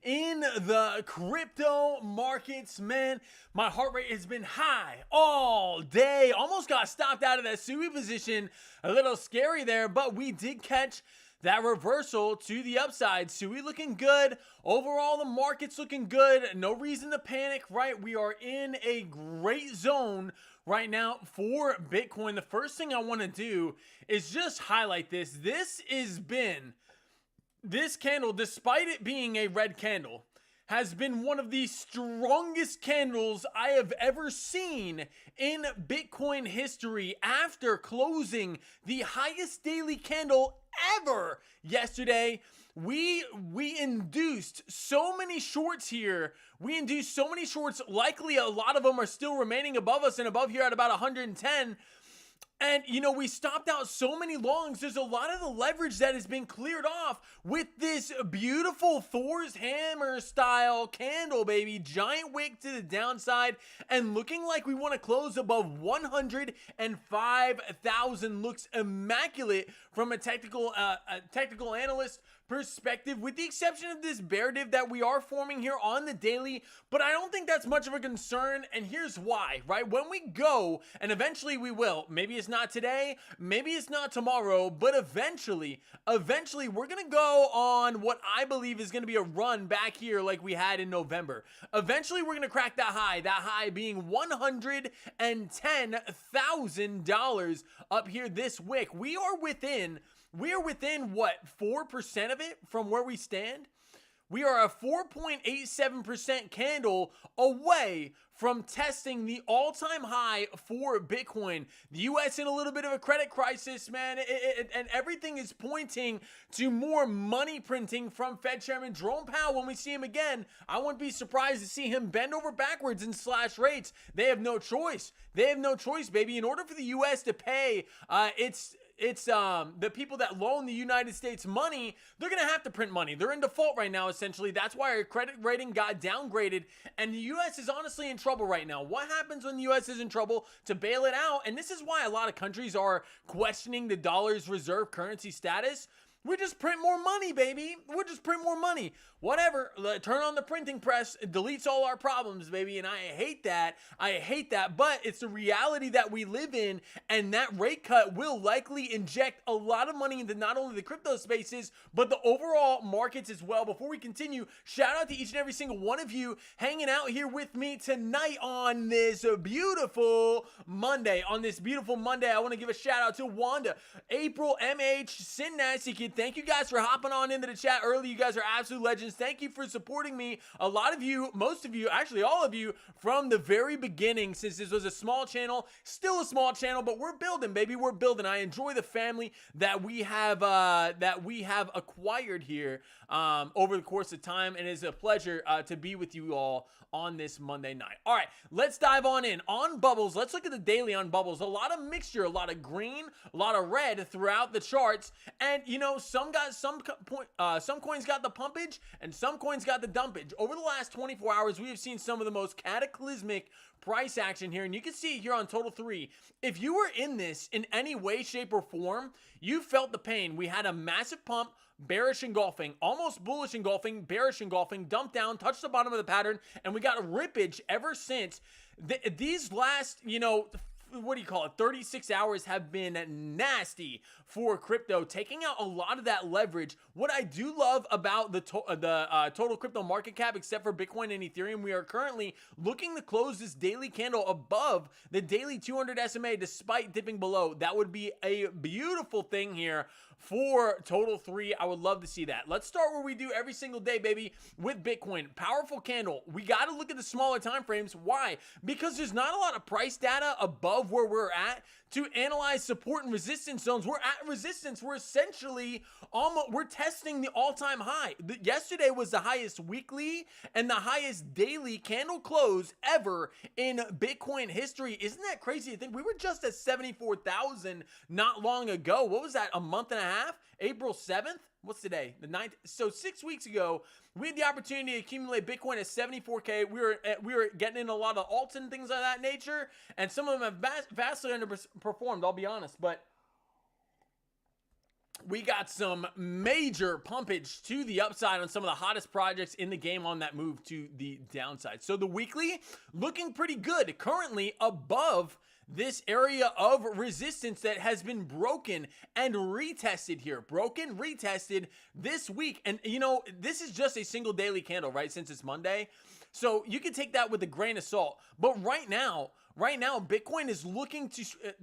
in the crypto markets, man. My heart rate has been high all day. Almost got stopped out of that SUI position. A little scary there, but we did catch that reversal to the upside. SUI looking good. Overall, the market's looking good. No reason to panic, right? We are in a great zone right now for Bitcoin. The first thing I want to do is just highlight this. This candle, despite it being a red candle, has been one of the strongest candles I have ever seen in Bitcoin history after closing the highest daily candle ever yesterday. We induced so many shorts here. We induced so many shorts. Likely a lot of them are still remaining above us and above here at about 110. And, you know, we stopped out so many longs. There's a lot of the leverage that has been cleared off with this beautiful Thor's hammer style candle, baby. Giant wick to the downside and looking like we want to close above 105,000. Looks immaculate from a technical analyst perspective, with the exception of this bear div that we are forming here on the daily. But I don't think that's much of a concern, and here's why, right? When we go, and eventually we will, maybe it's not today, maybe it's not tomorrow, but eventually we're gonna go on what I believe is gonna be a run back here like we had in November. Eventually we're gonna crack that high being $110,000 up here this wick. We are within what, 4% of it from where we stand? We are a 4.87% candle away from testing the all-time high for Bitcoin. The U.S. in a little bit of a credit crisis, man, and everything is pointing to more money printing from Fed Chairman Jerome Powell. When we see him again, I wouldn't be surprised to see him bend over backwards and slash rates. They have no choice. They have no choice, baby. In order for the U.S. to pay it's the people that loan the United States money, they're going to have to print money. They're in default right now, essentially. That's why our credit rating got downgraded, and the U.S. is honestly in trouble right now. What happens when the U.S. is in trouble? To bail it out, and this is why a lot of countries are questioning the dollar's reserve currency status. We just print more money, baby. We'll just print more money. Whatever. Turn on the printing press. It deletes all our problems, baby. And I hate that. But it's the reality that we live in. And that rate cut will likely inject a lot of money into not only the crypto spaces, but the overall markets as well. Before we continue, shout out to each and every single one of you hanging out here with me tonight on this beautiful Monday. I want to give a shout out to Wanda, April, MH, Sin Nasty Kid. Thank you guys for hopping on into the chat early. You guys are absolute legends. Thank you for supporting me. A lot of you, most of you, actually all of you from the very beginning, since this was a small channel, still a small channel, but we're building, baby. We're building. I enjoy the family that we have acquired here over the course of time, and it is a pleasure to be with you all on this Monday night. All right, let's dive on in. On Bubbles, let's look at the daily on Bubbles. A lot of mixture, a lot of green, a lot of red throughout the charts, and you know, some coins got the pumpage and some coins got the dumpage. Over the last 24 hours, we have seen some of the most cataclysmic price action here, and you can see it here on Total 3. If you were in this in any way, shape, or form, you felt the pain. We had a massive pump, bearish engulfing, almost bullish engulfing, bearish engulfing, dump down, touch the bottom of the pattern, and we got a rippage ever since. These last, 36 hours have been nasty for crypto, taking out a lot of that leverage. What I do love about the total crypto market cap, except for Bitcoin and Ethereum, we are currently looking to close this daily candle above the daily 200 SMA despite dipping below. That would be a beautiful thing here for Total 3. I would love to see that. Let's start where we do every single day, baby, with Bitcoin. Powerful candle. We got to look at the smaller time frames. Why? Because there's not a lot of price data above where we're at to analyze support and resistance zones. We're at resistance. We're essentially we're testing the all-time high. Yesterday was the highest weekly and the highest daily candle close ever in Bitcoin history. Isn't that crazy to think? We were just at 74,000 not long ago. What was that, a month and a half? April 7th? What's today? The 9th. So 6 weeks ago, we had the opportunity to accumulate Bitcoin at 74K. We were getting in a lot of alts and things of that nature, and some of them have vastly underperformed, I'll be honest. But we got some major pumpage to the upside on some of the hottest projects in the game on that move to the downside. So the weekly looking pretty good, currently above this area of resistance that has been broken and retested here. Broken, retested this week. And you know, this is just a single daily candle, right? Since it's Monday. So you can take that with a grain of salt. But right now, Bitcoin is looking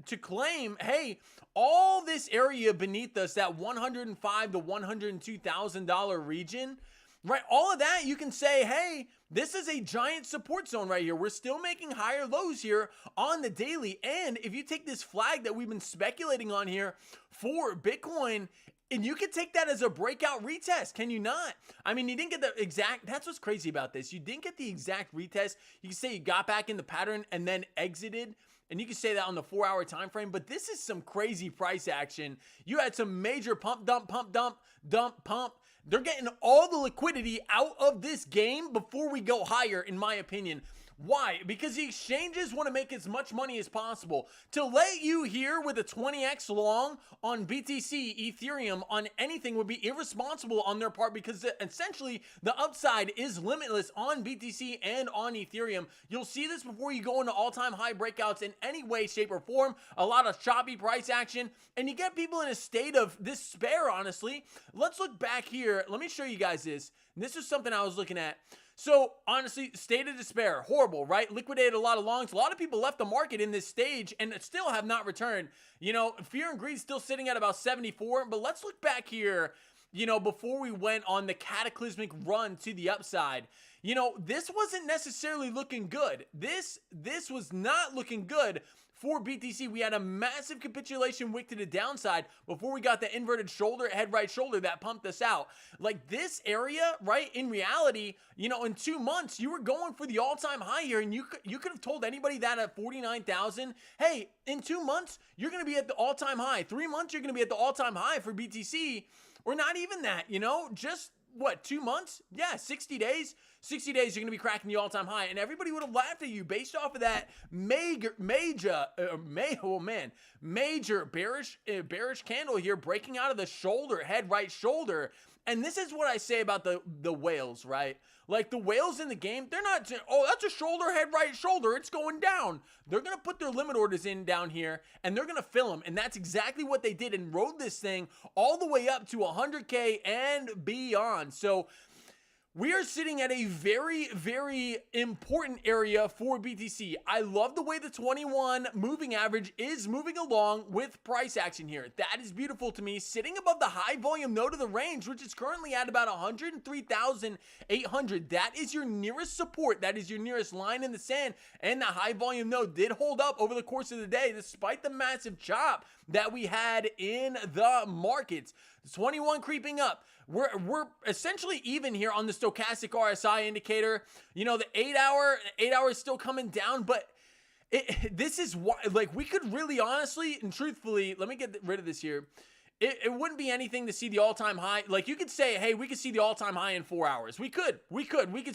to claim, hey, all this area beneath us, that $105,000 to $102,000 region, right? All of that, you can say, hey, this is a giant support zone right here. We're still making higher lows here on the daily. And if you take this flag that we've been speculating on here for Bitcoin, and you can take that as a breakout retest, can you not? I mean, you didn't get the exact, that's what's crazy about this. You didn't get the exact retest. You can say you got back in the pattern and then exited, and you can say that on the 4-hour time frame, but this is some crazy price action. You had some major pump, dump, pump, dump, dump, pump. They're getting all the liquidity out of this game before we go higher, in my opinion. Why? Because the exchanges want to make as much money as possible. To let you here with a 20x long on BTC, Ethereum, on anything would be irresponsible on their part, because essentially the upside is limitless on BTC and on Ethereum. You'll see this before you go into all-time high breakouts in any way, shape, or form. A lot of choppy price action, and you get people in a state of despair, honestly. Let's look back here. Let me show you guys this. This is something I was looking at. So, honestly, state of despair, horrible, right? Liquidated a lot of longs. A lot of people left the market in this stage and still have not returned. You know, fear and greed still sitting at about 74. But let's look back here, you know, before we went on the cataclysmic run to the upside. You know, this wasn't necessarily looking good. This was not looking good for BTC. We had a massive capitulation wick to the downside before we got the inverted shoulder, head right shoulder that pumped us out. Like this area, right, in reality, you know, in 2 months, you were going for the all-time high here, and you could have told anybody that at 49,000, hey, in 2 months, you're going to be at the all-time high. 3 months, you're going to be at the all-time high for BTC, or not even that, you know, just what, 2 months? Yeah, 60 days. 60 days, you're going to be cracking the all-time high. And everybody would have laughed at you based off of that major bearish candle here breaking out of the shoulder, head right shoulder. And this is what I say about the whales, right? Like the whales in the game, they're not saying, oh, that's a shoulder, head right shoulder, it's going down. They're going to put their limit orders in down here, and they're going to fill them. And that's exactly what they did, and rode this thing all the way up to 100K and beyond. So we are sitting at a very, very important area for BTC. I love the way the 21 moving average is moving along with price action here. That is beautiful to me. Sitting above the high volume node of the range, which is currently at about 103,800. That is your nearest support. That is your nearest line in the sand. And the high volume node did hold up over the course of the day, despite the massive chop that we had in the markets. 21 creeping up. We're essentially even here on the stochastic RSI indicator. You know, the 8-hour is still coming down, but this is why, like, we could really honestly and truthfully, let me get rid of this here. It wouldn't be anything to see the all-time high. Like, you could say, hey, we could see the all-time high in 4 hours. We could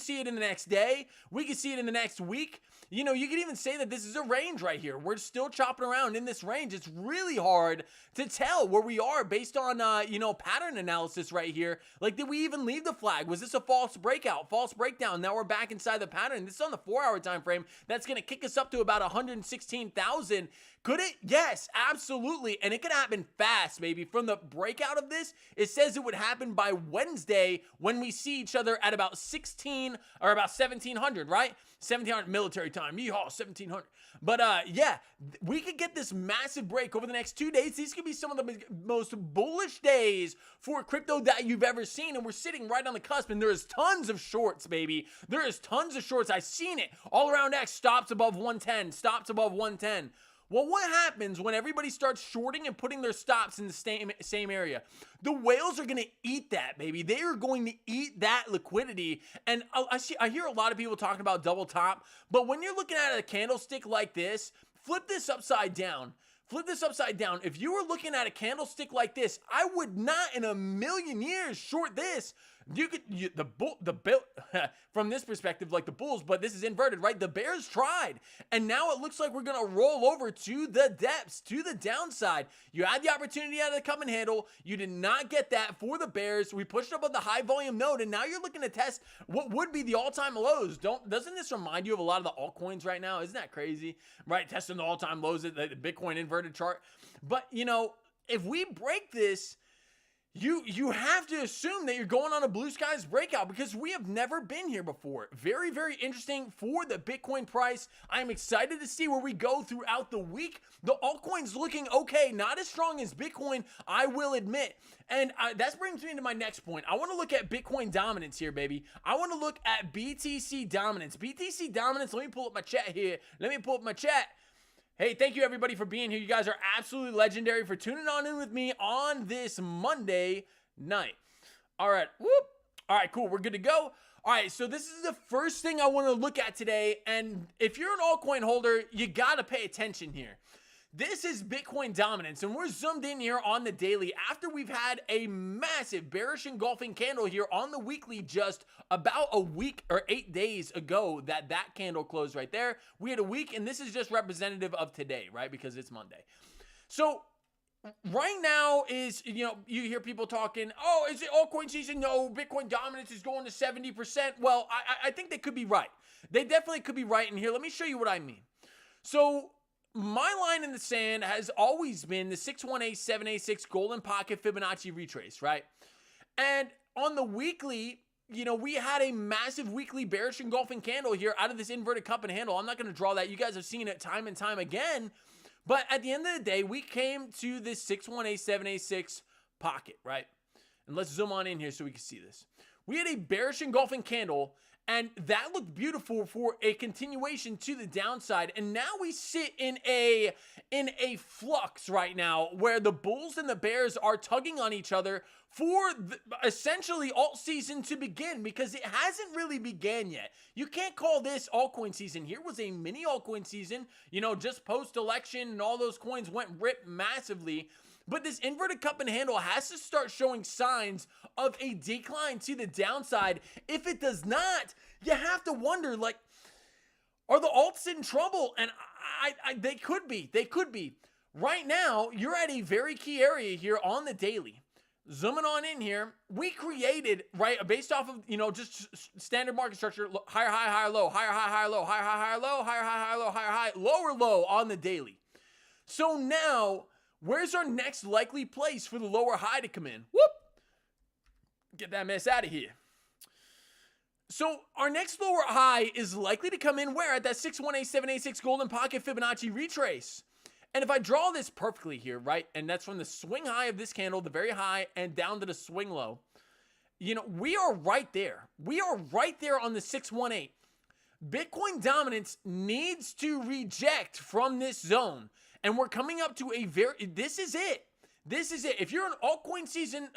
see it in the next day. We could see it in the next week. You know, you could even say that this is a range right here. We're still chopping around in this range. It's really hard to tell where we are based on, you know, pattern analysis right here. Like, did we even leave the flag? Was this a false breakout, false breakdown? Now we're back inside the pattern. This is on the 4-hour time frame. That's going to kick us up to about 116,000. Could it? Yes, absolutely. And it could happen fast, baby. From the breakout of this, it says it would happen by Wednesday when we see each other at about 16 or about 1700, right? 1700 military time. Yeehaw, 1700. But yeah, we could get this massive break over the next 2 days. These could be some of the most bullish days for crypto that you've ever seen. And we're sitting right on the cusp. And there is tons of shorts, baby. There is tons of shorts. I've seen it all around X. Stops above 110. Stops above 110. Well, what happens when everybody starts shorting and putting their stops in the same area? The whales are going to eat that, baby. They are going to eat that liquidity. And I hear a lot of people talking about double top, but when you're looking at a candlestick like this, flip this upside down. Flip this upside down. If you were looking at a candlestick like this, I would not in a million years short this. the bill from this perspective, like the Bulls, but this is inverted, right? The Bears tried, and now it looks like we're gonna roll over to the depths, to the downside. You had the opportunity out of the cup and handle. You did not get that for the Bears. We pushed up on the high volume node, and now you're looking to test what would be the all-time lows. Doesn't this remind you of a lot of the altcoins right now? Isn't that crazy? Right, testing the all-time lows at the Bitcoin inverted chart. But if we break this, you have to assume that you're going on a blue skies breakout, because we have never been here before. Very, very interesting for the Bitcoin price. I'm excited to see where we go throughout the week. The altcoins looking okay, not as strong as Bitcoin, I will admit. And that brings me to my next point. I want to look at Bitcoin dominance here, baby. I want to look at BTC dominance. BTC dominance, let me pull up my chat here. Hey, thank you everybody for being here. You guys are absolutely legendary for tuning on in with me on this Monday night. All right, whoop. All right, cool. We're good to go. All right, so this is the first thing I want to look at today. And if you're an altcoin holder, you got to pay attention here. This is Bitcoin dominance, and we're zoomed in here on the daily after we've had a massive bearish engulfing candle here on the weekly just about a week or 8 days ago that candle closed right there. We had a week, and this is just representative of today, right? Because it's Monday. So right now is, you hear people talking, oh, is it altcoin season? No, Bitcoin dominance is going to 70%. Well, I think they could be right. They definitely could be right in here. Let me show you what I mean. So my line in the sand has always been the 618786 golden pocket Fibonacci retrace, right? And on the weekly, we had a massive weekly bearish engulfing candle here out of this inverted cup and handle. I'm not going to draw that. You guys have seen it time and time again. But at the end of the day, we came to this 618786 pocket, right? And let's zoom on in here so we can see this. We had a bearish engulfing candle, and that looked beautiful for a continuation to the downside. And now we sit in a flux right now where the bulls and the bears are tugging on each other for essentially alt season to begin, because it hasn't really began yet. You can't call this altcoin season. Here was a mini altcoin season, just post-election, and all those coins went rip massively. But this inverted cup and handle has to start showing signs of a decline to the downside. If it does not, you have to wonder, are the alts in trouble? And they could be. They could be. Right now, you're at a very key area here on the daily. Zooming on in here, we created, right, based off of, just standard market structure, higher high, higher low, higher high, higher low, higher high, higher low, higher high, higher low, higher high, lower low on the daily. So now, where's our next likely place for the lower high to come in? Whoop! Get that mess out of here. So our next lower high is likely to come in where? At that 618786 golden pocket Fibonacci retrace. And if I draw this perfectly here, right, and that's from the swing high of this candle, the very high, and down to the swing low, we are right there. We are right there on the 618. Bitcoin dominance needs to reject from this zone. And we're coming up to this is it. This is it. If you're an altcoin season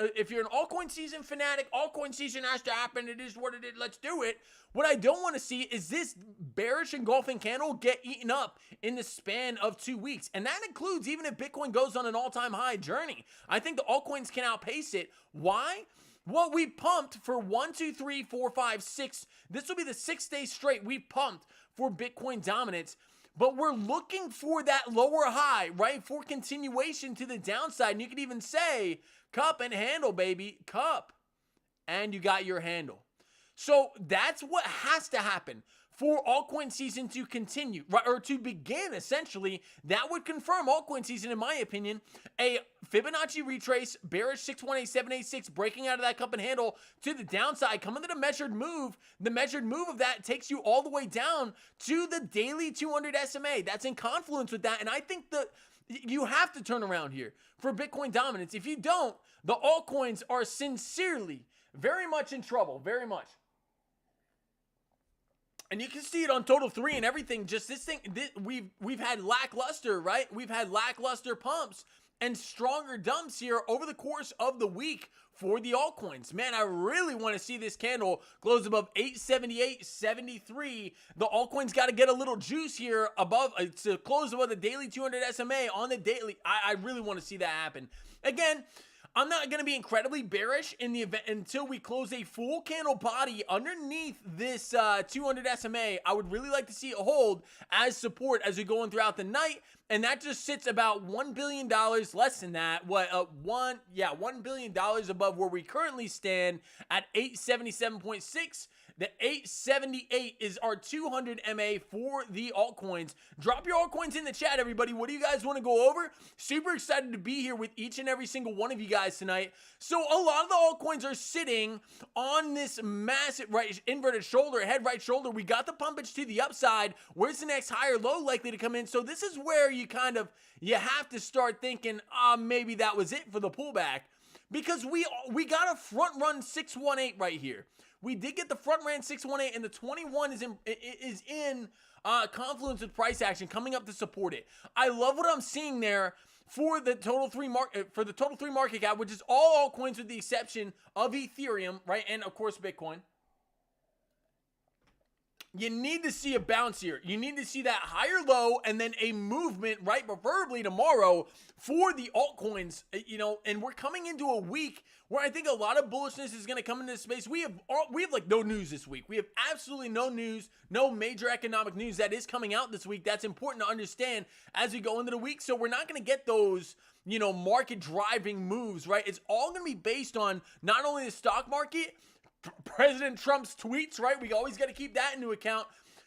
fanatic, altcoin season has to happen. It is what it is. Let's do it. What I don't want to see is this bearish engulfing candle get eaten up in the span of 2 weeks. And that includes even if Bitcoin goes on an all-time high journey. I think the altcoins can outpace it. Why? Well, we pumped for 1, 2, 3, 4, 5, 6. This will be the 6th day straight we pumped for Bitcoin dominance. But we're looking for that lower high, right? For continuation to the downside. And you could even say, cup and handle, baby. Cup. And you got your handle. So that's what has to happen for altcoin season to continue, right, or to begin, essentially. That would confirm altcoin season, in my opinion. A Fibonacci retrace, bearish 618786, breaking out of that cup and handle to the downside, coming to the measured move. The measured move of that takes you all the way down to the daily 200 SMA. That's in confluence with that, and I think that you have to turn around here for Bitcoin dominance. If you don't, the altcoins are sincerely very much in trouble, very much. And you can see it on Total 3 and everything. Just this thing, we've had lackluster, right? We've had lackluster pumps and stronger dumps here over the course of the week for the altcoins. Man, I really want to see this candle close above 878.73. The altcoins got to get a little juice here above to close above the daily 200 SMA on the daily. I really want to see that happen. Again, I'm not going to be incredibly bearish in the event until we close a full candle body underneath this 200 SMA. I would really like to see it hold as support as we go on throughout the night. And that just sits about $1 billion, less than that. $1 billion above where we currently stand at 877.6. The 878 is our 200 MA for the altcoins. Drop your altcoins in the chat, everybody. What do you guys want to go over? Super excited to be here with each and every single one of you guys tonight. So a lot of the altcoins are sitting on this massive inverted shoulder, head right shoulder. We got the pumpage to the upside. Where's the next higher low likely to come in? So this is where you have to start thinking, maybe that was it for the pullback. Because we got a front run 618 right here. We did get the front ran 618, and the 21 is in confluence with price action coming up to support it. I love what I'm seeing there for the total three market cap, which is all altcoins with the exception of Ethereum, right, and of course Bitcoin. You need to see a bounce here. You need to see that higher low and then a movement, right, preferably tomorrow for the altcoins, and we're coming into a week where I think a lot of bullishness is going to come into this space. We have like no news this week. We have absolutely no news, no major economic news that is coming out this week. That's important to understand as we go into the week. So we're not going to get those, market driving moves, right? It's all going to be based on not only the stock market, President Trump's tweets, right? We always got to keep that into account.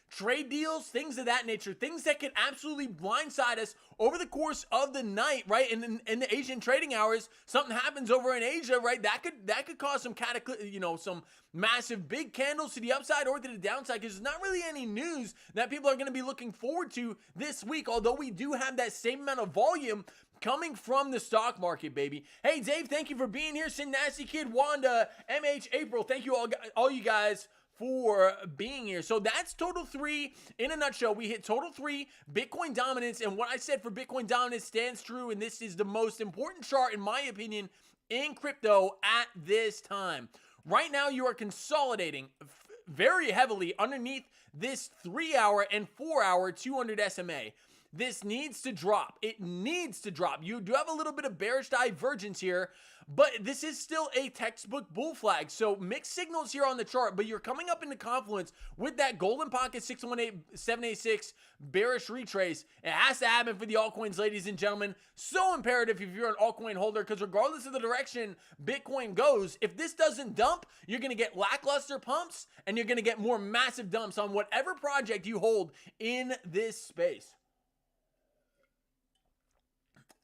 Trade deals, things of that nature, things that can absolutely blindside us over the course of the night, right? And in the Asian trading hours, something happens over in Asia, right? That could cause some some massive big candles to the upside or to the downside, because there's not really any news that people are going to be looking forward to this week, although we do have that same amount of volume coming from the stock market, baby. Hey, Dave, thank you for being here. Sin Nasty Kid, Wanda, MH, April, thank you all you guys for being here. So that's total 3 in a nutshell. We hit total 3 Bitcoin dominance, and what I said for Bitcoin dominance stands true, and this is the most important chart in my opinion in crypto at this time. Right now you are consolidating very heavily underneath this 3-hour and 4-hour 200 SMA. This needs to drop. It needs to drop. You do have a little bit of bearish divergence here, but this is still a textbook bull flag. So mixed signals here on the chart, but you're coming up into confluence with that golden pocket 618, 786 bearish retrace. It has to happen for the altcoins, ladies and gentlemen. So imperative if you're an altcoin holder, because regardless of the direction Bitcoin goes, if this doesn't dump, you're going to get lackluster pumps and you're going to get more massive dumps on whatever project you hold in this space.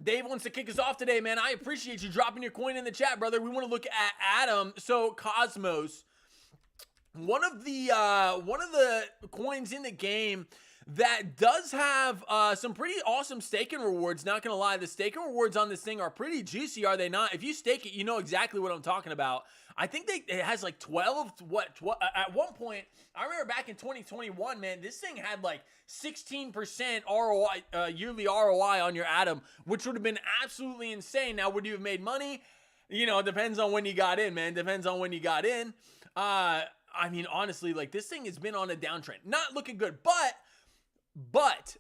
Dave wants to kick us off today, man. I appreciate you dropping your coin in the chat, brother. We want to look at Atom. So Cosmos, one of the coins in the game that does have some pretty awesome staking rewards. Not gonna lie, the staking rewards on this thing are pretty juicy, are they not? If you stake it, you know exactly what I'm talking about. I think it has like 12, at one point, I remember back in 2021, man, this thing had like 16% ROI, yearly ROI on your Atom, which would have been absolutely insane. Now, would you have made money? It depends on when you got in, man. Depends on when you got in. I mean, honestly, like this thing has been on a downtrend. Not looking good, but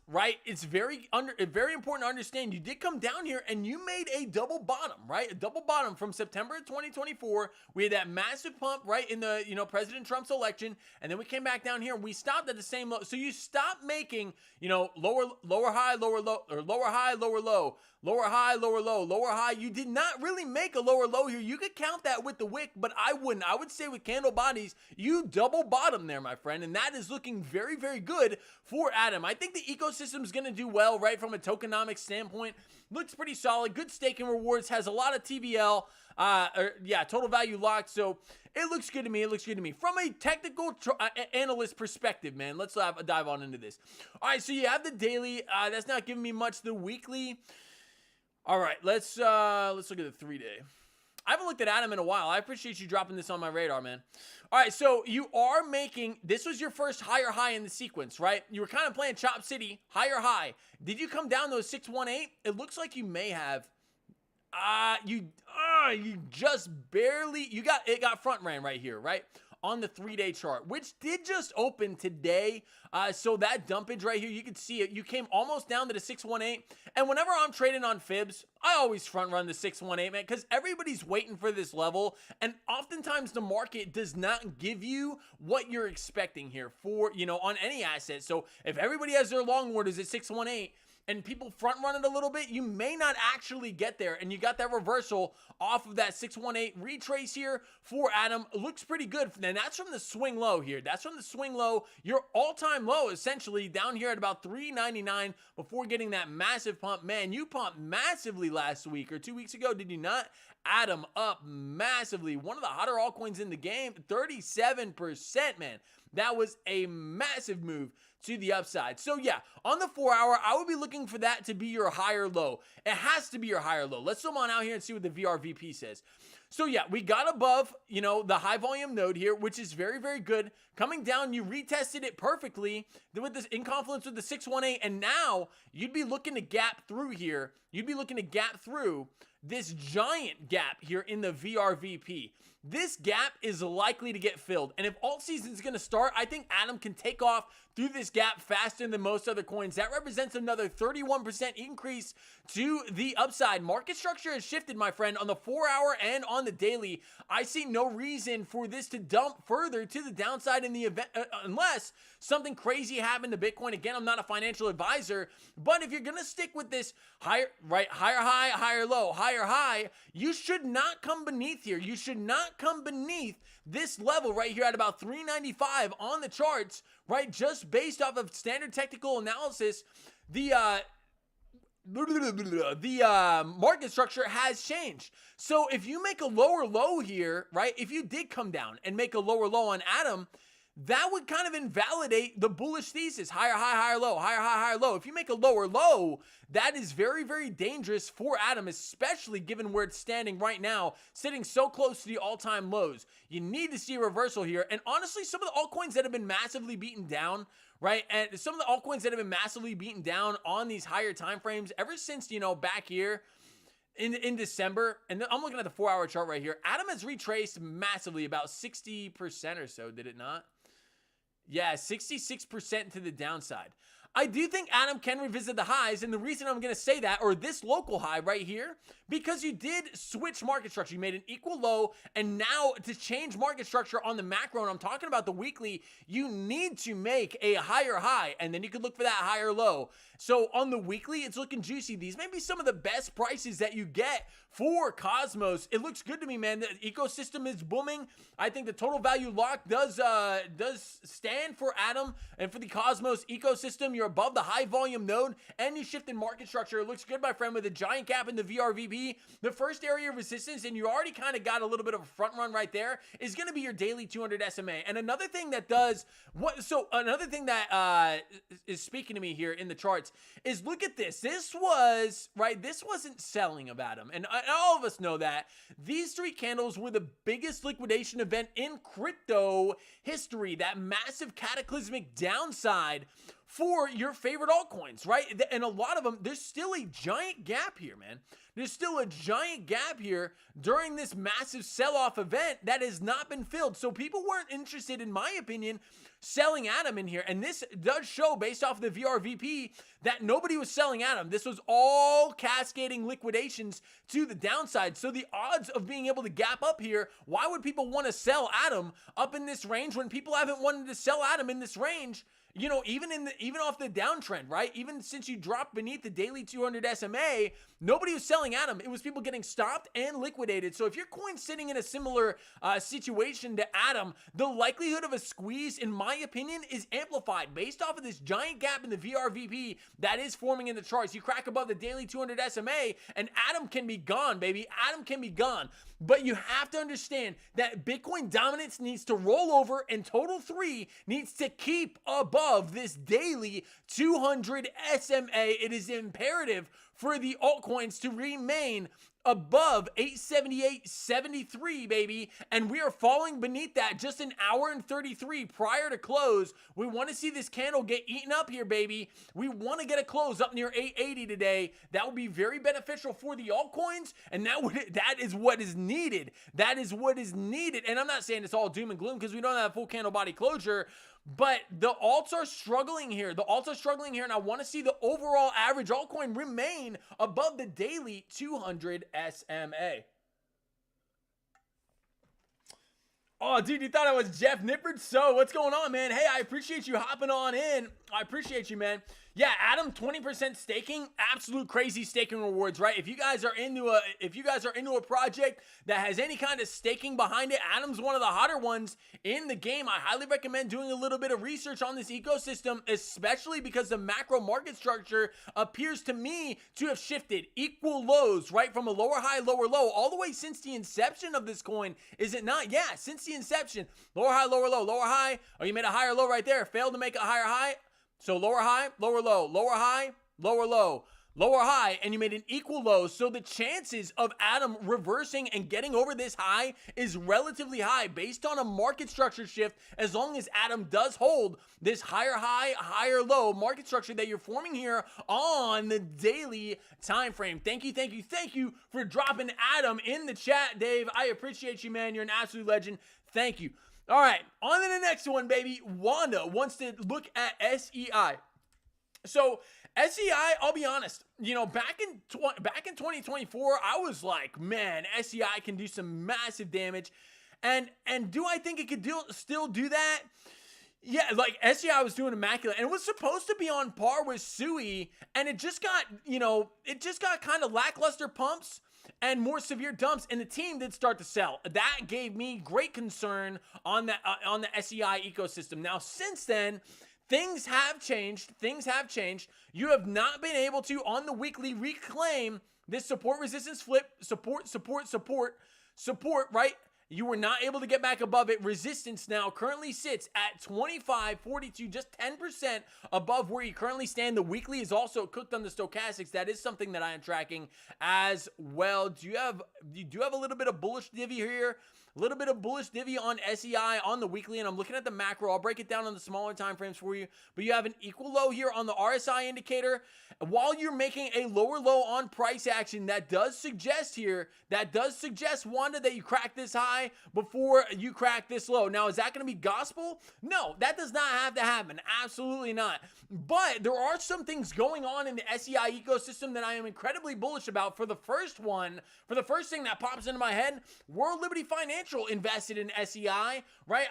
right, it's very important to understand you did come down here and you made a double bottom, right? A double bottom from September 2024. We had that massive pump right in the President Trump's election, and then we came back down here and we stopped at the same low. So you stopped making lower high, lower low, or lower high, lower low, lower high, lower low, lower high. You did not really make a lower low here. You could count that with the wick, but I wouldn't. I would say with candle bodies, you double bottom there, my friend, and that is looking very, very good for Atom. I think the ecosystem is going to do well, right, from a tokenomics standpoint. Looks pretty solid. Good staking rewards. Has a lot of TVL. Total value locked. So it looks good to me. It looks good to me. From a technical analyst perspective, man, let's dive on into this. All right, so you have the daily. That's not giving me much. The weekly. All right, let's look at the 3-day. I haven't looked at Atom in a while. I appreciate you dropping this on my radar, man. All right, so you are making, this was your first higher high in the sequence, right? You were kind of playing Chop City, higher high. Did you come down those 618? It looks like you may have. You just barely, it got front ran right here, right? On the 3-day chart, which did just open today. So that dumpage right here, you can see it. You came almost down to the 618. And whenever I'm trading on fibs, I always front run the 618, man, because everybody's waiting for this level, and oftentimes the market does not give you what you're expecting here for, on any asset. So if everybody has their long orders at 618, and people front run it a little bit, you may not actually get there. And you got that reversal off of that 618 retrace here for Adam. Looks pretty good. And that's from the swing low here. That's from the swing low. Your all-time low, essentially, down here at about 399 before getting that massive pump. Man, you pumped massively last week or 2 weeks ago, did you not? Adam up massively. One of the hotter altcoins in the game, 37%, man. That was a massive move to the upside. So yeah, on the 4 hour, I would be looking for that to be your higher low. It has to be your higher low. Let's zoom on out here and see what the VRVP says. So yeah, we got above, the high volume node here, which is very, very good. Coming down, you retested it perfectly with this in confluence with the 618, and now you'd be looking to gap through here. You'd be looking to gap through this giant gap here in the VRVP. This gap is likely to get filled, and if alt season is going to start, I think Adam can take off through this gap faster than most other coins. That represents another 31% increase to the upside. Market structure has shifted, my friend, on the 4 hour and on the daily. I see no reason for this to dump further to the downside in the event, unless something crazy happened to Bitcoin. Again, I'm not a financial advisor, but if you're going to stick with this higher high, higher low, higher high, you should not come beneath here. You should not come beneath this level right here at about 395 on the charts, right? Just based off of standard technical analysis, the market structure has changed. So if you make a lower low here, right? If you did come down and make a lower low on Adam, that would kind of invalidate the bullish thesis. Higher high, higher low, higher high, higher low. If you make a lower low, that is very, very dangerous for Adam, especially given where it's standing right now, sitting so close to the all-time lows. You need to see a reversal here. And honestly, some of the altcoins that have been massively beaten down, right? And some of the altcoins that have been massively beaten down on these higher time frames ever since, back here in December, and I'm looking at the 4 hour chart right here. Adam has retraced massively, about 60% or so, did it not? Yeah, 66% to the downside. I do think Adam can revisit the highs, and the reason I'm going to say that, or this local high right here, because you did switch market structure. You made an equal low, and now to change market structure on the macro, and I'm talking about the weekly, you need to make a higher high, and then you could look for that higher low. So on the weekly, it's looking juicy. These may be some of the best prices that you get for Cosmos. It looks good to me, man. The ecosystem is booming. I think the total value lock does stand for Adam and for the Cosmos ecosystem. You're above the high volume node, and you shift in market structure. It looks good, my friend, with a giant gap in the VRVP. The first area of resistance, and you already kind of got a little bit of a front run right there, is going to be your daily 200 SMA. And another thing that is speaking to me here in the charts is, look at this. This wasn't selling of Adam. And all of us know that. These three candles were the biggest liquidation event in crypto history. That massive cataclysmic downside for your favorite altcoins, right? And a lot of them, there's still a giant gap here, man. There's still a giant gap here during this massive sell-off event that has not been filled. So people weren't interested, in my opinion, selling Adam in here. And this does show, based off the VRVP, that nobody was selling Adam. This was all cascading liquidations to the downside. So the odds of being able to gap up here, why would people want to sell Adam up in this range when people haven't wanted to sell Adam in this range? Even off the downtrend, right? Even since you dropped beneath the daily 200 SMA, nobody was selling Adam. It was people getting stopped and liquidated. So if your coin's sitting in a similar situation to Adam, the likelihood of a squeeze, in my opinion, is amplified based off of this giant gap in the VRVP that is forming in the charts. You crack above the daily 200 SMA, and Adam can be gone, baby. Adam can be gone. But you have to understand that Bitcoin dominance needs to roll over, and Total 3 needs to keep above this daily 200 SMA. It is imperative for the altcoins to remain above 878.73, baby, and we are falling beneath that just an hour and 33 prior to close. We want to see this candle get eaten up here, baby. We want to get a close up near 880 today. That would be very beneficial for the altcoins, and that is what is needed. That is what is needed. And I'm not saying it's all doom and gloom because we don't have full candle body closure, but the alts are struggling here. The alts are struggling here, and I want to see the overall average altcoin remain above the daily 200 SMA. Oh, dude, you thought I was Jeff Nippard? So, what's going on, man? Hey, I appreciate you hopping on in. I appreciate you, man. Yeah, Adam, 20% staking, absolute crazy staking rewards, right? If you guys are into a project that has any kind of staking behind it, Adam's one of the hotter ones in the game. I highly recommend doing a little bit of research on this ecosystem, especially because the macro market structure appears to me to have shifted equal lows, right? From a lower high, lower low, all the way since the inception of this coin, is it not? Yeah, since the inception, lower high, lower low, lower high. Oh, you made a higher low right there, failed to make a higher high. So lower high, lower low, lower high, lower low, lower high, and you made an equal low. So the chances of Adam reversing and getting over this high is relatively high based on a market structure shift, as long as Adam does hold this higher high, higher low market structure that you're forming here on the daily time frame. Thank you, thank you, thank you for dropping Adam in the chat, Dave. I appreciate you, man. You're an absolute legend. Thank you. All right, on to the next one, baby. Wanda wants to look at SEI. So SEI, I'll be honest, you know, back in 2024, I was like, man, SEI can do some massive damage. And do I think it could still do that? Yeah, like SEI was doing immaculate, and it was supposed to be on par with Sui, and it just got, you know, kind of lackluster pumps and more severe dumps, and the team did start to sell. That gave me great concern on the SEI ecosystem. Now, since then, things have changed. Things have changed. You have not been able to, on the weekly, reclaim this support resistance flip, support, right? You were not able to get back above it. Resistance now currently sits at 25.42, just 10% above where you currently stand. The weekly is also cooked on the stochastics. That is something that I am tracking as well. Do you have a little bit of bullish divvy here? A little bit of bullish divvy on SEI on the weekly, and I'm looking at the macro. I'll break it down on the smaller time frames for you, but you have an equal low here on the RSI indicator. While you're making a lower low on price action, that does suggest, Wanda, that you crack this high before you crack this low. Now, is that going to be gospel? No, that does not have to happen. Absolutely not. But there are some things going on in the SEI ecosystem that I am incredibly bullish about. For the first thing that pops into my head, World Liberty Financial invested in SEI, right?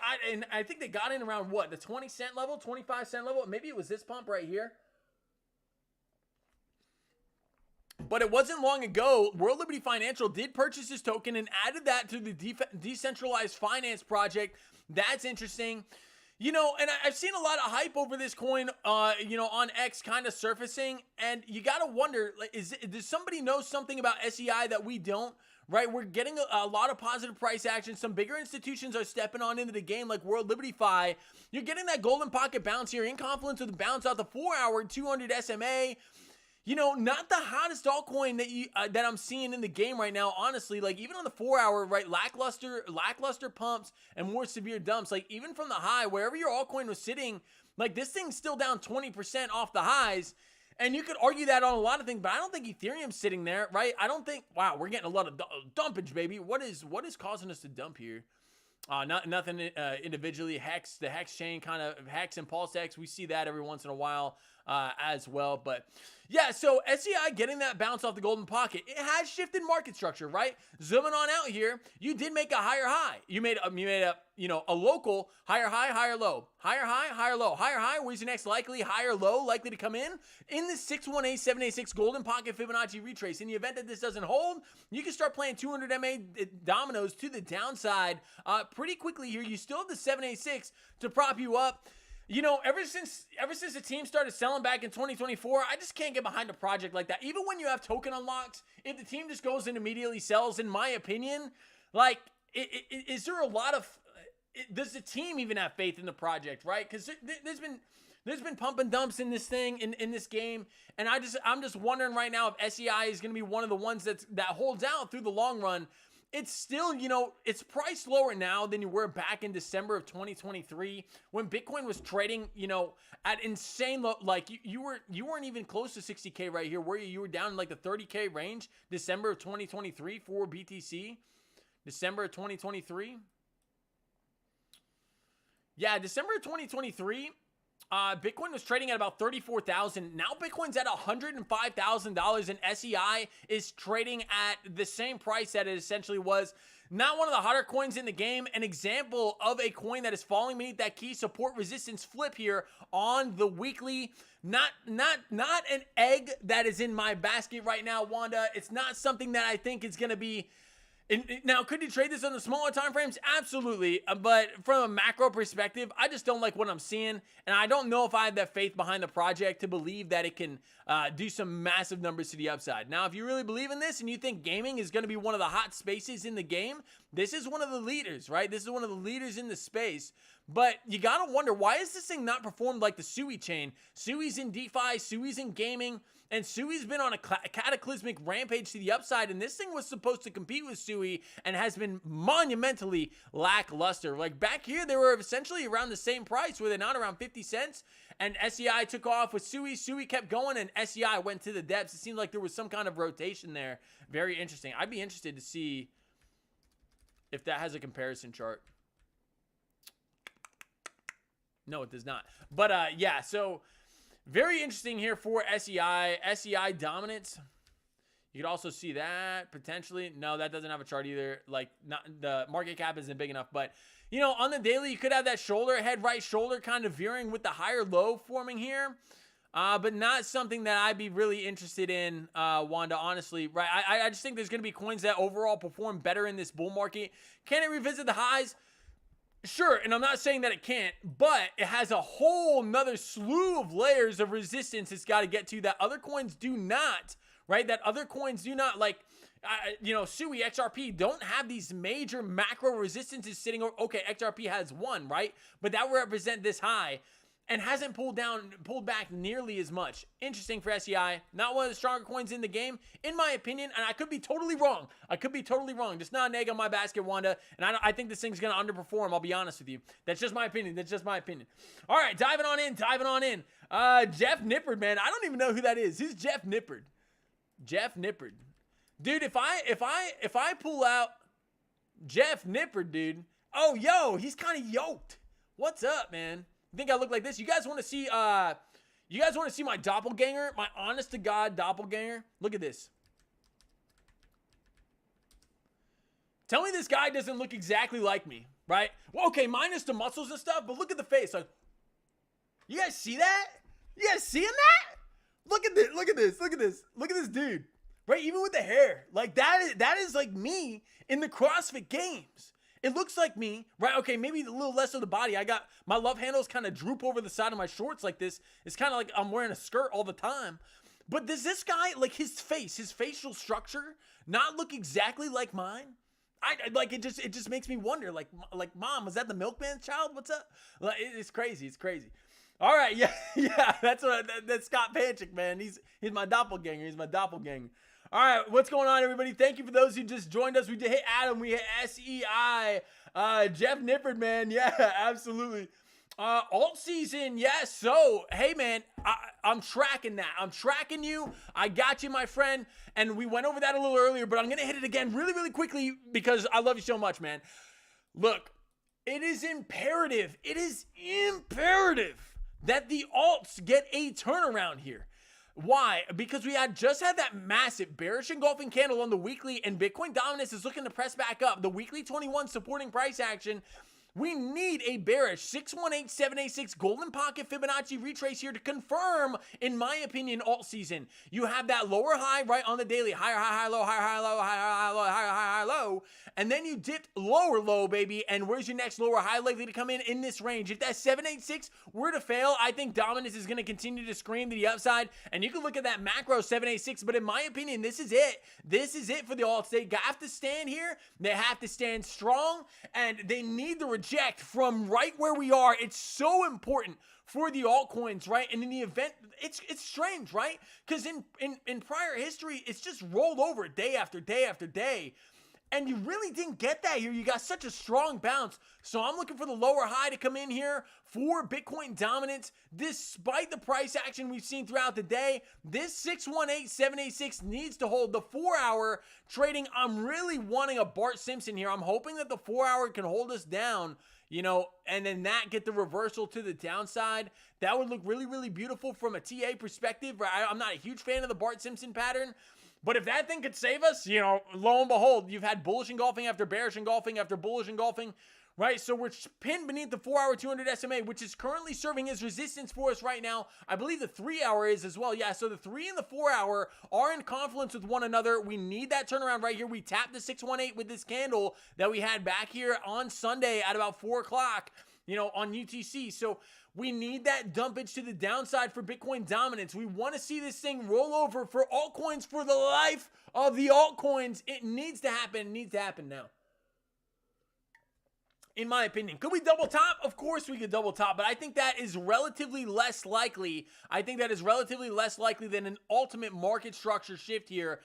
I think they got in around what, the 20 cent level, 25 cent level. Maybe it was this pump right here. But it wasn't long ago, World Liberty Financial did purchase this token and added that to the decentralized finance project. That's interesting. You know, and I've seen a lot of hype over this coin, you know, on X kind of surfacing. And you got to wonder, like, does somebody know something about SEI that we don't? Right, we're getting a lot of positive price action. Some bigger institutions are stepping on into the game, like World Liberty Fi. You're getting that golden pocket bounce here in confluence with the bounce out the 4-hour 200 SMA. You know, not the hottest altcoin that I'm seeing in the game right now, honestly. Like, even on the 4-hour, right, lackluster pumps and more severe dumps. Like, even from the high, wherever your altcoin was sitting, like, this thing's still down 20% off the highs. And you could argue that on a lot of things, but I don't think Ethereum's sitting there, right? I don't think, wow, we're getting a lot of dumpage, baby. What is causing us to dump here? Nothing individually. The Hex chain, kind of Hex and Pulse X, we see that every once in a while as well. But yeah, so SEI getting that bounce off the golden pocket, it has shifted market structure, right? Zooming on out here, you did make a higher high. You made a local higher high, higher low, higher high, higher low, higher high. Where's your next likely higher low likely to come in? In the 618786 golden pocket Fibonacci retrace. In the event that this doesn't hold, you can start playing 200 MA dominoes to the downside pretty quickly here. You still have the 786 to prop you up. You know, ever since the team started selling back in 2024, I just can't get behind a project like that. Even when you have token unlocks, if the team just goes and immediately sells, in my opinion, like, is there a lot of... Does the team even have faith in the project, right? Because there's been There's been pump and dumps in this thing, in this game, and I'm just wondering right now if SEI is going to be one of the ones that holds out through the long run. It's still, it's priced lower now than you were back in December of 2023 when Bitcoin was trading, at insane low. Like you weren't even close to 60K right here, were you? You were down in like the 30K range, December of 2023 for BTC. December of 2023. Yeah, December of 2023. Bitcoin was trading at about 34,000. Now Bitcoin's at $105,000 and SEI is trading at the same price that it essentially was. Not one of the hotter coins in the game. An example of a coin that is falling beneath that key support resistance flip here on the weekly. Not an egg that is in my basket right now, Wanda. It's not something that I think is going to be. Now, could you trade this on the smaller time frames? Absolutely. But from a macro perspective, I just don't like what I'm seeing. And I don't know if I have that faith behind the project to believe that it can do some massive numbers to the upside. Now, if you really believe in this and you think gaming is going to be one of the hot spaces in the game, this is one of the leaders, right? This is one of the leaders in the space. But you got to wonder, why is this thing not performed like the Sui chain? Sui's in DeFi, Sui's in gaming. And Sui's been on a cataclysmic rampage to the upside, and this thing was supposed to compete with Sui and has been monumentally lackluster. Like back here, they were essentially around the same price, were they not, around 50 cents? And SEI took off with Sui. Sui kept going, and SEI went to the depths. It seemed like there was some kind of rotation there. Very interesting. I'd be interested to see if that has a comparison chart. No, it does not. But yeah, so very interesting here for SEI. SEI dominance. You could also see that potentially. No, that doesn't have a chart either. Like, not the market cap isn't big enough. But, on the daily, you could have that shoulder, head, right shoulder kind of veering with the higher low forming here. But not something that I'd be really interested in, Wanda, honestly. Right? I just think there's going to be coins that overall perform better in this bull market. Can it revisit the highs? Sure, and I'm not saying that it can't, but it has a whole nother slew of layers of resistance it's got to get to that other coins do not, right? That other coins do not, like, Sui, XRP don't have these major macro resistances sitting over. Okay, XRP has one, right? But that will represent this high and hasn't pulled back nearly as much. Interesting for SEI. Not one of the stronger coins in the game, in my opinion, and I could be totally wrong. Just not an egg on my basket, Wanda, and I think this thing's going to underperform, I'll be honest with you. That's just my opinion. All right, diving on in. Jeff Nippard, man. I don't even know who that is. Who's Jeff Nippard? Dude, if I pull out Jeff Nippard, dude. Oh, yo, he's kind of yoked. What's up, man? I think I look like this. You guys want to see my doppelganger? My honest to God doppelganger? Look at this. Tell me this guy doesn't look exactly like me, right? Well, okay, minus the muscles and stuff, but look at the face. Like, you guys see that? You guys seeing that? Look at this dude. Right? Even with the hair. Like that is like me in the CrossFit Games. It looks like me, right? Okay, maybe a little less of the body. I got my love handles kind of droop over the side of my shorts like this. It's kind of like I'm wearing a skirt all the time. But does this guy, like his facial structure, not look exactly like mine? I like it just makes me wonder, like Mom, was that the milkman's child? What's up? Like, it's crazy. All right, yeah, that's Scott Panchik, man. He's my doppelganger. All right, what's going on, everybody? Thank you for those who just joined us. We did hit Adam. We hit SEI. Jeff Nippard, man. Yeah, absolutely. Alt season, yes. So, hey, man, I'm tracking that. I'm tracking you. I got you, my friend. And we went over that a little earlier, but I'm going to hit it again really, really quickly because I love you so much, man. Look, it is imperative that the alts get a turnaround here. Why? Because we just had that massive bearish engulfing candle on the weekly, and Bitcoin dominance is looking to press back up. The weekly 21 supporting price action. We need a bearish 618786 golden pocket Fibonacci retrace here to confirm, in my opinion, alt season. You have that lower high right on the daily, higher high, low, higher high, low, higher high, low, higher high, low, and then you dipped lower low, baby. And where's your next lower high likely to come in this range? If that 786 were to fail, I think dominance is going to continue to scream to the upside. And you can look at that macro 786, but in my opinion, this is it. This is it for the alts. They have to stand here. They have to stand strong, and they need the reject from right where we are. It's so important for the altcoins, right? And in the event, it's strange, right? Because in prior history, it's just rolled over day after day after day. And you really didn't get that here. You got such a strong bounce. So I'm looking for the lower high to come in here for Bitcoin dominance. Despite the price action we've seen throughout the day, this 618786 needs to hold. The 4-hour trading, I'm really wanting a Bart Simpson here. I'm hoping that the 4-hour can hold us down, you know, and then that get the reversal to the downside. That would look really, really beautiful from a TA perspective. I'm not a huge fan of the Bart Simpson pattern. But if that thing could save us, you know, lo and behold, you've had bullish engulfing after bearish engulfing after bullish engulfing, right? So we're pinned beneath the 4-hour 200 SMA, which is currently serving as resistance for us right now. I believe the 3-hour is as well. Yeah, so the 3 and the 4-hour are in confluence with one another. We need that turnaround right here. We tapped the 618 with this candle that we had back here on Sunday at about 4 o'clock, you know, on UTC. So we need that dumpage to the downside for Bitcoin dominance. We want to see this thing roll over for altcoins for the life of the altcoins. It needs to happen. It needs to happen now, in my opinion. Could we double top? Of course we could double top, but I think that is relatively less likely. I think that is relatively less likely than an ultimate market structure shift here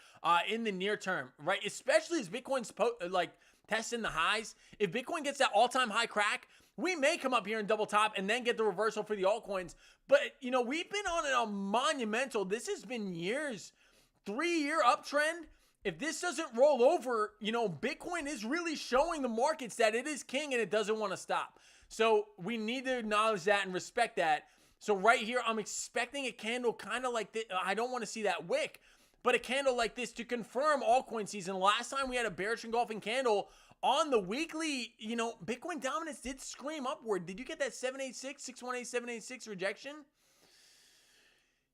in the near term, right? Especially as Bitcoin's testing the highs. If Bitcoin gets that all-time high crack, we may come up here and double top and then get the reversal for the altcoins. But, you know, we've been on a monumental, this has been years, 3-year uptrend. If this doesn't roll over, you know, Bitcoin is really showing the markets that it is king and it doesn't want to stop. So we need to acknowledge that and respect that. So right here, I'm expecting a candle kind of like this. I don't want to see that wick, but a candle like this to confirm altcoin season. Last time we had a bearish engulfing candle on the weekly, you know, Bitcoin dominance did scream upward. Did you get that 618-786 rejection?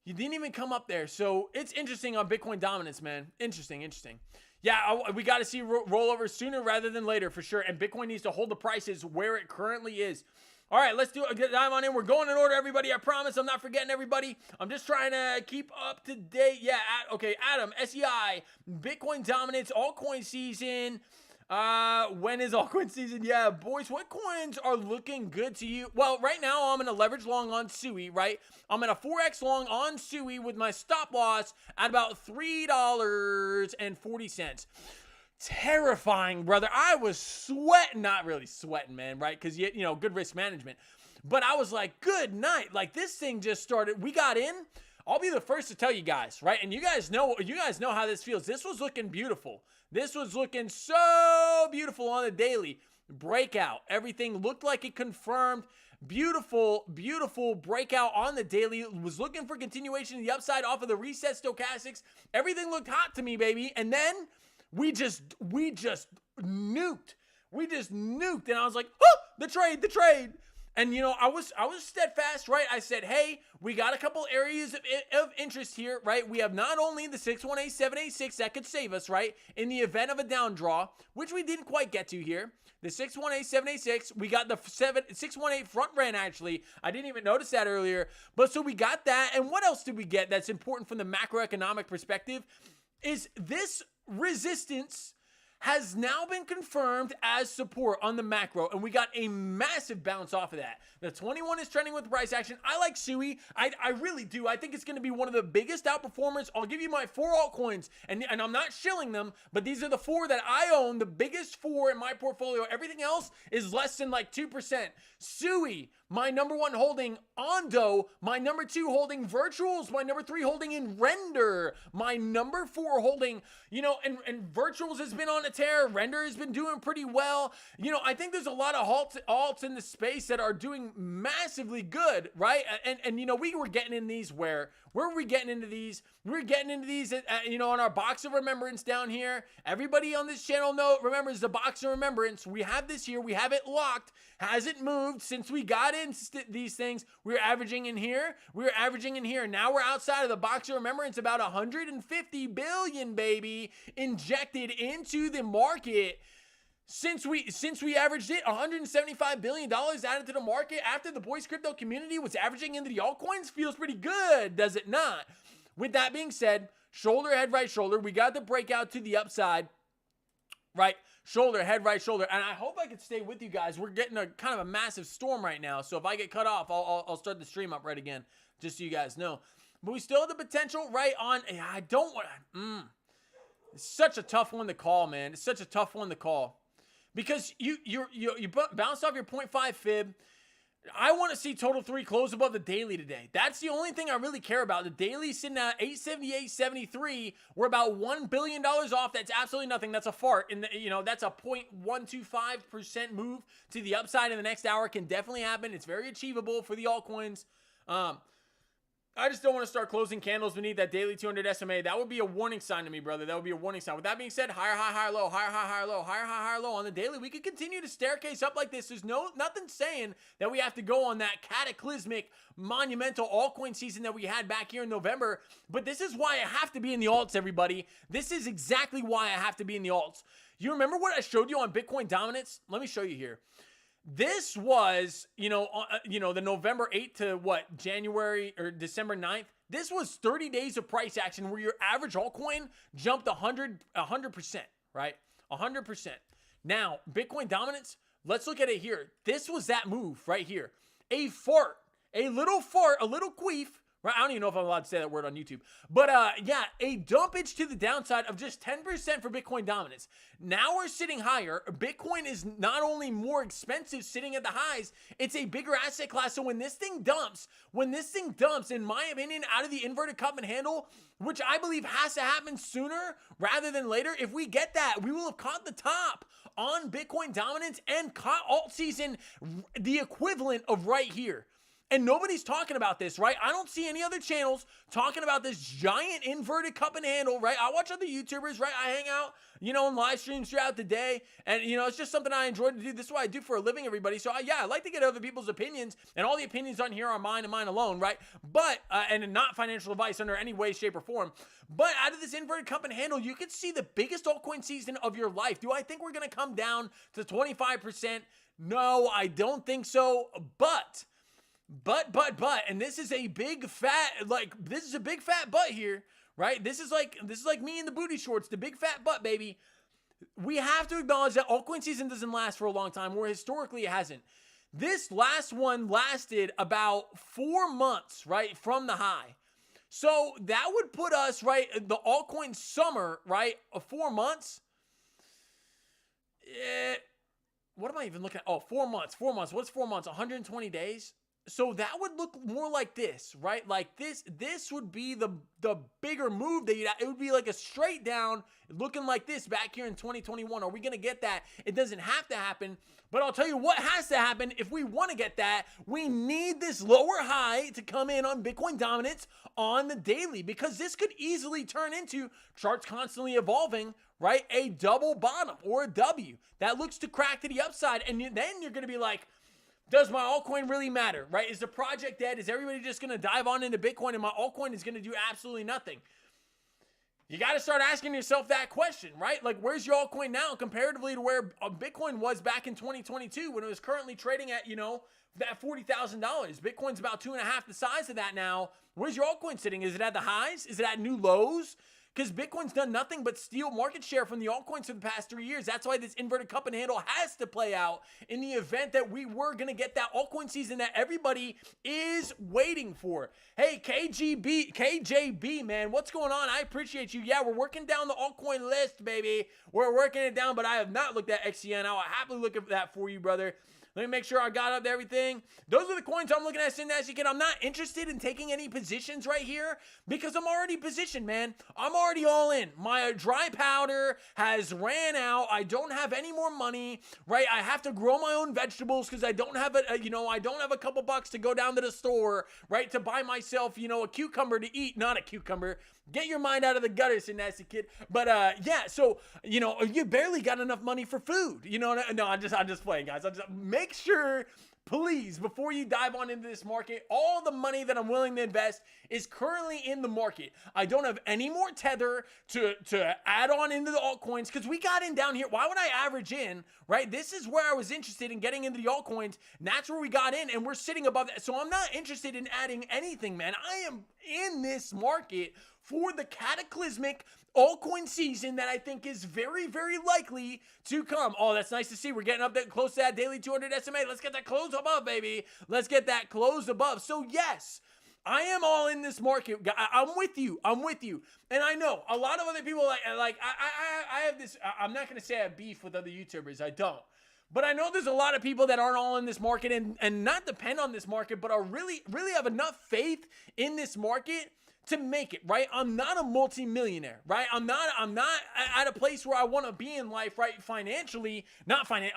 You didn't even come up there. So it's interesting on Bitcoin dominance, man. Interesting. Yeah, we got to see rollover sooner rather than later for sure. And Bitcoin needs to hold the prices where it currently is. All right, let's dive on in. We're going in order, everybody. I promise I'm not forgetting everybody. I'm just trying to keep up to date. Yeah, okay, Adam, SEI, Bitcoin dominance, altcoin season. When is altcoin season? Yeah, boys, what coins are looking good to you? Well, right now I'm in a leverage long on SUI, right? I'm in a 4x long on SUI with my stop loss at about $3.40. Terrifying, brother. I was sweating, not really sweating, man, right? Because, you know, good risk management. But I was like, good night. Like, this thing just started. We got in. I'll be the first to tell you guys, right? And you guys know how this feels. This was looking beautiful. This was looking so beautiful on the daily. Breakout. Everything looked like it confirmed. Beautiful, beautiful breakout on the daily. Was looking for continuation of the upside off of the reset stochastics. Everything looked hot to me, baby. And then we just nuked. We just nuked. And I was like, oh, the trade. And, you know, I was steadfast, right? I said, hey, we got a couple areas of interest here, right? We have not only the 618786 that could save us, right, in the event of a down draw, which we didn't quite get to here. The 618786, we got the 618 front ran, actually. I didn't even notice that earlier. But so we got that. And what else did we get that's important from the macroeconomic perspective is this resistance has now been confirmed as support on the macro, and we got a massive bounce off of that. The 21 is trending with price action. I like SUI. I really do. I think it's going to be one of the biggest outperformers. I'll give you my 4 altcoins, and I'm not shilling them, but these are the 4 that I own, the biggest 4 in my portfolio. Everything else is less than like 2%. SUI, my number 1 holding. Ondo, my number 2 holding. Virtuals, my number 3 holding. In Render, my number 4 holding. You know, and Virtuals has been on a tear. Render has been doing pretty well. You know, I think there's a lot of alts in the space that are doing massively good, right? And you know, we were getting in these where were we getting into these? We were getting into these, you know, on our box of remembrance down here. Everybody on this channel remembers the box of remembrance. We have this here. We have it locked. Hasn't moved since we got into these things. We were averaging in here. We were averaging in here. Now we're outside of the box of remembrance. About 150 billion, baby, injected into the market. Since we averaged it, $175 billion added to the market after the boys crypto community was averaging into the altcoins. Feels pretty good, does it not? With that being said, shoulder, head, right shoulder. We got the breakout to the upside. right shoulder, head, right shoulder. And I hope I can stay with you guys. We're getting a kind of a massive storm right now. So if I get cut off, I'll start the stream up right again, just so you guys know. But we still have the potential right on. I don't want It's such a tough one to call, man. It's such a tough one to call. Because you bounced off your 0.5 fib. I want to see total 3 close above the daily today. That's the only thing I really care about. The daily sitting at 878.73. We're about $1 billion off. That's absolutely nothing. That's a fart. And that's a 0.125% move to the upside in the next hour. Can definitely happen. It's very achievable for the altcoins. I just don't want to start closing candles beneath that daily 200 SMA. That would be a warning sign to me, brother. That would be a warning sign. With that being said, higher, high, higher, low, higher, high, higher, low, higher, high, higher, low on the daily. We could continue to staircase up like this. There's nothing saying that we have to go on that cataclysmic, monumental altcoin season that we had back here in November. But this is why I have to be in the alts, everybody. This is exactly why I have to be in the alts. You remember what I showed you on Bitcoin dominance? Let me show you here. This was, the November 8th to January or December 9th. This was 30 days of price action where your average altcoin jumped 100%, right? 100%. Now, Bitcoin dominance, let's look at it here. This was that move right here. A fart, a little queef, right? I don't even know if I'm allowed to say that word on YouTube. But yeah, a dumpage to the downside of just 10% for Bitcoin dominance. Now we're sitting higher. Bitcoin is not only more expensive sitting at the highs, it's a bigger asset class. So when this thing dumps, in my opinion, out of the inverted cup and handle, which I believe has to happen sooner rather than later, if we get that, we will have caught the top on Bitcoin dominance and caught alt season, the equivalent of right here. And nobody's talking about this, right? I don't see any other channels talking about this giant inverted cup and handle, right? I watch other YouTubers, right? I hang out, in live streams throughout the day. And, it's just something I enjoy to do. This is what I do for a living, everybody. So, I like to get other people's opinions. And all the opinions on here are mine and mine alone, right? But, and not financial advice under any way, shape, or form. But out of this inverted cup and handle, you could see the biggest altcoin season of your life. Do I think we're going to come down to 25%? No, I don't think so. But, and this is a big fat, butt here, right? This is like me in the booty shorts, the big fat butt, baby. We have to acknowledge that altcoin season doesn't last for a long time, where historically it hasn't. This last one lasted about 4 months, right, from the high. So that would put us, right, the altcoin summer, right, of 4 months. What am I even looking at? Oh, 4 months. What's 4 months? 120 days. So that would look more like this, right? Like this would be the bigger move that it would be like a straight down looking like this back here in 2021. Are we going to get that? It doesn't have to happen, but I'll tell you what has to happen if we want to get that. We need this lower high to come in on Bitcoin dominance on the daily, because this could easily turn into charts constantly evolving, right? A double bottom or a W that looks to crack to the upside. And then you're going to be like, does my altcoin really matter, right? Is the project dead? Is everybody just going to dive on into Bitcoin and my altcoin is going to do absolutely nothing? You got to start asking yourself that question, right? Like, where's your altcoin now comparatively to where Bitcoin was back in 2022 when it was currently trading at, that $40,000? Bitcoin's about 2.5 the size of that now. Where's your altcoin sitting? Is it at the highs? Is it at new lows? Because Bitcoin's done nothing but steal market share from the altcoins for the past 3 years. That's why this inverted cup and handle has to play out in the event that we were going to get that altcoin season that everybody is waiting for. Hey, KJB, man, what's going on? I appreciate you. Yeah, we're working down the altcoin list, baby. We're working it down, but I have not looked at XCN. I'll happily look at that for you, brother. Let me make sure I got up to everything. Those are the coins I'm looking at, Synastic. I'm not interested in taking any positions right here because I'm already positioned, man. I'm already all in. My dry powder has ran out. I don't have any more money, right? I have to grow my own vegetables because I don't have I don't have a couple bucks to go down to the store, right, to buy myself, a cucumber to eat. Not a cucumber. Get your mind out of the gutter, Synastic Kid. But yeah, so you barely got enough money for food. No, I'm just playing, guys. Make sure, please, before you dive on into this market, all the money that I'm willing to invest is currently in the market. I don't have any more tether to add on into the altcoins because we got in down here. Why would I average in, right? This is where I was interested in getting into the altcoins, and that's where we got in, and we're sitting above that. So I'm not interested in adding anything, man. I am in this market for the cataclysmic altcoin season that I think is very, very likely to come. Oh, that's nice to see. We're getting up there close to that daily 200 SMA. Let's get that close above, baby. Let's get that close above. So yes, I am all in this market. I'm with you. I'm with you. And I know a lot of other people I have this, I'm not going to say I have beef with other YouTubers. I don't. But I know there's a lot of people that aren't all in this market and not depend on this market, but are really have enough faith in this market to make it, right? I'm not a multi-millionaire, right? I'm not at a place where I want to be in life, right? Financially,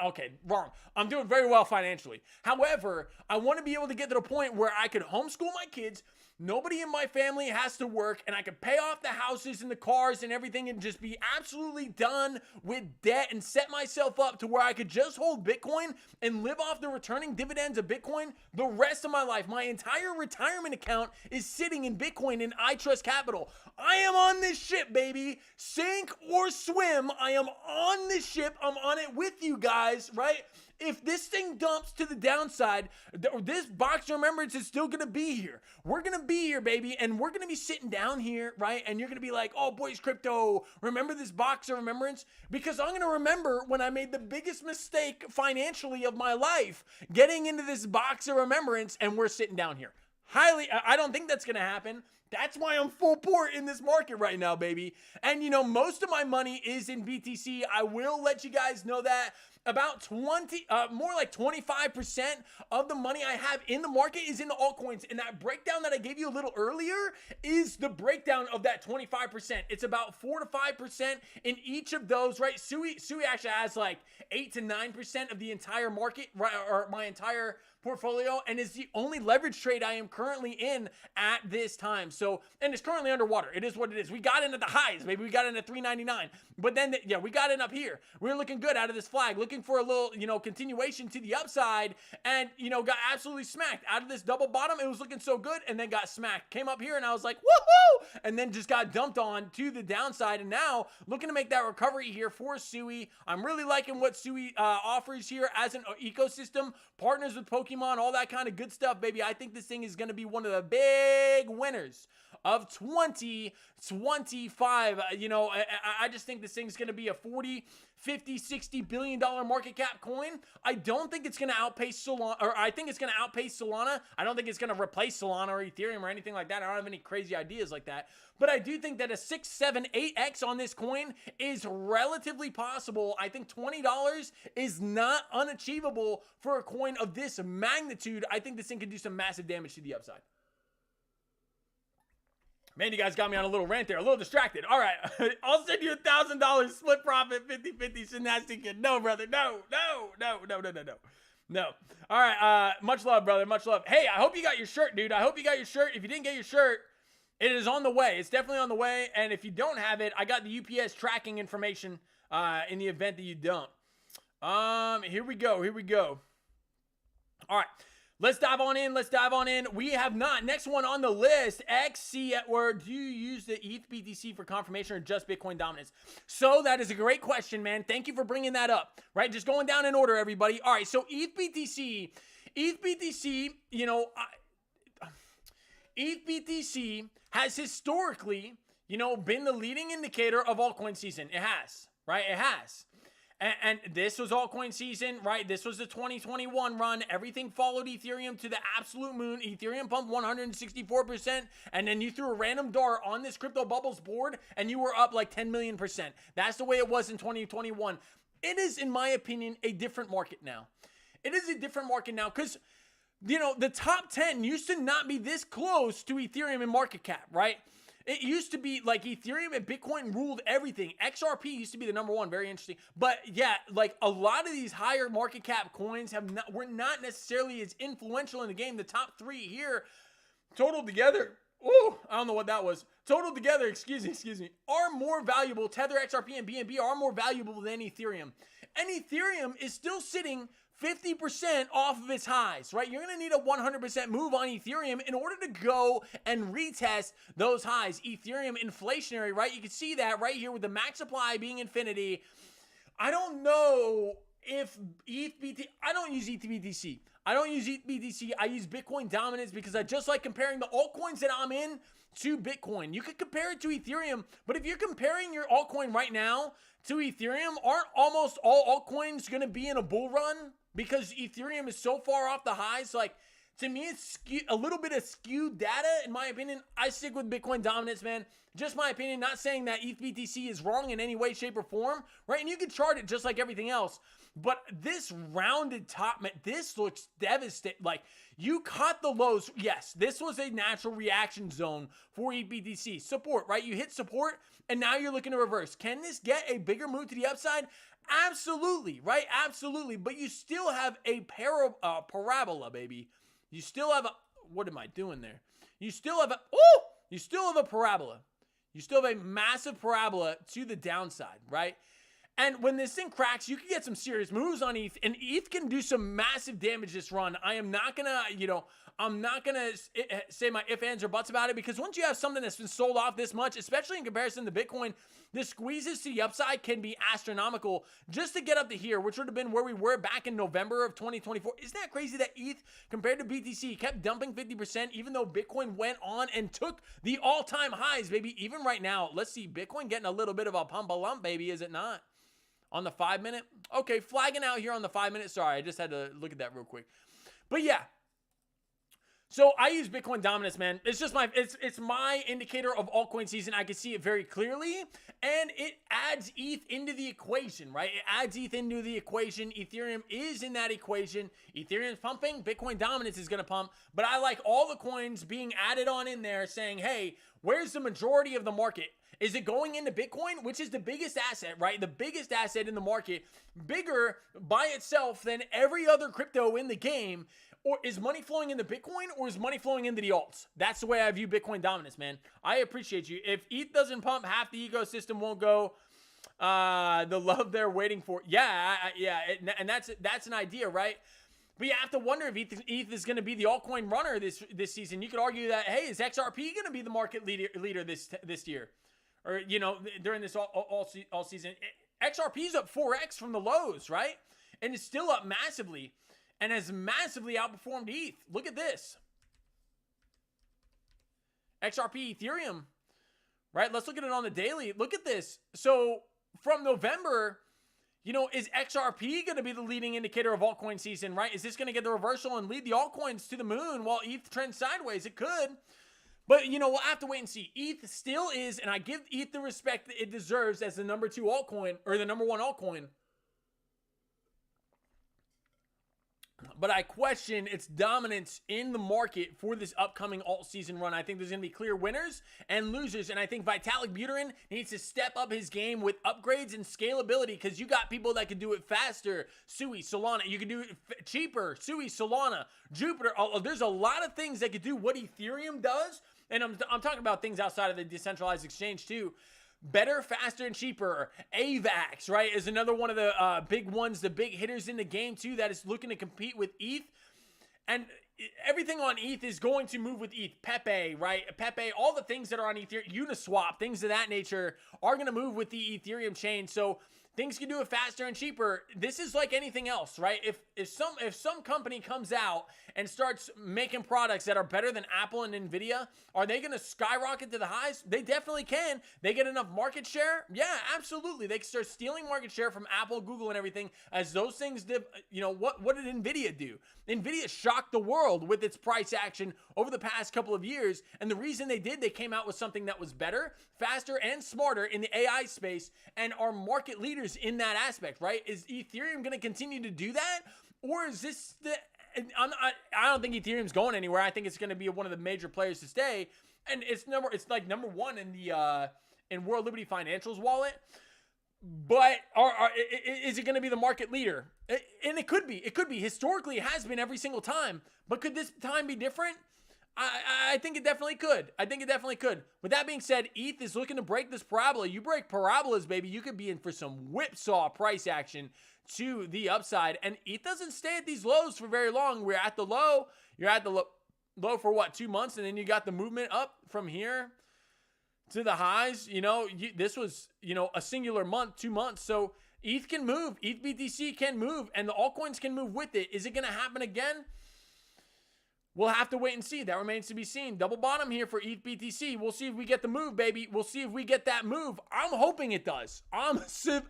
okay, wrong. I'm doing very well financially. However, I want to be able to get to the point where I could homeschool my kids. Nobody in my family has to work, and I can pay off the houses and the cars and everything and just be absolutely done with debt and set myself up to where I could just hold Bitcoin and live off the returning dividends of Bitcoin the rest of my life. My entire retirement account is sitting in Bitcoin and I Trust Capital. I am on this ship, baby. Sink or swim. I am on this ship. I'm on it with you guys, right? If this thing dumps to the downside, this box of remembrance is still going to be here. We're going to be here, baby, and we're going to be sitting down here, right? And you're going to be like, oh, boys, crypto, remember this box of remembrance? Because I'm going to remember when I made the biggest mistake financially of my life, getting into this box of remembrance, and we're sitting down here. I don't think that's going to happen. That's why I'm full port in this market right now, baby. And, most of my money is in BTC. I will let you guys know that. About more like 25% of the money I have in the market is in the altcoins. And that breakdown that I gave you a little earlier is the breakdown of that 25%. It's about 4 to 5% in each of those, right? Sui actually has like 8 to 9% of the entire market, right? Or my entire portfolio, and is the only leverage trade I am currently in at this time. So, and it's currently underwater. It is what it is. We got in at the highs, maybe we got in at 399, but then we got in up here. We're looking good out of this flag, looking for a little, continuation to the upside, and got absolutely smacked out of this double bottom. It was looking so good, and then got smacked. Came up here, and I was like, woohoo! And then just got dumped on to the downside, and now looking to make that recovery here for Sui. I'm really liking what Sui offers here as an ecosystem, partners with Pokemon, all that kind of good stuff, baby. I think this thing is going to be one of the big winners of 2025. I just think this thing's going to be a 40, 50, $60 billion market cap coin. I don't think it's going to outpace Solana, or I think it's going to outpace Solana. I don't think it's going to replace Solana or Ethereum or anything like that. I don't have any crazy ideas like that. But I do think that a 6, 7, 8x on this coin is relatively possible. I think $20 is not unachievable for a coin of this magnitude. I think this thing can do some massive damage to the upside. Man, you guys got me on a little rant there, a little distracted. All right, I'll send you $1,000 split profit, 50-50 Synastic. No, brother, no. All right, much love, brother, much love. Hey, I hope you got your shirt, dude. I hope you got your shirt. If you didn't get your shirt, it is on the way. It's definitely on the way. And if you don't have it, I got the UPS tracking information in the event that you don't. Here we go. All right. Let's dive on in. We have not. Next one on the list, XC at word. Do you use the ETH BTC for confirmation or just Bitcoin dominance? So that is a great question, man. Thank you for bringing that up, right? Just going down in order, everybody. All right, so ETH BTC, ETH BTC has historically, been the leading indicator of altcoin season. It has, right? It has. And this was altcoin season, right? This was the 2021 run. Everything followed Ethereum to the absolute moon. Ethereum pumped 164%, and then you threw a random dart on this crypto bubbles board, and you were up like 10 million %. That's the way it was in 2021. It is, in my opinion, a different market now. It is a different market now because, the top 10 used to not be this close to Ethereum in market cap, right? It used to be like Ethereum and Bitcoin ruled everything. XRP used to be the number one. Very interesting. But yeah, like a lot of these higher market cap coins were not necessarily as influential in the game. The top 3 here, totaled together, I don't know what that was. Totaled together, excuse me, are more valuable. Tether, XRP, and BNB are more valuable than Ethereum. And Ethereum is still sitting 50% off of its highs, right? You're going to need a 100% move on Ethereum in order to go and retest those highs. Ethereum inflationary, right? You can see that right here with the max supply being infinity. I don't know if I don't use ETH BTC. I use Bitcoin dominance because I just like comparing the altcoins that I'm in to Bitcoin. You could compare it to Ethereum, but if you're comparing your altcoin right now to Ethereum, aren't almost all altcoins going to be in a bull run? Because Ethereum is so far off the highs. Like, to me, it's a little bit of skewed data, in my opinion. I stick with Bitcoin dominance, man. Just my opinion, not saying that ETH BTC is wrong in any way, shape, or form, right? And you can chart it just like everything else. But this rounded top, man, this looks devastating. Like, you caught the lows. Yes, this was a natural reaction zone for ETH BTC. Support, right? You hit support, and now you're looking to reverse. Can this get a bigger move to the upside? Absolutely, right? Absolutely. But you still have a parabola, baby. You still have a, what am I doing there? You still have a parabola. You still have a massive parabola to the downside, right? And when this thing cracks, you can get some serious moves on ETH, and ETH can do some massive damage this run. I am not gonna, I'm not gonna say my ifs, ands, or buts about it, because once you have something that's been sold off this much, especially in comparison to Bitcoin, the squeezes to the upside can be astronomical just to get up to here, which would have been where we were back in November of 2024. Isn't that crazy that ETH, compared to BTC, kept dumping 50%, even though Bitcoin went on and took the all-time highs, baby? Even right now, let's see, Bitcoin getting a little bit of a pump-a-lump, baby, is it not? On the 5 minute? Okay, flagging out here on the 5 minute. Sorry, I just had to look at that real quick. But yeah. So I use Bitcoin dominance, man. It's just it's my indicator of altcoin season. I can see it very clearly. And it adds ETH into the equation, right? It adds ETH into the equation. Ethereum is in that equation. Ethereum's pumping. Bitcoin dominance is going to pump. But I like all the coins being added on in there saying, hey, where's the majority of the market? Is it going into Bitcoin, which is the biggest asset, right? The biggest asset in the market, bigger by itself than every other crypto in the game? Or is money flowing into Bitcoin, or is money flowing into the alts? That's the way I view Bitcoin dominance, man. I appreciate you. If ETH doesn't pump, half the ecosystem won't go. The love they're waiting for. Yeah, and that's an idea, right? But you have to wonder if ETH is going to be the altcoin runner this season. You could argue that, hey, is XRP going to be the market leader this year? Or, during this all season. XRP's up 4x from the lows, right? And it's still up massively and has massively outperformed ETH. Look at this. XRP Ethereum, right? Let's look at it on the daily. Look at this. So from November, is XRP going to be the leading indicator of altcoin season, right? Is this going to get the reversal and lead the altcoins to the moon while ETH trends sideways? It could. But, we'll have to wait and see. ETH still is, and I give ETH the respect that it deserves as the number 2 altcoin, or the number 1 altcoin. But I question its dominance in the market for this upcoming alt season run. I think there's going to be clear winners and losers, and I think Vitalik Buterin needs to step up his game with upgrades and scalability, because you got people that can do it faster. Sui, Solana. You can do it cheaper. Sui, Solana, Jupiter. There's a lot of things that could do what Ethereum does. And I'm talking about things outside of the decentralized exchange too. Better, faster, and cheaper. AVAX, right, is another one of the big ones, the big hitters in the game too, that is looking to compete with ETH. And everything on ETH is going to move with ETH. Pepe, right? Pepe, all the things that are on Ethereum, Uniswap, things of that nature are going to move with the Ethereum chain. So things can do it faster and cheaper. This is like anything else, right? If some company comes out and starts making products that are better than Apple and Nvidia, are they going to skyrocket to the highs? They definitely can. They get enough market share? Yeah, absolutely. They can start stealing market share from Apple, Google, and everything as those things did. What did Nvidia do? Nvidia shocked the world with its price action over the past couple of years, and the reason they came out with something that was better, faster, and smarter in the AI space, and are market leaders in that aspect, right? Is Ethereum going to continue to do that, or is this I don't think Ethereum's going anywhere. I think it's going to be one of the major players to stay, and it's like number 1 in the in World Liberty Financial's wallet. But is it going to be the market leader? And it could be. It could be. Historically, it has been every single time. But could this time be different? I think it definitely could. I think it definitely could. With that being said, ETH is looking to break this parabola. You break parabolas, baby, you could be in for some whipsaw price action to the upside. And ETH doesn't stay at these lows for very long. We're at the low. You're at the low for what, 2 months? And then you got the movement up from here to the highs. This was, a singular month, 2 months. So ETH can move. ETH BTC can move. And the altcoins can move with it. Is it going to happen again? We'll have to wait and see. That remains to be seen. Double bottom here for ETH BTC. We'll see if we get the move, baby. We'll see if we get that move. I'm hoping it does. I'm so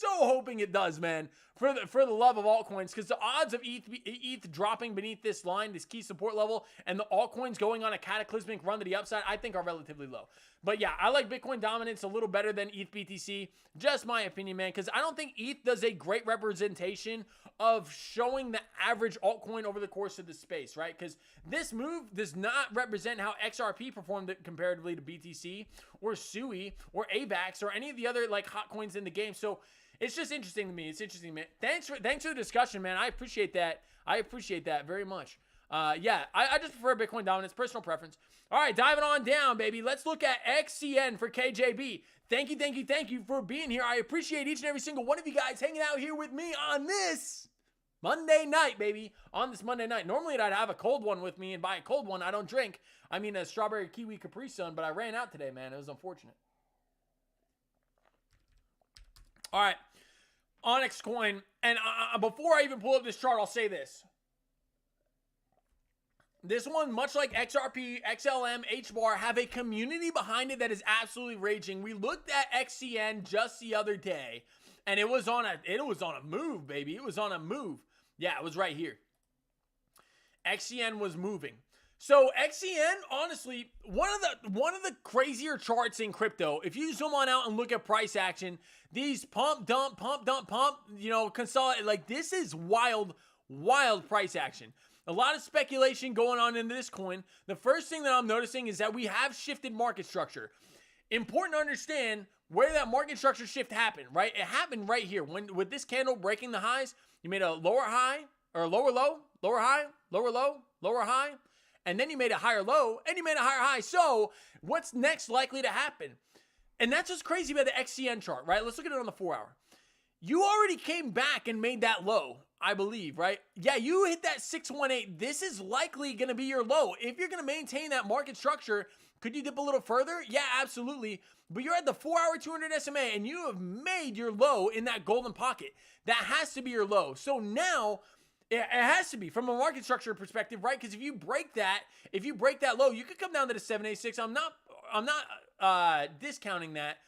hoping it does, man. For the love of altcoins, because the odds of ETH dropping beneath this line, this key support level, and the altcoins going on a cataclysmic run to the upside, I think are relatively low. But yeah, I like Bitcoin dominance a little better than ETH BTC. Just my opinion, man, because I don't think ETH does a great representation of showing the average altcoin over the course of the space, right? Because this move does not represent how XRP performed comparatively to BTC or SUI or AVAX or any of the other like hot coins in the game. So it's just interesting to me. It's interesting, man. Thanks for the discussion, man. I appreciate that. I appreciate that very much. Yeah, I just prefer Bitcoin dominance, personal preference. All right, diving on down, baby. Let's look at XCN for KJB. Thank you for being here. I appreciate each and every single one of you guys hanging out here with me on this Monday night, baby. On this Monday night. Normally, I'd have a cold one with me, and by a cold one, I don't drink. I mean a strawberry kiwi Capri Sun, but I ran out today, man. It was unfortunate. All right, Onyx Coin. And before I even pull up this chart, I'll say this. This one, much like XRP, XLM, HBAR, have a community behind it that is absolutely raging. We looked at XCN just the other day, and it was on a move, baby. It was on a move. Yeah, it was right here. XCN was moving. So XCN, honestly, one of the crazier charts in crypto. If you zoom on out and look at price action, these pump, dump, you know, consolidate, like this is wild price action. A lot of speculation going on in this coin. The first thing that I'm noticing is that we have shifted market structure. Important to understand where that market structure shift happened, right? It happened right here. With this candle breaking the highs, you made a lower high, or a lower low, lower high, lower low, lower high, and then you made a higher low, and you made a higher high. So what's next likely to happen? And that's what's crazy about the XCN chart, right? Let's look at it on the 4-hour. You already came back and made that low, I believe, right? Yeah, you hit that 618. This is likely going to be your low. If you're going to maintain that market structure, could you dip a little further? Yeah, absolutely. But you're at the 4-hour 200 SMA, and you have made your low in that golden pocket. That has to be your low. So now, it has to be from a market structure perspective, right? Because if you break that low, you could come down to the 786. I'm not discounting that.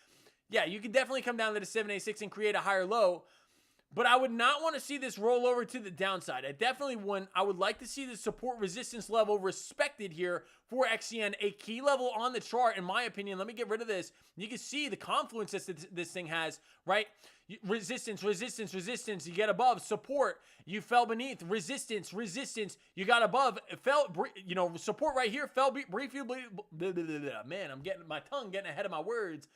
Yeah, you could definitely come down to the 786 and create a higher low, but I would not want to see this roll over to the downside. I would like to see the support resistance level respected here for XCN, a key level on the chart, in my opinion. Let me get rid of this. You can see the confluence that this thing has, right? Resistance, you get above, support, you fell beneath, resistance, you got above, it fell, support right here, fell briefly, man, I'm getting my tongue getting ahead of my words.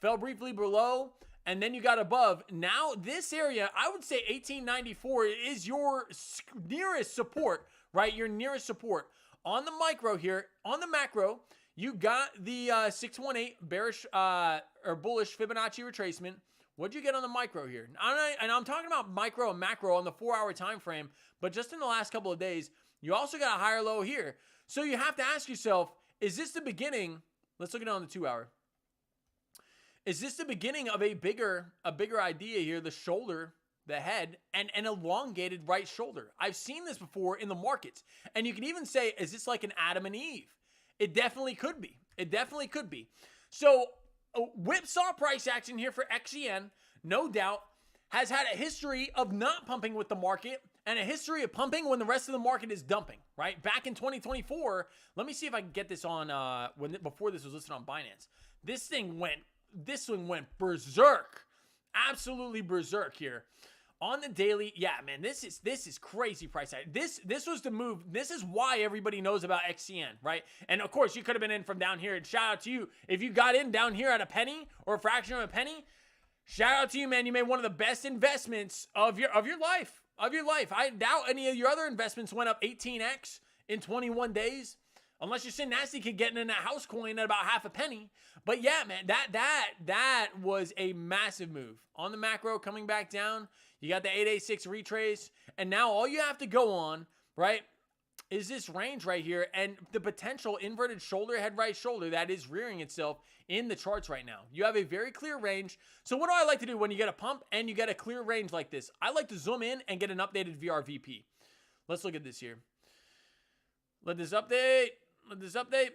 Fell briefly below, and then you got above. Now, this area, I would say 1894 is your nearest support, right? Your nearest support. On the micro here, on the macro, you got the 618 bearish or bullish Fibonacci retracement. What'd you get on the micro here? And I'm talking about micro and macro on the 4-hour time frame, but just in the last couple of days, you also got a higher low here. So you have to ask yourself, is this the beginning? Let's look at it on the 2-hour. Is this the beginning of a bigger idea here? The shoulder, the head, and an elongated right shoulder. I've seen this before in the markets. And you can even say, is this like an Adam and Eve? It definitely could be. It definitely could be. So whipsaw price action here for XCN, no doubt, has had a history of not pumping with the market and a history of pumping when the rest of the market is dumping, right? Back in 2024, let me see if I can get this on before this was listed on Binance. This thing went berserk, absolutely berserk here on the daily. Yeah, man, this is crazy price action. This was the move. This is why everybody knows about XCN, right? And of course, you could have been in from down here. And shout out to you if you got in down here at a penny or a fraction of a penny. Shout out to you, man. You made one of the best investments of your life. I doubt any of your other investments went up 18x in 21 days. Unless you're Sin Nasty Kid getting in that house coin at about half a penny. But yeah, man, that was a massive move. On the macro, coming back down, you got the 886 retrace. And now all you have to go on, right, is this range right here and the potential inverted shoulder, head right shoulder that is rearing itself in the charts right now. You have a very clear range. So what do I like to do when you get a pump and you get a clear range like this? I like to zoom in and get an updated VRVP. Let's look at this here. Let this update.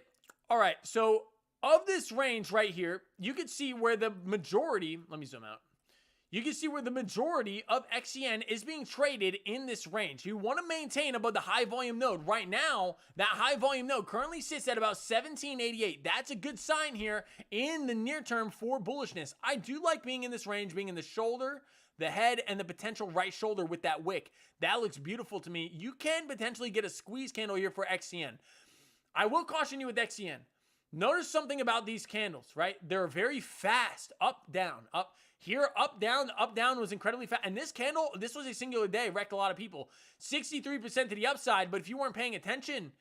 All right, so of this range right here, you can see where the majority, let me zoom out. You can see where the majority of XCN is being traded in this range. You want to maintain above the high volume node. Right now, that high volume node currently sits at about 1788. That's a good sign here in the near term for bullishness. I do like being in this range, being in the shoulder, the head, and the potential right shoulder with that wick. That looks beautiful to me. You can potentially get a squeeze candle here for XCN. I will caution you with XCN. Notice something about these candles, right? They're very fast, up, down, up. Here, up, down was incredibly fast. And this candle, this was a singular day, wrecked a lot of people. 63% to the upside, but if you weren't paying attention,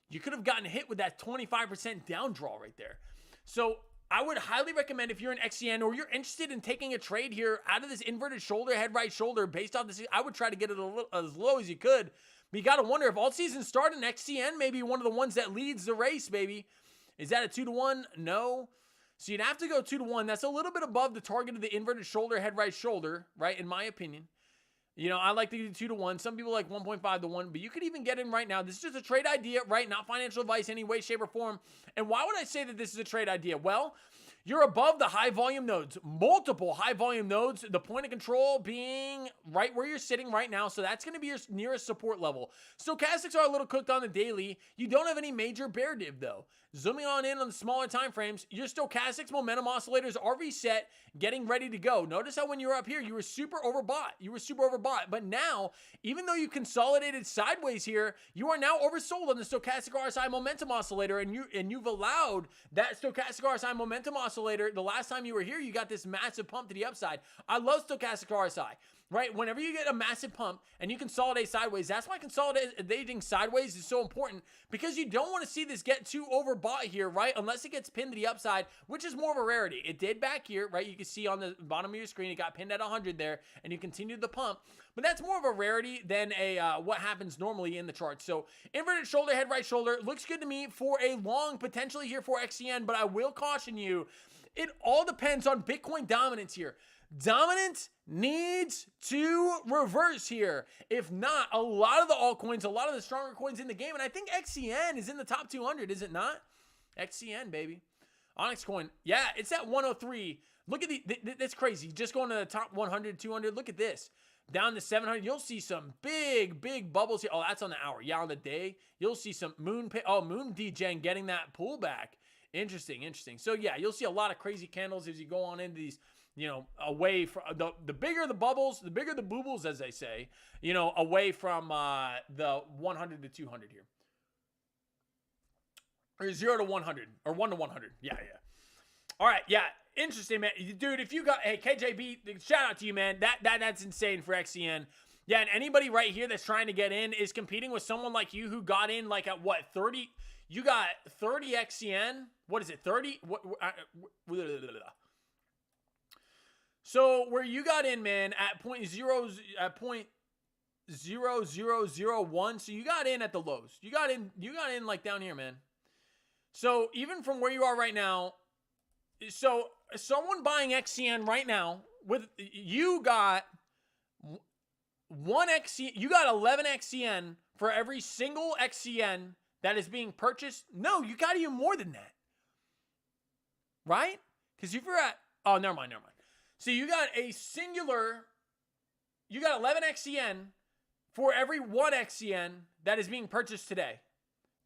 you could have gotten hit with that 25% down draw right there. So I would highly recommend if you're an XCN or you're interested in taking a trade here out of this inverted shoulder, head right shoulder, based off this, I would try to get it as low as you could. But you got to wonder if alt season start in XCN, maybe one of the ones that leads the race, baby. Is that a 2-to-1? No. So you'd have to go 2-to-1. That's a little bit above the target of the inverted shoulder, head right shoulder, right? In my opinion. You know, I like to do 2-to-1. Some people like 1.5-to-1, but you could even get in right now. This is just a trade idea, right? Not financial advice any way, shape, or form. And why would I say that this is a trade idea? Well, you're above the high volume nodes, multiple high volume nodes, the point of control being right where you're sitting right now. So that's going to be your nearest support level. Stochastics are a little cooked on the daily. You don't have any major bear div though. Zooming on in on the smaller time frames, your stochastics momentum oscillators are reset, getting ready to go. Notice how when you were up here, you were super overbought. But now, even though you consolidated sideways here, you are now oversold on the stochastic RSI momentum oscillator, and you've allowed that stochastic RSI momentum oscillator. The last time you were here, you got this massive pump to the upside. I love stochastic RSI. Right? Whenever you get a massive pump and you consolidate sideways, that's why consolidating sideways is so important, because you don't want to see this get too overbought here, right? Unless it gets pinned to the upside, which is more of a rarity. It did back here, right? You can see on the bottom of your screen, it got pinned at 100 there, and you continued the pump. But that's more of a rarity than what happens normally in the chart. So inverted shoulder, head right shoulder, looks good to me for a long, potentially here for XCN, but I will caution you, it all depends on Bitcoin dominance here. Dominance needs to reverse here. If not, a lot of the altcoins, a lot of the stronger coins in the game, and I think XCN is in the top 200, is it not? XCN, baby. Onyx coin, yeah, it's at 103. Look at that's crazy. Just going to the top 100, 200, look at this. Down to 700, you'll see some big bubbles here. Oh, that's on the hour. Yeah, on the day, you'll see some moon degen getting that pullback. Interesting. So yeah, you'll see a lot of crazy candles as you go on into these, you know, away from the bigger the bubbles, the bigger the boobles, as they say, you know, away from the 100 to 200 here. Or 0 to 100 or 1 to 100. Yeah. All right. Yeah. Interesting, man. Dude, if you got, hey, KJB, shout out to you, man. That's insane for XCN. Yeah. And anybody right here that's trying to get in is competing with someone like you who got in like at what, 30? You got 30 XCN. What is it? 30? So where you got in, man, at 0.0001, so you got in at the lows. You got in like down here, man. So even from where you are right now, so someone buying XCN right now, with you got 1 XCN, you got 11 XCN for every single XCN that is being purchased. No, you got even more than that. Right? Because if you're at, oh, never mind. So you got you got 11 XCN for every 1 XCN that is being purchased today.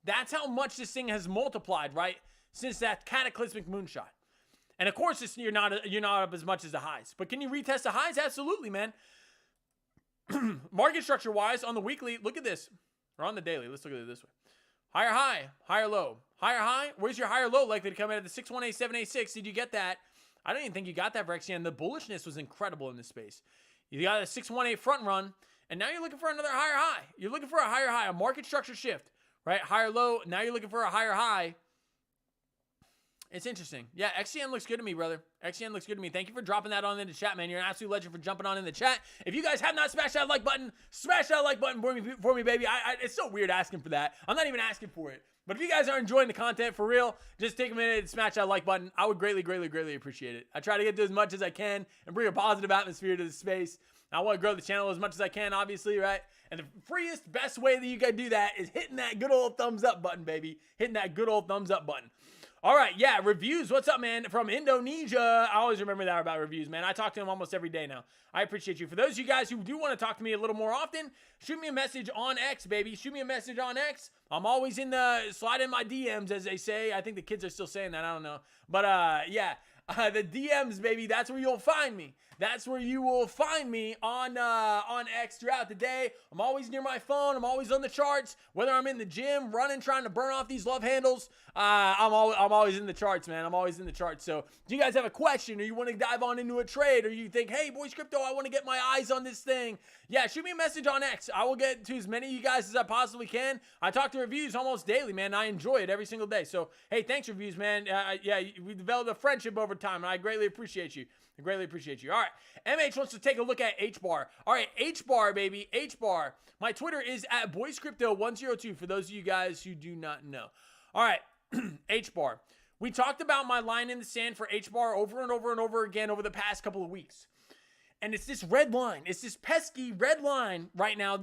That's how much this thing has multiplied, right? Since that cataclysmic moonshot. And of course, you're not up as much as the highs. But can you retest the highs? Absolutely, man. Market structure wise, on the weekly, look at this. Or on the daily, let's look at it this way. Higher high, higher low. Higher high, where's your higher low likely to come in at the 618786? Did you get that? I don't even think you got that for XCN. The bullishness was incredible in this space. You got a 618 front run, and now you're looking for another higher high. You're looking for a higher high, a market structure shift, right? Higher low, now you're looking for a higher high. It's interesting. Yeah, XCN looks good to me, brother. XCN looks good to me. Thank you for dropping that on into chat, man. You're an absolute legend for jumping on in the chat. If you guys have not smashed that like button, smash that like button for me, baby. It's so weird asking for that. I'm not even asking for it. But if you guys are enjoying the content for real, just take a minute and smash that like button. I would greatly appreciate it. I try to get to as much as I can and bring a positive atmosphere to the space. I want to grow the channel as much as I can, obviously, right? And the freest, best way that you can do that is hitting that good old thumbs up button, baby. Hitting that good old thumbs up button. All right, yeah, reviews. What's up, man? From Indonesia. I always remember that about reviews, man. I talk to him almost every day now. I appreciate you. For those of you guys who do want to talk to me a little more often, shoot me a message on X, baby. Shoot me a message on X. I'm always slide in my DMs, as they say. I think the kids are still saying that. I don't know. But, yeah, the DMs, baby, that's where you'll find me. That's where you will find me on X throughout the day. I'm always near my phone. I'm always on the charts. Whether I'm in the gym, running, trying to burn off these love handles, I'm always in the charts, man. I'm always in the charts. So if you guys have a question or you want to dive on into a trade or you think, hey, Boys Crypto, I want to get my eyes on this thing, yeah, shoot me a message on X. I will get to as many of you guys as I possibly can. I talk to reviews almost daily, man. I enjoy it every single day. So, hey, thanks, reviews, man. Yeah, we developed a friendship over time, and I greatly appreciate you. I greatly appreciate you. All right. MH wants to take a look at H-Bar. All right. H-Bar, baby. H-Bar. My Twitter is at BoysCrypto102 for those of you guys who do not know. All right. H-Bar. We talked about my line in the sand for H-Bar over and over and over again over the past couple of weeks. And it's this red line. It's this pesky red line right now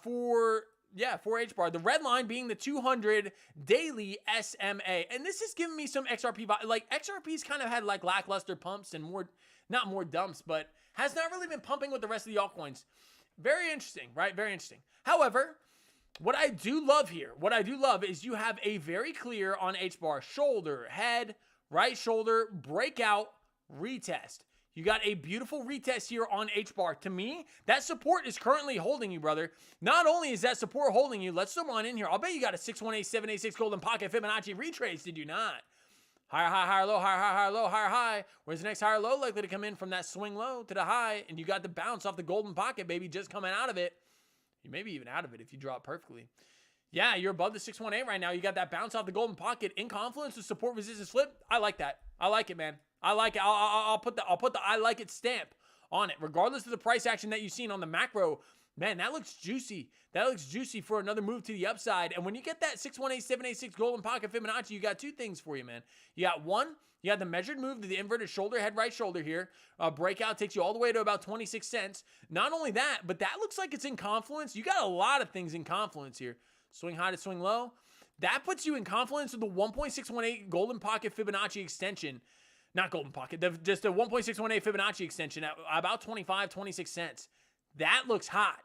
for H-Bar. The red line being the 200 daily SMA. And this is giving me some XRP. Like, XRP's kind of had, like, lackluster pumps and not more dumps, but has not really been pumping with the rest of the altcoins. Very interesting, right? Very interesting. However, what I do love here, is you have a very clear on H-Bar shoulder, head, right shoulder, breakout, retest. You got a beautiful retest here on H-Bar. To me, that support is currently holding you, brother. Not only is that support holding you, let's zoom on in here. I'll bet you got a 618, 786 golden pocket Fibonacci retrace, did you not? Higher, high, higher, low, higher, high, higher, low, higher, high. Where's the next higher low likely to come in from that swing low to the high? And you got the bounce off the golden pocket, baby, just coming out of it. You may be even out of it if you draw it perfectly. Yeah, you're above the 618 right now. You got that bounce off the golden pocket in confluence with support resistance flip. I like that. I like it, man. I like it. I'll put the I like it stamp on it. Regardless of the price action that you've seen on the macro, man, that looks juicy. That looks juicy for another move to the upside. And when you get that 618, 786 golden pocket Fibonacci, you got two things for you, man. You got one, you got the measured move to the inverted shoulder, head right shoulder here. Breakout takes you all the way to about 26 cents. Not only that, but that looks like it's in confluence. You got a lot of things in confluence here. Swing high to swing low. That puts you in confluence with the 1.618 golden pocket Fibonacci extension. Not golden pocket, just a 1.618 Fibonacci extension at about 25, 26 cents. That looks hot.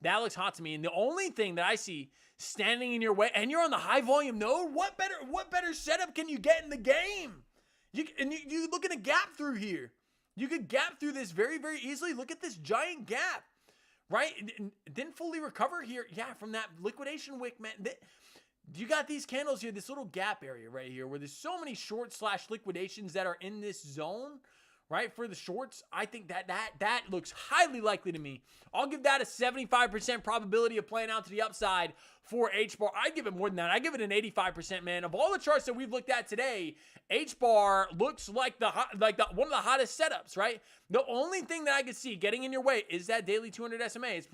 That looks hot to me. And the only thing that I see standing in your way, and you're on the high volume node, what better setup can you get in the game? You look at a gap through here. You could gap through this very, very easily. Look at this giant gap, right? It didn't fully recover here. Yeah, from that liquidation wick, man. You got these candles here, this little gap area right here where there's so many short / liquidations that are in this zone, right? For the shorts, I think that looks highly likely to me. I'll give that a 75% probability of playing out to the upside for H-Bar. I'd give it more than that. I give it an 85%, man. Of all the charts that we've looked at today, H-Bar looks like one of the hottest setups, right? The only thing that I could see getting in your way is that daily 200 SMA. It's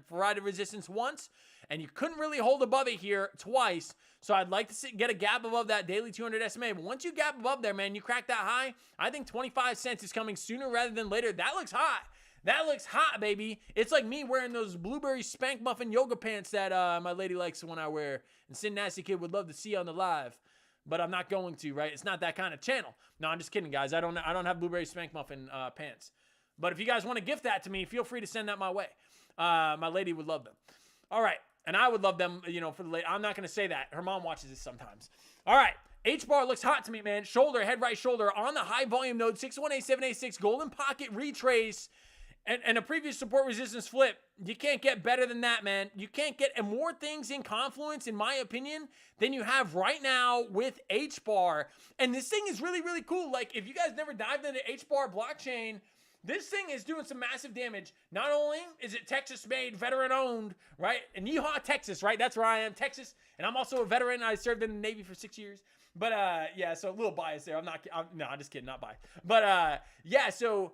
provided resistance once, and you couldn't really hold above it here twice. So I'd like to get a gap above that daily 200 SMA. But once you gap above there, man, you crack that high, I think 25 cents is coming sooner rather than later. That looks hot. That looks hot, baby. It's like me wearing those blueberry spank muffin yoga pants that my lady likes when I wear. And Sin Nasty Kid would love to see on the live. But I'm not going to, right? It's not that kind of channel. No, I'm just kidding, guys. I don't have blueberry spank muffin pants. But if you guys want to gift that to me, feel free to send that my way. My lady would love them. All right. And I would love them, for the lady. I'm not going to say that. Her mom watches this sometimes. All right. H-Bar looks hot to me, man. Shoulder, head right shoulder on the high volume node. 618, 786, golden pocket retrace. And a previous support resistance flip. You can't get better than that, man. You can't get more things in confluence, in my opinion, than you have right now with H-Bar. And this thing is really, really cool. Like, if you guys never dived into H-Bar blockchain, this thing is doing some massive damage. Not only is it Texas-made, veteran-owned, right? And yeehaw, Texas, right? That's where I am, Texas. And I'm also a veteran. I served in the Navy for 6 years. But, yeah, so a little bias there. I'm just kidding, not biased. But, yeah, so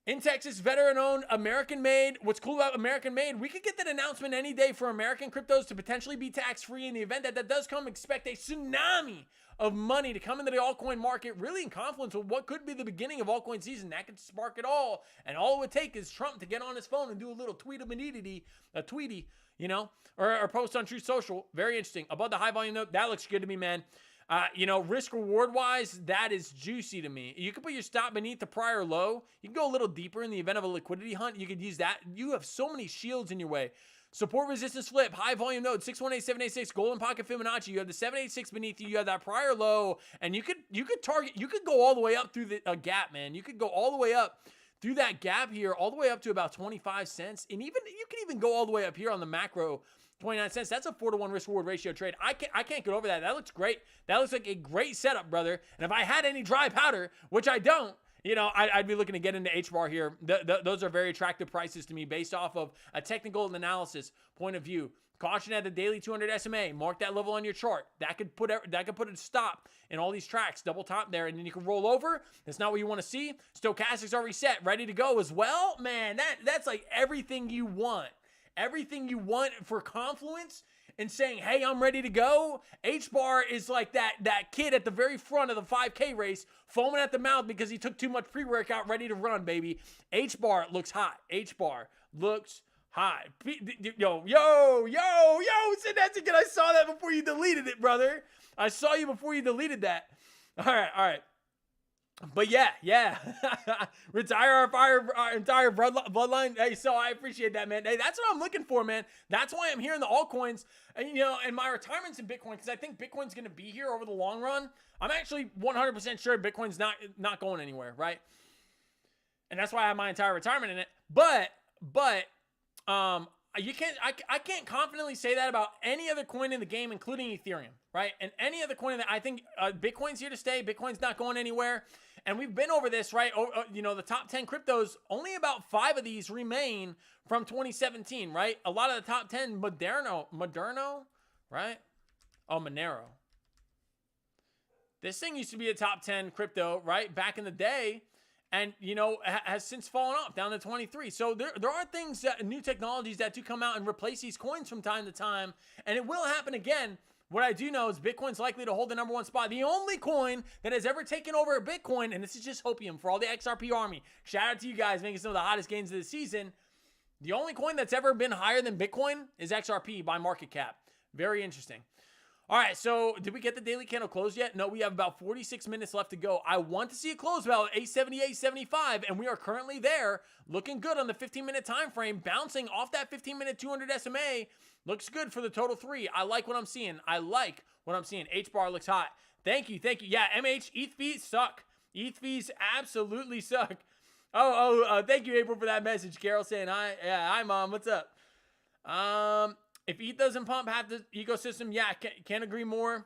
in Texas, veteran-owned, American-made. What's cool about American-made, we could get that announcement any day for American cryptos to potentially be tax-free. In the event that does come, expect a tsunami of money to come into the altcoin market, really in confluence with what could be the beginning of altcoin season. That could spark it all. And all it would take is Trump to get on his phone and do a little tweety, you know, or post on Truth Social. Very interesting. Above the high volume note, that looks good to me, man. You know, risk reward wise, that is juicy to me. You can put your stop beneath the prior low. You can go a little deeper in the event of a liquidity hunt. You could use that. You have so many shields in your way. Support resistance flip, high volume node, 618, 786, golden pocket Fibonacci. You have the 786 beneath you. You have that prior low, and you could target. You could go all the way up through the gap, man. You could go all the way up through that gap here, all the way up to about 25 cents, and even you can even go all the way up here on the macro. 29 cents. That's a 4-to-1 risk-reward ratio trade. I can't get over that. That looks great. That looks like a great setup, brother. And if I had any dry powder, which I don't, you know, I'd be looking to get into H-bar here. Those are very attractive prices to me based off of a technical analysis point of view. Caution at the daily 200 SMA. Mark that level on your chart. That could put a stop in all these tracks. Double top there, and then you can roll over. That's not what you want to see. Stochastics are reset, ready to go as well. Man, that's like everything you want. Everything you want for confluence and saying, hey, I'm ready to go. H-bar is like that kid at the very front of the 5K race foaming at the mouth because he took too much pre-workout, ready to run, baby. H-bar looks hot. H-bar looks hot. Yo, Sinesican, I saw that before you deleted it, brother. I saw you before you deleted that. All right. But yeah. Retire our entire bloodline. Hey, so I appreciate that, man. Hey, that's what I'm looking for, man. That's why I'm here in the altcoins, and you know, and my retirement's in Bitcoin because I think Bitcoin's going to be here over the long run. I'm actually 100% sure Bitcoin's not going anywhere, right? And that's why I have my entire retirement in it. But you can't. I can't confidently say that about any other coin in the game, including Ethereum, right? And any other coin that I think Bitcoin's here to stay. Bitcoin's not going anywhere. And we've been over this, right? You know, the top 10 cryptos, only about 5 of these remain from 2017, right? A lot of the top 10, Moderno, right? Oh, Monero. This thing used to be a top 10 crypto, right? Back in the day. And, you know, has since fallen off down to 23. So there are things, new technologies that do come out and replace these coins from time to time. And it will happen again. What I do know is Bitcoin's likely to hold the #1 spot. The only coin that has ever taken over Bitcoin, and this is just hopium for all the XRP army. Shout out to you guys making some of the hottest gains of the season. The only coin that's ever been higher than Bitcoin is XRP by market cap. Very interesting. All right, so did we get the daily candle close yet? No, we have about 46 minutes left to go. I want to see a close about 878.75, and we are currently there. Looking good on the 15-minute time frame, bouncing off that 15-minute 200 SMA. Looks good for the total 3. I like what I'm seeing. H-bar looks hot. Thank you. Yeah, MH, ETH fees suck. ETH fees absolutely suck. Thank you, April, for that message. Carol saying hi. Yeah, hi, Mom. What's up? If ETH doesn't pump half the ecosystem, yeah, can't agree more.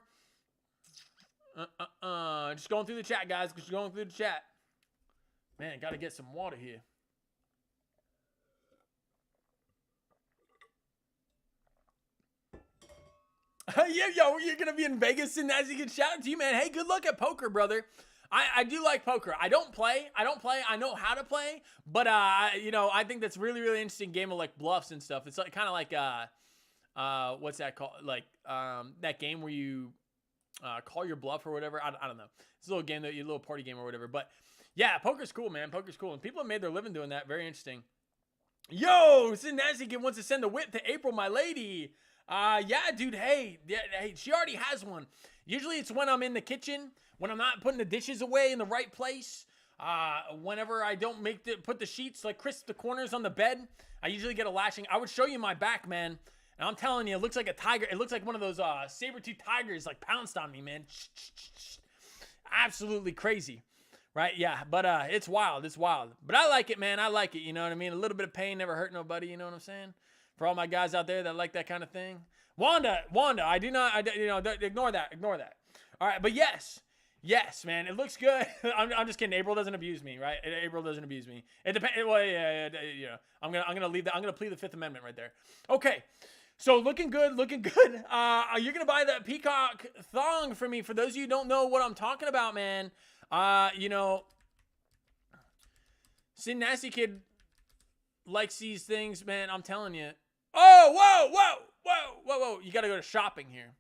Just going through the chat, guys. Just going through the chat. Man, got to get some water here. Yo, you're going to be in Vegas, and as you can shout out to you, man. Hey, good luck at poker, brother. I do like poker. I don't play. I know how to play, but you know, I think that's really, really interesting game of like bluffs and stuff. It's like kind of like what's that called? Like that game where you call your bluff or whatever. I don't know. It's a little game, a little party game or whatever. But yeah, poker's cool, man. Poker's cool, and people have made their living doing that. Very interesting. Yo, Nancy wants to send a whip to April, my lady. Yeah, dude. Hey, she already has one. Usually it's when I'm in the kitchen, when I'm not putting the dishes away in the right place. Whenever I don't put the sheets, like crisp the corners on the bed, I usually get a lashing. I would show you my back, man. And I'm telling you, it looks like a tiger. It looks like one of those saber-tooth tigers like pounced on me, man. Absolutely crazy. Right? Yeah, but it's wild. It's wild. But I like it, man. I like it. You know what I mean? A little bit of pain never hurt nobody. You know what I'm saying? For all my guys out there that like that kind of thing. Wanda, ignore that. All right, but yes, man, it looks good. I'm just kidding. April doesn't abuse me, right? April doesn't abuse me. It depends. Well, yeah, you know, I'm gonna leave that. I'm gonna plead the Fifth Amendment right there. Okay, so looking good. You're gonna buy that peacock thong for me. For those of you who don't know what I'm talking about, man, you know, Sin Nasty Kid likes these things, man. I'm telling you. Oh, whoa. You got to go to shopping here.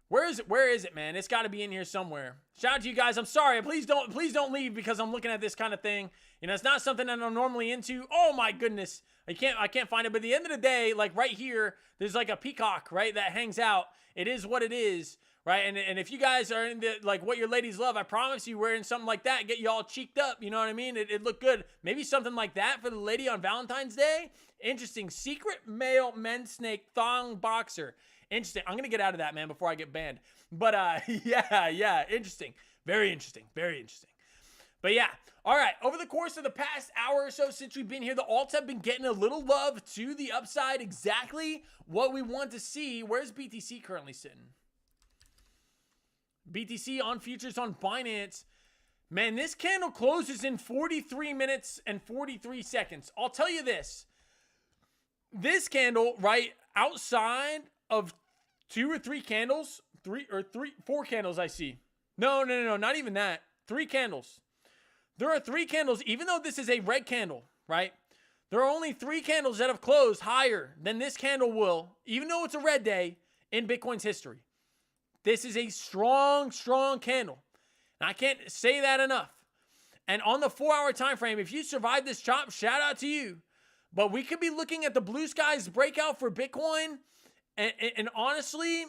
Where is it? Where is it, man? It's got to be in here somewhere. Shout out to you guys. I'm sorry. Please don't leave because I'm looking at this kind of thing. You know, it's not something that I'm normally into. Oh my goodness. I can't find it. But at the end of the day, like right here, there's like a peacock, right, that hangs out. It is what it is, right? And if you guys are into like what your ladies love, I promise you wearing something like that, get you all cheeked up. You know what I mean? It looked good. Maybe something like that for the lady on Valentine's Day. Interesting. Secret male men's snake thong boxer. Interesting. I'm going to get out of that, man, before I get banned. But, yeah, interesting. Very interesting. Very interesting. But, yeah. All right. Over the course of the past hour or so since we've been here, the alts have been getting a little love to the upside. Exactly what we want to see. Where's BTC currently sitting? BTC on futures on Binance. Man, this candle closes in 43 minutes and 43 seconds. I'll tell you this. This candle, right, outside of 2 or 3 candles, 4 candles I see. No, not even that. 3 candles. There are 3 candles, even though this is a red candle, right? There are only 3 candles that have closed higher than this candle will, even though it's a red day, in Bitcoin's history. This is a strong, strong candle. And I can't say that enough. And on the 4-hour time frame, if you survive this chop, shout out to you. But we could be looking at the blue skies breakout for Bitcoin. And honestly,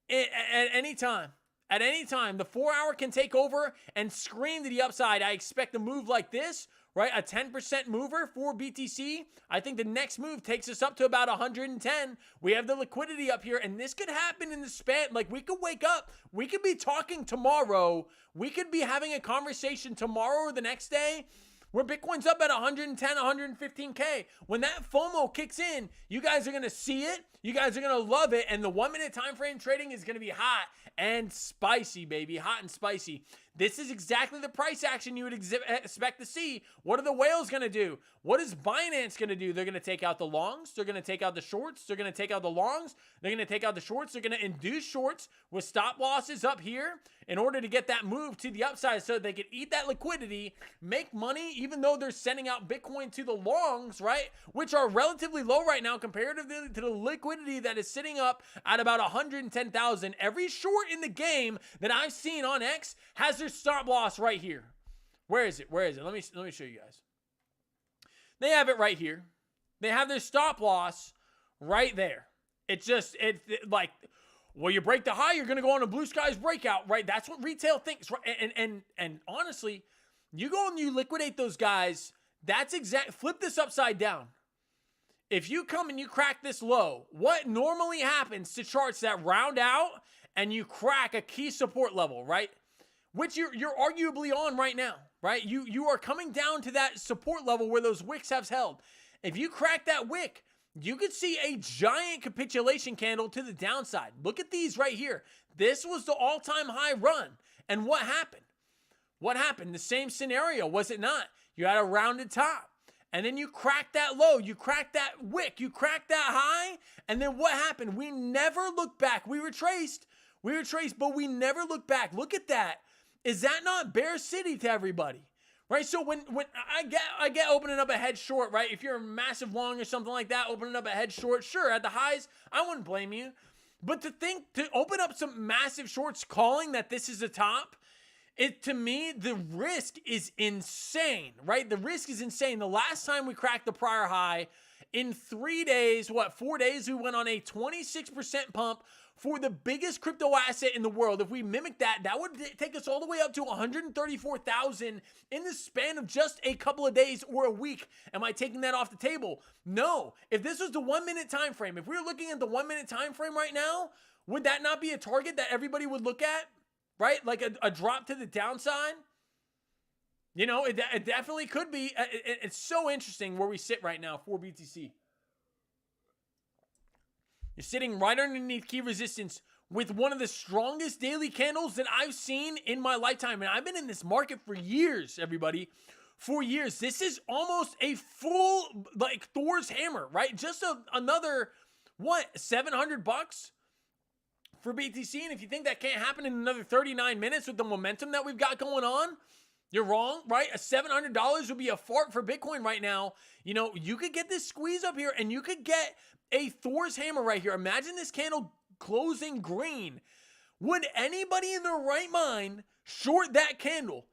at any time, the 4-hour can take over and scream to the upside. I expect a move like this, right? A 10% mover for BTC. I think the next move takes us up to about 110. We have the liquidity up here, and this could happen in the span. Like, we could wake up. We could be talking tomorrow. We could be having a conversation tomorrow or the next day where Bitcoin's up at 110, 115K. When that FOMO kicks in, you guys are going to see it. You guys are going to love it. And the 1-minute time frame trading is going to be hot and spicy, baby. Hot and spicy. This is exactly the price action you would expect to see. What are the whales going to do? What is Binance going to do? They're going to take out the longs. They're going to take out the shorts. They're going to take out the longs. They're going to take out the shorts. They're going to induce shorts with stop losses up here in order to get that move to the upside so they can eat that liquidity, make money, even though they're sending out Bitcoin to the longs, right? Which are relatively low right now comparatively to the liquidity that is sitting up at about 110,000. Every short in the game that I've seen on X has their stop loss right here. Where is it? Where is it? Let me show you guys. They have it right here. They have their stop loss right there. It's just, like, well, you break the high, you're going to go on a blue skies breakout, right? That's what retail thinks, right? And honestly, you go and you liquidate those guys, flip this upside down. If you come and you crack this low, what normally happens to charts that round out and you crack a key support level, right? Which you're arguably on right now, right? You are coming down to that support level where those wicks have held. If you crack that wick, you could see a giant capitulation candle to the downside. Look at these right here. This was the all-time high run. And what happened? What happened? The same scenario, was it not? You had a rounded top. And then you cracked that low. You cracked that wick. You cracked that high. And then what happened? We never looked back. We retraced, but we never looked back. Look at that. Is that not Bear City to everybody? Right? So when I get opening up a head short, right? If you're a massive long or something like that, opening up a head short, sure, at the highs, I wouldn't blame you. But to open up some massive shorts calling that this is a top, to me, the risk is insane, right? The risk is insane. The last time we cracked the prior high, in 3 days, 4 days, we went on a 26% pump for the biggest crypto asset in the world. If we mimic that, that would take us all the way up to 134,000 in the span of just a couple of days or a week. Am I taking that off the table? No. If this was the 1-minute time frame, if we were looking at the 1-minute time frame right now, would that not be a target that everybody would look at? Right? Like a drop to the downside? You know, it definitely could be. It's so interesting where we sit right now for BTC. You're sitting right underneath key resistance with one of the strongest daily candles that I've seen in my lifetime. And I've been in this market for years, everybody. For years. This is almost a full, like, Thor's hammer, right? Just another, what, $700 for BTC? And if you think that can't happen in another 39 minutes with the momentum that we've got going on, you're wrong, right? A $700 would be a fart for Bitcoin right now. You know, you could get this squeeze up here and you could get a Thor's hammer right here. Imagine this candle closing green. Would anybody in their right mind short that candle?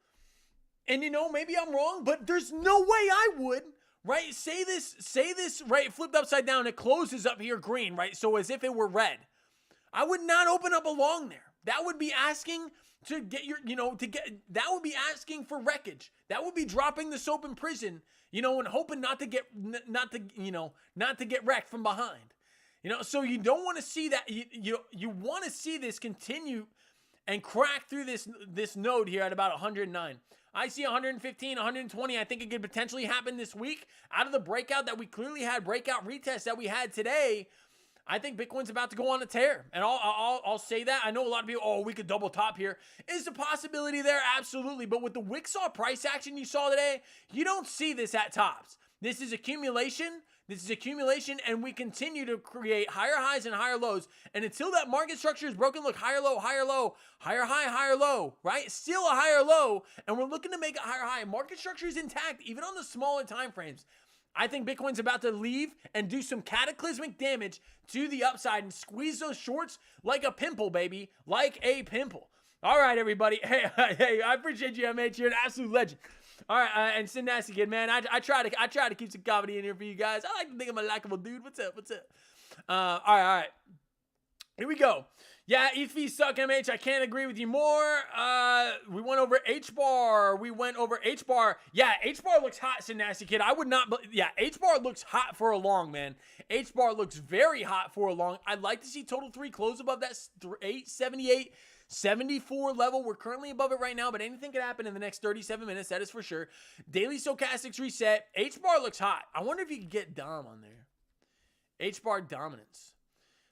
And maybe I'm wrong, but there's no way I would, right? Say this, right? Flipped upside down, it closes up here green, right? So as if it were red. I would not open up along there. That would be asking to get that would be asking for wreckage. That would be dropping the soap in prison, and hoping not to get wrecked from behind. So you don't want to see that. You want to see this continue and crack through this node here at about 109. I see 115, 120. I think it could potentially happen this week out of the breakout that we clearly had, breakout retest that we had today. I think Bitcoin's about to go on a tear, and I'll say that. I know a lot of people, we could double top here. Is the possibility there? Absolutely. But with the Wixaw price action you saw today, you don't see this at tops. This is accumulation. And we continue to create higher highs and higher lows. And until that market structure is broken, look, higher low, higher low, higher high, higher low, right? Still a higher low, and we're looking to make a higher high. Market structure is intact, even on the smaller time frames. I think Bitcoin's about to leave and do some cataclysmic damage to the upside and squeeze those shorts like a pimple, baby, like a pimple. All right, everybody. Hey, I appreciate you, MH. You're an absolute legend. All right, and Sin Nasty Kid, man. I try to keep some comedy in here for you guys. I like to think I'm a likable dude. What's up? All right. Here we go. Yeah, ETH fees suck, MH. I can't agree with you more. We went over H-bar. Yeah, H-bar looks hot, Sin Nasty Kid. I would not... Yeah, H-bar looks hot for a long, man. H-bar looks very hot for a long. I'd like to see Total 3 close above that 878, 74 level. We're currently above it right now, but anything could happen in the next 37 minutes. That is for sure. Daily stochastics reset. H-bar looks hot. I wonder if you could get Dom on there. H-bar dominance.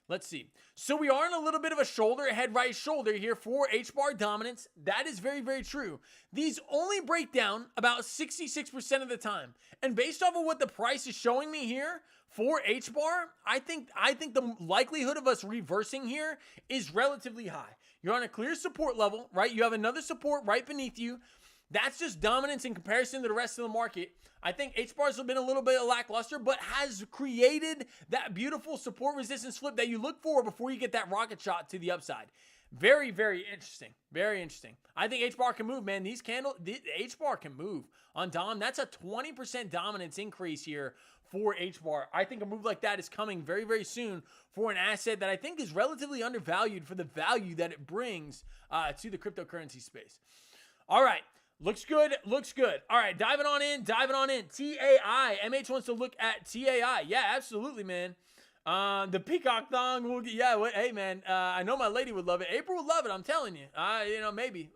Let's see. So we are in a little bit of a shoulder, head right shoulder here for H-bar dominance. That is very, very true. These only break down about 66% of the time. And based off of what the price is showing me here for H-bar, I think the likelihood of us reversing here is relatively high. You're on a clear support level, right? You have another support right beneath you. That's just dominance in comparison to the rest of the market. I think H-bars have been a little bit lackluster, but has created that beautiful support resistance flip that you look for before you get that rocket shot to the upside. Very, very interesting. Very interesting. I think H-bar can move, man. H-bar can move on Dom. That's a 20% dominance increase here for H-bar. I think a move like that is coming very, very soon for an asset that I think is relatively undervalued for the value that it brings to the cryptocurrency space. All right. Looks good. All right, diving on in. TAI. MH wants to look at TAI. Yeah, absolutely, man. The peacock thong will get, hey, man, I know my lady would love it. April would love it, I'm telling you. Maybe.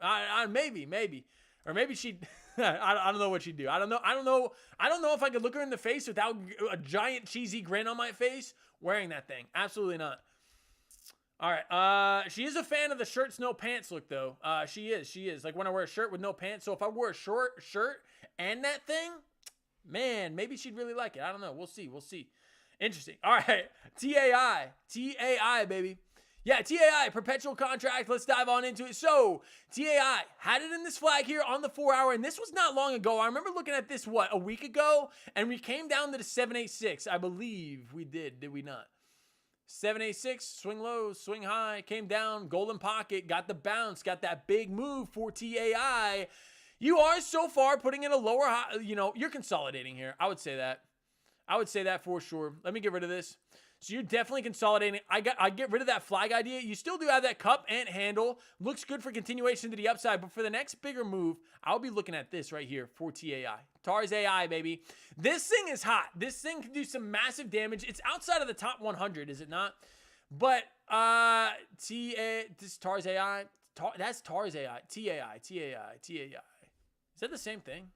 Maybe. Or maybe she'd, I don't know what she'd do. I don't know if I could look her in the face without a giant cheesy grin on my face wearing that thing. Absolutely not. All right, she is a fan of the shirts, no pants look, though. She is. Like, when I wear a shirt with no pants. So if I wore a short shirt and that thing, man, maybe she'd really like it. I don't know. We'll see. Interesting. All right, TAI, baby. Yeah, TAI, perpetual contract. Let's dive on into it. So, TAI had it in this flag here on the 4-hour, and this was not long ago. I remember looking at this, a week ago, and we came down to the 786. I believe we did we not? 786, swing low, swing high, came down, golden pocket, got the bounce, got that big move for TAI. You are so far putting in a lower high, you're consolidating here. I would say that for sure. Let me get rid of this. So you're definitely consolidating. I get rid of that flag idea. You still do have that cup and handle. Looks good for continuation to the upside. But for the next bigger move, I'll be looking at this right here for TAI. TARS AI, baby. This thing is hot. This thing can do some massive damage. It's outside of the top 100, is it not? But this TARS AI. That's TARS AI. TAI. Is that the same thing?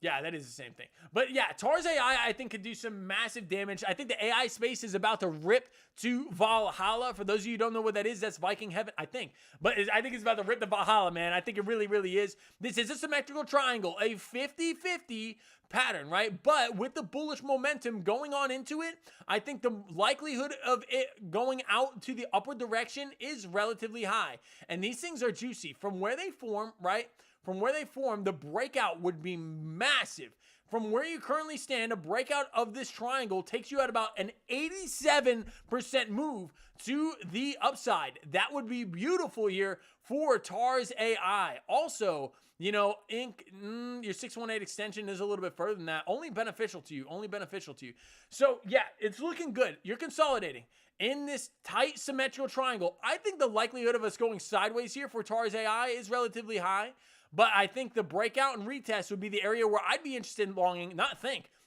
Yeah, that is the same thing. But yeah, TARS AI, I think, could do some massive damage. I think the AI space is about to rip to Valhalla. For those of you who don't know what that is, that's Viking heaven, I think. But I think it's about to rip to Valhalla, man. I think it really, really is. This is a symmetrical triangle, a 50-50 pattern, right? But with the bullish momentum going on into it, I think the likelihood of it going out to the upward direction is relatively high. And these things are juicy. From where they form, right? From where they form, the breakout would be massive from where you currently stand, a breakout of this triangle takes you at about an 87% move to the upside. That would be beautiful here for TARS AI. Also, you know, your 618 extension is a little bit further than that. Only beneficial to you. Only beneficial to you. So, yeah, it's looking good. You're consolidating in this tight symmetrical triangle. I think the likelihood of us going sideways here for TARS AI is relatively high. But I think the breakout and retest would be the area where I'd be interested in longing.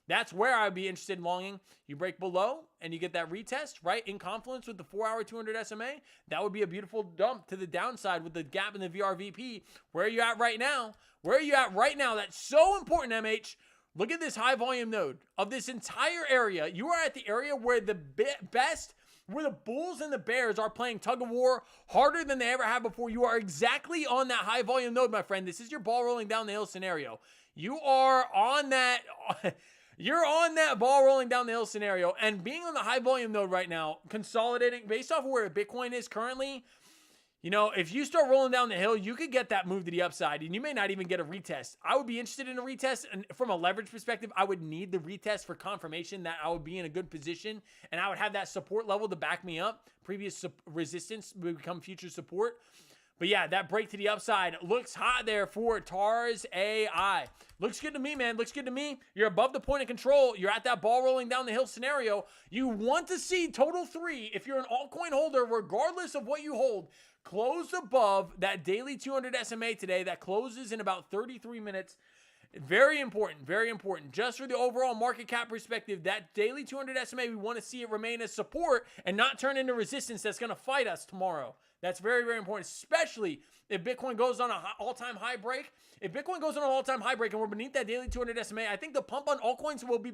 That's where I'd be interested in longing. You break below and you get that retest, right, in confluence with the 4-hour 200 SMA. That would be a beautiful dump to the downside with the gap in the VRVP. Where are you at right now? Where are you at right now? That's so important, MH. Look at this high volume node of this entire area. You are at the area where the best, where the bulls and the bears are playing tug of war harder than they ever have before. You are exactly on that high volume node, my friend. This is your ball rolling down the hill scenario. You are on that. You're on that ball rolling down the hill scenario, and being on the high volume node right now, consolidating based off of where Bitcoin is currently. You know, if you start rolling down the hill, you could get that move to the upside, and you may not even get a retest. I would be interested in a retest, and from a leverage perspective, I would need the retest for confirmation that I would be in a good position, and I would have that support level to back me up. Previous resistance would become future support. But yeah, that break to the upside looks hot there for TARS AI. Looks good to me, man. Looks good to me. You're above the point of control. You're at that ball rolling down the hill scenario. You want to see total 3, if you're an altcoin holder, regardless of what you hold, close above that daily 200 SMA today. That closes in about 33 minutes. Very important, very important. Just for the overall market cap perspective, that daily 200 SMA, we want to see it remain as support and not turn into resistance that's going to fight us tomorrow. That's very, very important, especially if Bitcoin goes on an all-time high break. If Bitcoin goes on an all-time high break and we're beneath that daily 200 SMA, I think the pump on altcoins will be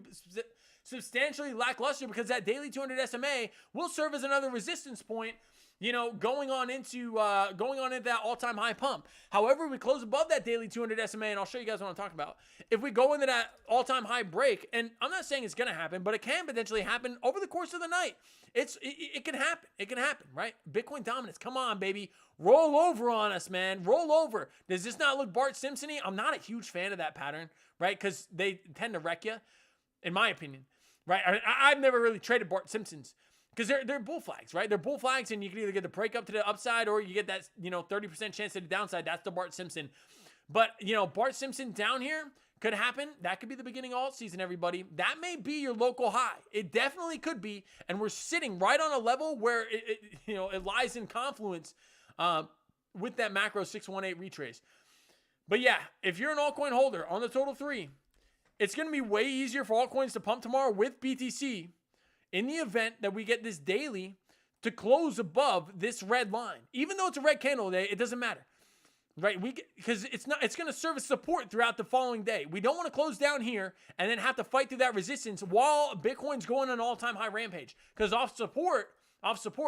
substantially lackluster because that daily 200 SMA will serve as another resistance point, you know, going on into that all-time high pump. However, we close above that daily 200 SMA, and I'll show you guys what I'm talking about. If we go into that all-time high break, and I'm not saying it's going to happen, but it can potentially happen over the course of the night. It can happen. It can happen, right? Bitcoin dominance. Come on, baby. Roll over on us, man. Roll over. Does this not look Bart Simpson-y? I'm not a huge fan of that pattern, right? Because they tend to wreck you, in my opinion, right? I've never really traded Bart Simpsons. Because they're bull flags, right? They're bull flags, and you can either get the break up to the upside or you get that, 30% chance to the downside. That's the Bart Simpson. But, Bart Simpson down here could happen. That could be the beginning of alt season, everybody. That may be your local high. It definitely could be. And we're sitting right on a level where it lies in confluence with that macro 618 retrace. But yeah, if you're an altcoin holder on the total 3, it's going to be way easier for altcoins to pump tomorrow with BTC. In the event that we get this daily to close above this red line, even though it's a red candle today, it doesn't matter, right? Because it's going to serve as support throughout the following day. We don't want to close down here and then have to fight through that resistance while Bitcoin's going on an all-time high rampage. Because off support,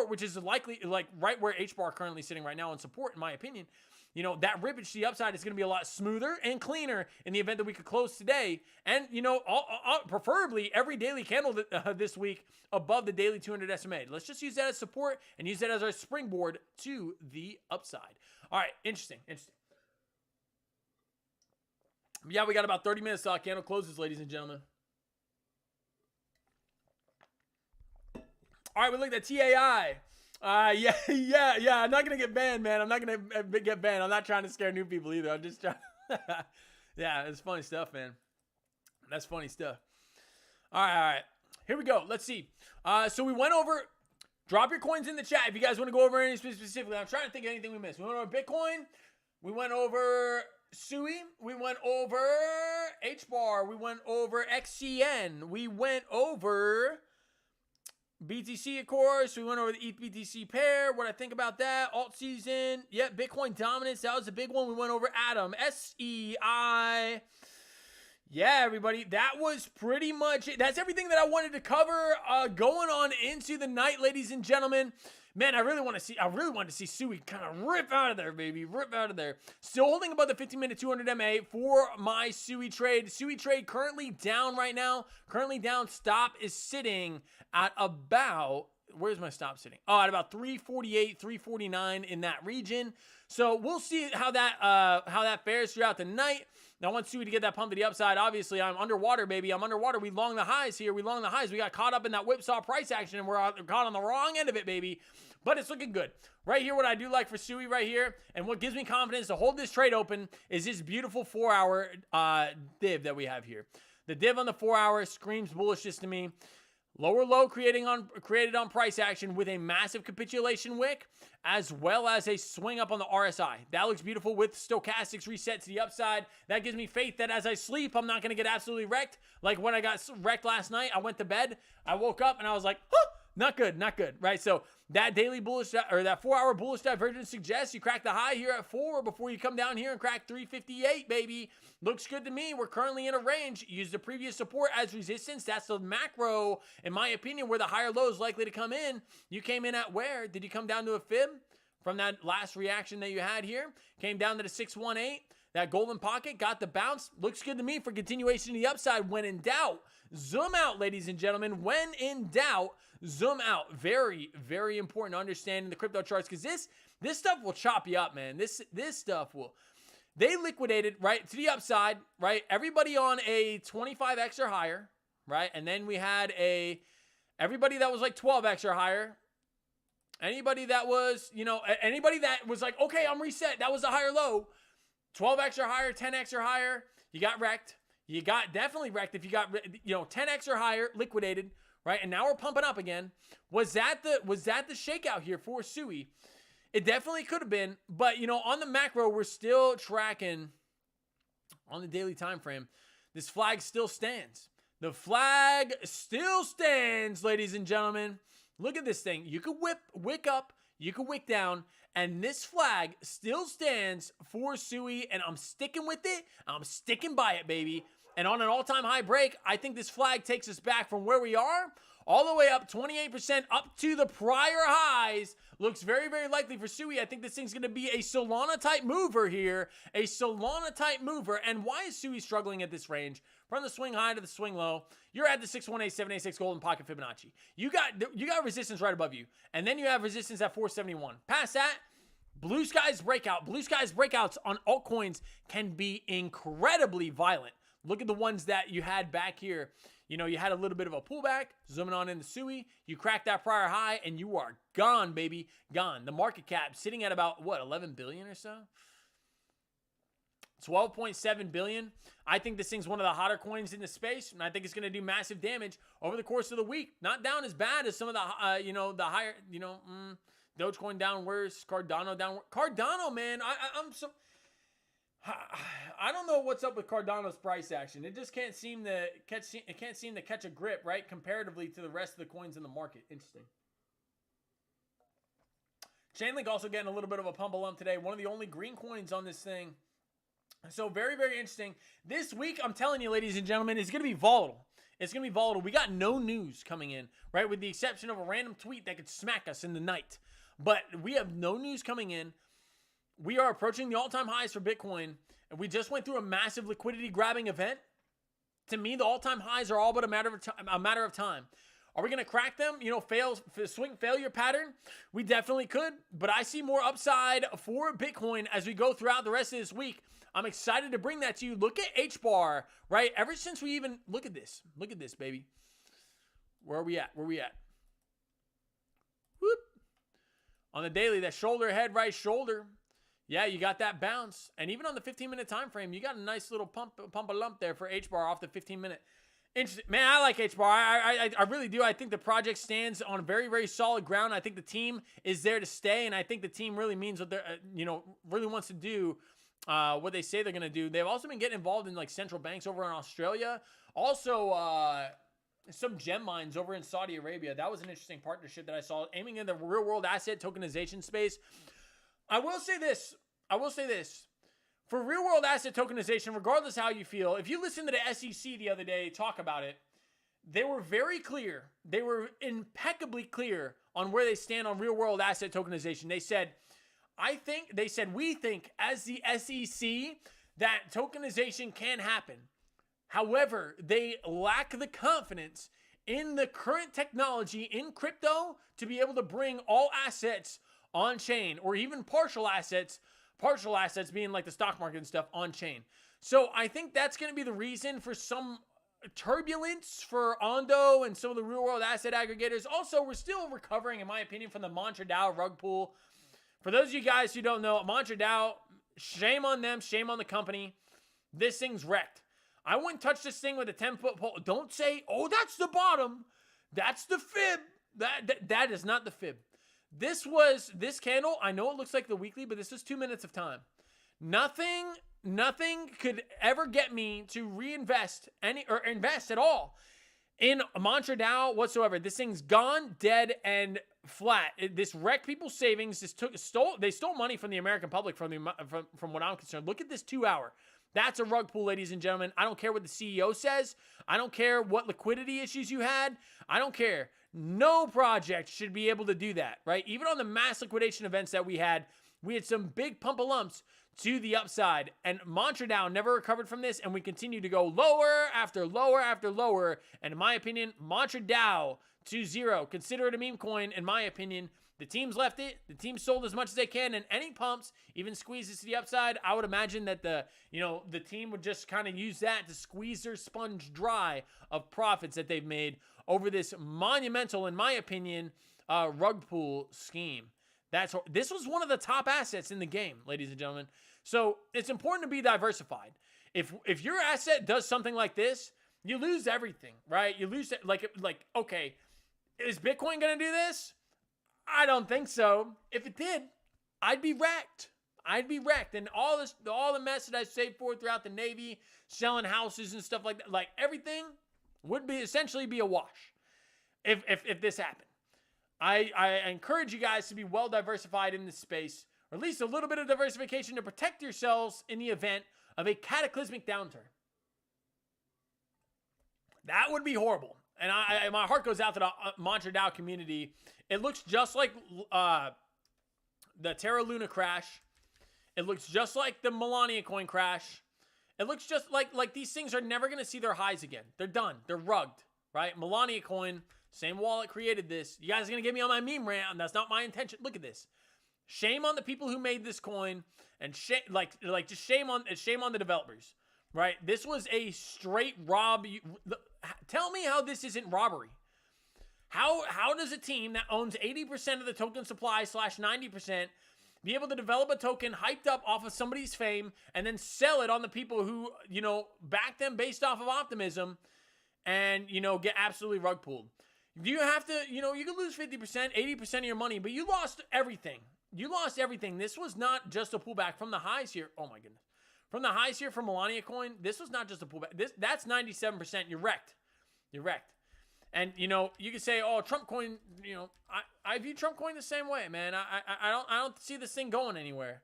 which is likely like right where HBAR currently sitting right now on support, in my opinion. That rippage to the upside is going to be a lot smoother and cleaner in the event that we could close today. And, preferably every daily candle this week above the daily 200 SMA. Let's just use that as support and use that as our springboard to the upside. All right, interesting. Yeah, we got about 30 minutes till candle closes, ladies and gentlemen. All right, we looked at TAI. Yeah. I'm not going to get banned, man. I'm not going to get banned. I'm not trying to scare new people either. I'm just trying. Yeah, it's funny stuff, man. That's funny stuff. All right. Here we go. Let's see. So we went over, drop your coins in the chat if you guys want to go over any specifically. I'm trying to think of anything we missed. We went over Bitcoin. We went over SUI. We went over HBAR. We went over XCN. We went over BTC, of course. We went over the ETH BTC pair. What I think about that. Alt season. Yep. Bitcoin dominance. That was a big one. We went over Atom. SEI. Yeah, everybody. That was pretty much it. That's everything that I wanted to cover going on into the night, ladies and gentlemen. Man, I really wanted to see SUI kind of rip out of there, baby. Rip out of there. Still holding above the 15-minute 200 MA for my SUI trade. SUI trade currently down right now. Currently down. Stop is sitting at about, where's my stop sitting? Oh, at about 348, 349 in that region. So we'll see how that fares throughout the night. I want Sui to get that pump to the upside. Obviously, I'm underwater, baby. I'm underwater. We long the highs here. We long the highs. We got caught up in that whipsaw price action, and we're caught on the wrong end of it, baby. But it's looking good. Right here, what I do like for Sui right here, and what gives me confidence to hold this trade open is this beautiful 4-hour div that we have here. The div on the 4-hour screams bullishness to me. Lower low created on price action with a massive capitulation wick, as well as a swing up on the RSI. That looks beautiful with stochastics reset to the upside. That gives me faith that as I sleep, I'm not going to get absolutely wrecked. Like when I got wrecked last night, I went to bed, I woke up, and I was like, huh, not good, not good, right? So that daily bullish, or that 4-hour bullish divergence suggests you crack the high here at 4 before you come down here and crack 358, baby. Looks good to me. We're currently in a range. Use the previous support as resistance. That's the macro, in my opinion, where the higher low is likely to come in. You came in at where? Did you come down to a fib from that last reaction that you had here? Came down to the 618. That golden pocket got the bounce. Looks good to me for continuation to the upside. When in doubt, zoom out, ladies and gentlemen. When in doubt, zoom out. Very, very important to understand in the crypto charts, because this stuff will chop you up, man. This stuff will. They liquidated, right, to the upside, right? Everybody on a 25x or higher, right? And then we had everybody that was like 12x or higher. Anybody that was, anybody that was like, okay, I'm reset. That was a higher low. 12x or higher, 10x or higher, you got wrecked. You got definitely wrecked if you got, 10x or higher, liquidated, right? And now we're pumping up again. Was that the shakeout here for Sui? It definitely could have been, but on the macro, we're still tracking on the daily time frame. This flag still stands. The flag still stands, ladies and gentlemen. Look at this thing. You could wick up, you could wick down, and this flag still stands for Sui, and I'm sticking with it. I'm sticking by it, baby. And on an all-time high break, I think this flag takes us back from where we are all the way up 28% up to the prior highs. Looks very, very likely for Sui. I think this thing's going to be a Solana-type mover here. A Solana-type mover. And why is Sui struggling at this range? From the swing high to the swing low, you're at the 618, 786 golden pocket Fibonacci. You got resistance right above you. And then you have resistance at 471. Past that, blue skies breakout. Blue skies breakouts on altcoins can be incredibly violent. Look at the ones that you had back here. You had a little bit of a pullback, zooming on into Sui. You crack that prior high, and you are gone, baby. Gone. The market cap sitting at about, 11 billion or so? 12.7 billion. I think this thing's one of the hotter coins in the space, and I think it's going to do massive damage over the course of the week. Not down as bad as some of the, the higher, Dogecoin down worse, Cardano down. Cardano, man, I don't know what's up with Cardano's price action. It just can't seem to catch a grip, right? Comparatively to the rest of the coins in the market. Interesting. Chainlink also getting a little bit of a pump lump today. One of the only green coins on this thing. So very, very interesting. This week, I'm telling you, ladies and gentlemen, it's going to be volatile. It's going to be volatile. We got no news coming in, right? With the exception of a random tweet that could smack us in the night. But we have no news coming in. We are approaching the all-time highs for Bitcoin, and we just went through a massive liquidity-grabbing event. To me, the all-time highs are all but a matter of time. Are we going to crack them? Swing failure pattern? We definitely could, but I see more upside for Bitcoin as we go throughout the rest of this week. I'm excited to bring that to you. Look at H-bar, right? Ever since we even look at this, baby. Where are we at? Whoop. On the daily, that shoulder, head, right shoulder. Yeah, you got that bounce. And even on the 15-minute time frame, you got a nice little pump a lump there for H-bar off the 15-minute. Interesting. Man, I like H-bar. I really do. I think the project stands on very, very solid ground. I think the team is there to stay, and I think the team really means what they're, really wants to do what they say they're going to do. They've also been getting involved in, like, central banks over in Australia. Also, some gem mines over in Saudi Arabia. That was an interesting partnership that I saw aiming in the real-world asset tokenization space. I will say this. For real-world asset tokenization, regardless how you feel, if you listen to the SEC the other day talk about it, they were very clear. They were impeccably clear on where they stand on real-world asset tokenization. They said, we think as the SEC that tokenization can happen. However, they lack the confidence in the current technology in crypto to be able to bring all assets on chain, or even partial assets being like the stock market and stuff on chain. So I think that's going to be the reason for some turbulence for Ondo and some of the real world asset aggregators. Also, we're still recovering, in my opinion, from the Mantra DAO rug pull. For those of you guys who don't know, Mantra DAO, shame on them, shame on the company. This thing's wrecked. I wouldn't touch this thing with a 10-foot pole. Don't say, oh, that's the bottom. That's the fib. That is not the fib. This candle, I know it looks like the weekly, but this is 2 minutes of time. Nothing could ever get me to reinvest invest at all in Mantra DAO whatsoever. This thing's gone, dead, and flat. This wrecked people's savings. They stole money from the American public from what I'm concerned. Look at this 2 hour. That's a rug pull, ladies and gentlemen. I don't care what the CEO says. I don't care what liquidity issues you had. I don't care. No project should be able to do that, right? Even on the mass liquidation events that we had some big pump of lumps to the upside, and Mantra DAO never recovered from this, and we continue to go lower after lower after lower, and in my opinion, Mantra DAO to zero. Consider it a meme coin, in my opinion. The teams left it. The team sold as much as they can, and any pumps, even squeezes to the upside, I would imagine that the team would just kind of use that to squeeze their sponge dry of profits that they've made over this monumental, in my opinion, rug pull scheme. This was one of the top assets in the game, ladies and gentlemen. So it's important to be diversified. If your asset does something like this, you lose everything, right? You lose it. Like okay, is Bitcoin going to do this? I don't think so. If it did, I'd be wrecked. And all the mess that I saved for throughout the Navy, selling houses and stuff like that, like everything would essentially be a wash if this happened. I encourage you guys to be well diversified in this space, or at least a little bit of diversification to protect yourselves in the event of a cataclysmic downturn. That would be horrible. And my heart goes out to the Mantra DAO community. It looks just like the Terra Luna crash. It looks just like the Melania coin crash. It looks just like these things are never going to see their highs again. They're done. They're rugged, right? Melania coin, same wallet created this. You guys are going to get me on my meme rant, and that's not my intention. Look at this. Shame on the people who made this coin, and just shame on the developers, right? This was a straight rob. Tell me how this isn't robbery. How does a team that owns 80% of the token supply / 90% be able to develop a token hyped up off of somebody's fame and then sell it on the people who, back them based off of optimism and, get absolutely rug pulled? You have to, you can lose 50%, 80% of your money, but you lost everything. This was not just a pullback from the highs here. Oh my goodness. From the highs here for Melania coin, this was not just a pullback. That's 97%. You're wrecked. And, you can say, oh, Trump coin, I view Trump coin the same way, man. I don't see this thing going anywhere.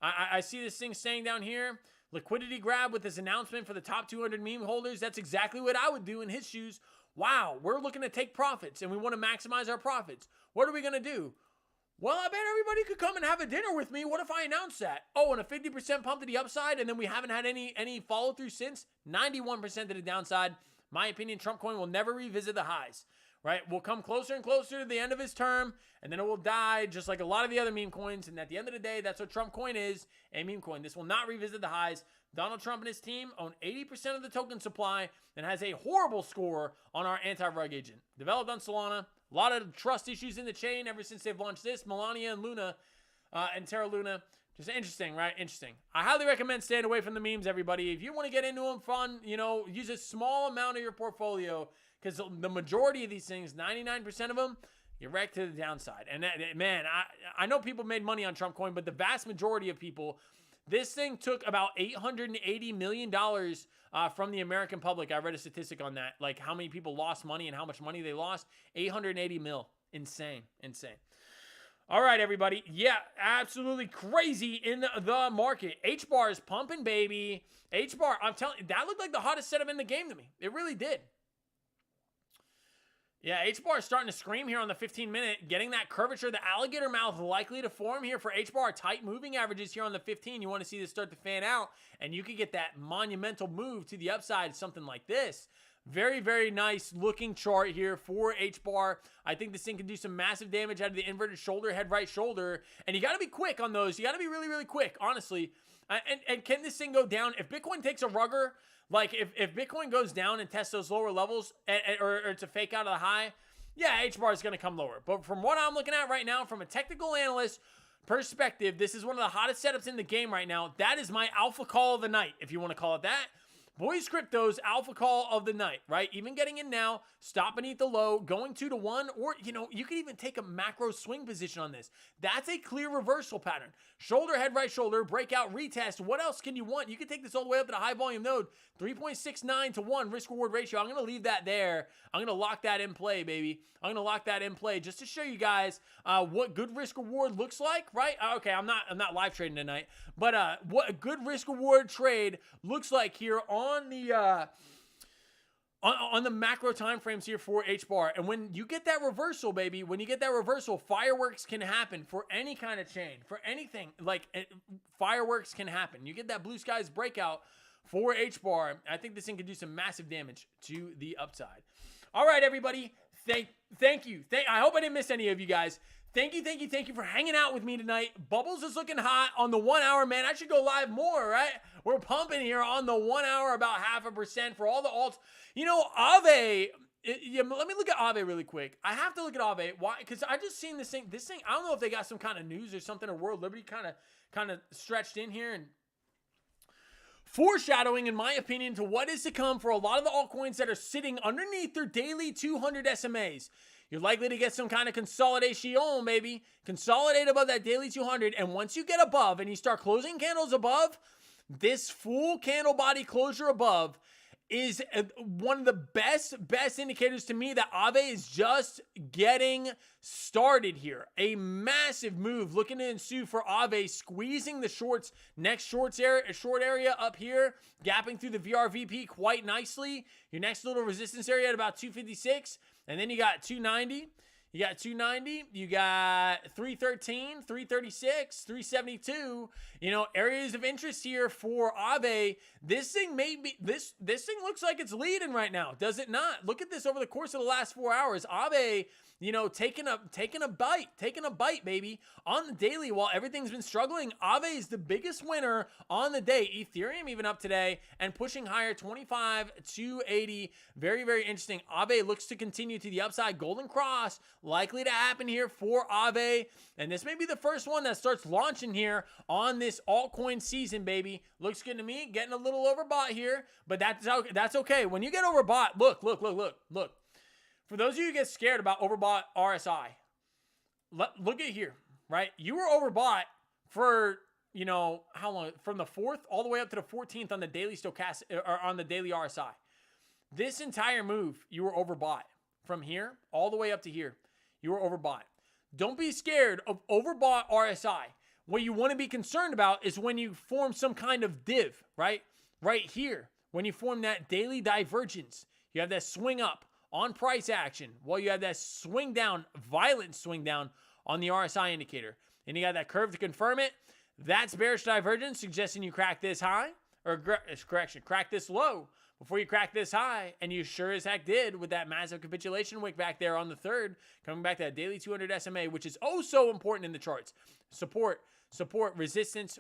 I see this thing staying down here. Liquidity grab with this announcement for the top 200 meme holders. That's exactly what I would do in his shoes. Wow, we're looking to take profits, and we want to maximize our profits. What are we going to do? Well, I bet everybody could come and have a dinner with me. What if I announce that? Oh, and a 50% pump to the upside, and then we haven't had any follow-through since? 91% to the downside. My opinion, Trump coin will never revisit the highs, right? We'll come closer and closer to the end of his term, and then it will die just like a lot of the other meme coins. And at the end of the day, that's what Trump coin is, a meme coin. This will not revisit the highs. Donald Trump and his team own 80% of the token supply and has a horrible score on our anti-rug agent. Developed on Solana. A lot of trust issues in the chain ever since they've launched this. Melania and Luna and Terra Luna. Just interesting, right? Interesting. I highly recommend staying away from the memes, everybody. If you want to get into them fun, use a small amount of your portfolio, because the majority of these things, 99% of them, you're wrecked to the downside. And man, I know people made money on Trump coin, but the vast majority of people, this thing took about $880 million from the American public. I read a statistic on that, like how many people lost money and how much money they lost. 880 mil. Insane. All right, everybody. Yeah, absolutely crazy in the market. H-bar is pumping, baby. H-bar, I'm telling you, that looked like the hottest setup in the game to me. It really did. Yeah, H-bar is starting to scream here on the 15-minute, getting that curvature, the alligator mouth likely to form here for H-bar. Tight moving averages here on the 15. You want to see this start to fan out, and you could get that monumental move to the upside, something like this. Very, very nice looking chart here for H-bar. I think this thing can do some massive damage out of the inverted shoulder, head right shoulder. And you got to be quick on those. You got to be really, really quick, honestly. And can this thing go down? If Bitcoin takes a rugger, like if Bitcoin goes down and tests those lower levels, or it's a fake out of the high, yeah, H-bar is going to come lower. But from what I'm looking at right now, from a technical analyst perspective, this is one of the hottest setups in the game right now. That is my alpha call of the night, if you want to call it that. Boys Crypto's alpha call of the night, right? Even getting in now, stop beneath the low, going 2-1, or, you could even take a macro swing position on this. That's a clear reversal pattern. Shoulder, head, right shoulder, breakout, retest. What else can you want? You can take this all the way up to the high volume node. 3.69 to 1 risk reward ratio. I'm going to leave that there. I'm going to lock that in play, baby. I'm going to lock that in play just to show you guys what good risk reward looks like, right? Okay, I'm not live trading tonight, but what a good risk reward trade looks like here on the macro time frames here for H-bar. And when you get that reversal, baby, when you get that reversal, fireworks can happen for any kind of chain, for anything. Fireworks can happen. You get that blue skies breakout for H-bar. I think this thing could do some massive damage to the upside. All right, everybody. Thank you. I hope I didn't miss any of you guys. Thank you for hanging out with me tonight. Bubbles is looking hot on the 1 hour, man. I should go live more, right? We're pumping here on the 1 hour, about 0.5% for all the alts. Aave, let me look at Aave really quick. I have to look at Aave. Why? Because I just seen this thing. I don't know if they got some kind of news or something, or World Liberty kind of stretched in here and foreshadowing, in my opinion, to what is to come for a lot of the altcoins that are sitting underneath their daily 200 SMAs. You're likely to get some kind of consolidation, maybe. Consolidate above that daily 200. And once you get above and you start closing candles above, this full candle body closure above is one of the best indicators to me that Aave is just getting started here. A massive move looking to ensue for Aave, squeezing the shorts, next short area up here, gapping through the VRVP quite nicely. Your next little resistance area at about 256. And then you got 290. You got 290. You got 313, 336, 372. Areas of interest here for Aave. This thing this thing looks like it's leading right now, does it not? Look at this over the course of the last 4 hours. Aave, taking a bite, baby, on the daily while everything's been struggling. Aave is the biggest winner on the day. Ethereum even up today and pushing higher, 25 to 80. Very, very interesting. Aave looks to continue to the upside. Golden cross likely to happen here for Aave. And this may be the first one that starts launching here on this altcoin season, baby. Looks good to me. Getting a little overbought here, but that's okay. When you get overbought, look. For those of you who get scared about overbought RSI, look at here, right? You were overbought for, how long? From the 4th all the way up to the 14th on the daily stochastic, or on the daily RSI. This entire move, you were overbought. From here all the way up to here, you were overbought. Don't be scared of overbought RSI. What you want to be concerned about is when you form some kind of div, right? Right here, when you form that daily divergence, you have that swing up on price action, while you have that swing down, violent swing down on the RSI indicator. And you got that curve to confirm it. That's bearish divergence, suggesting you crack this high, or crack this low before you crack this high. And you sure as heck did with that massive capitulation wick back there on the 3rd, coming back to that daily 200 SMA, which is oh so important in the charts. Support, resistance.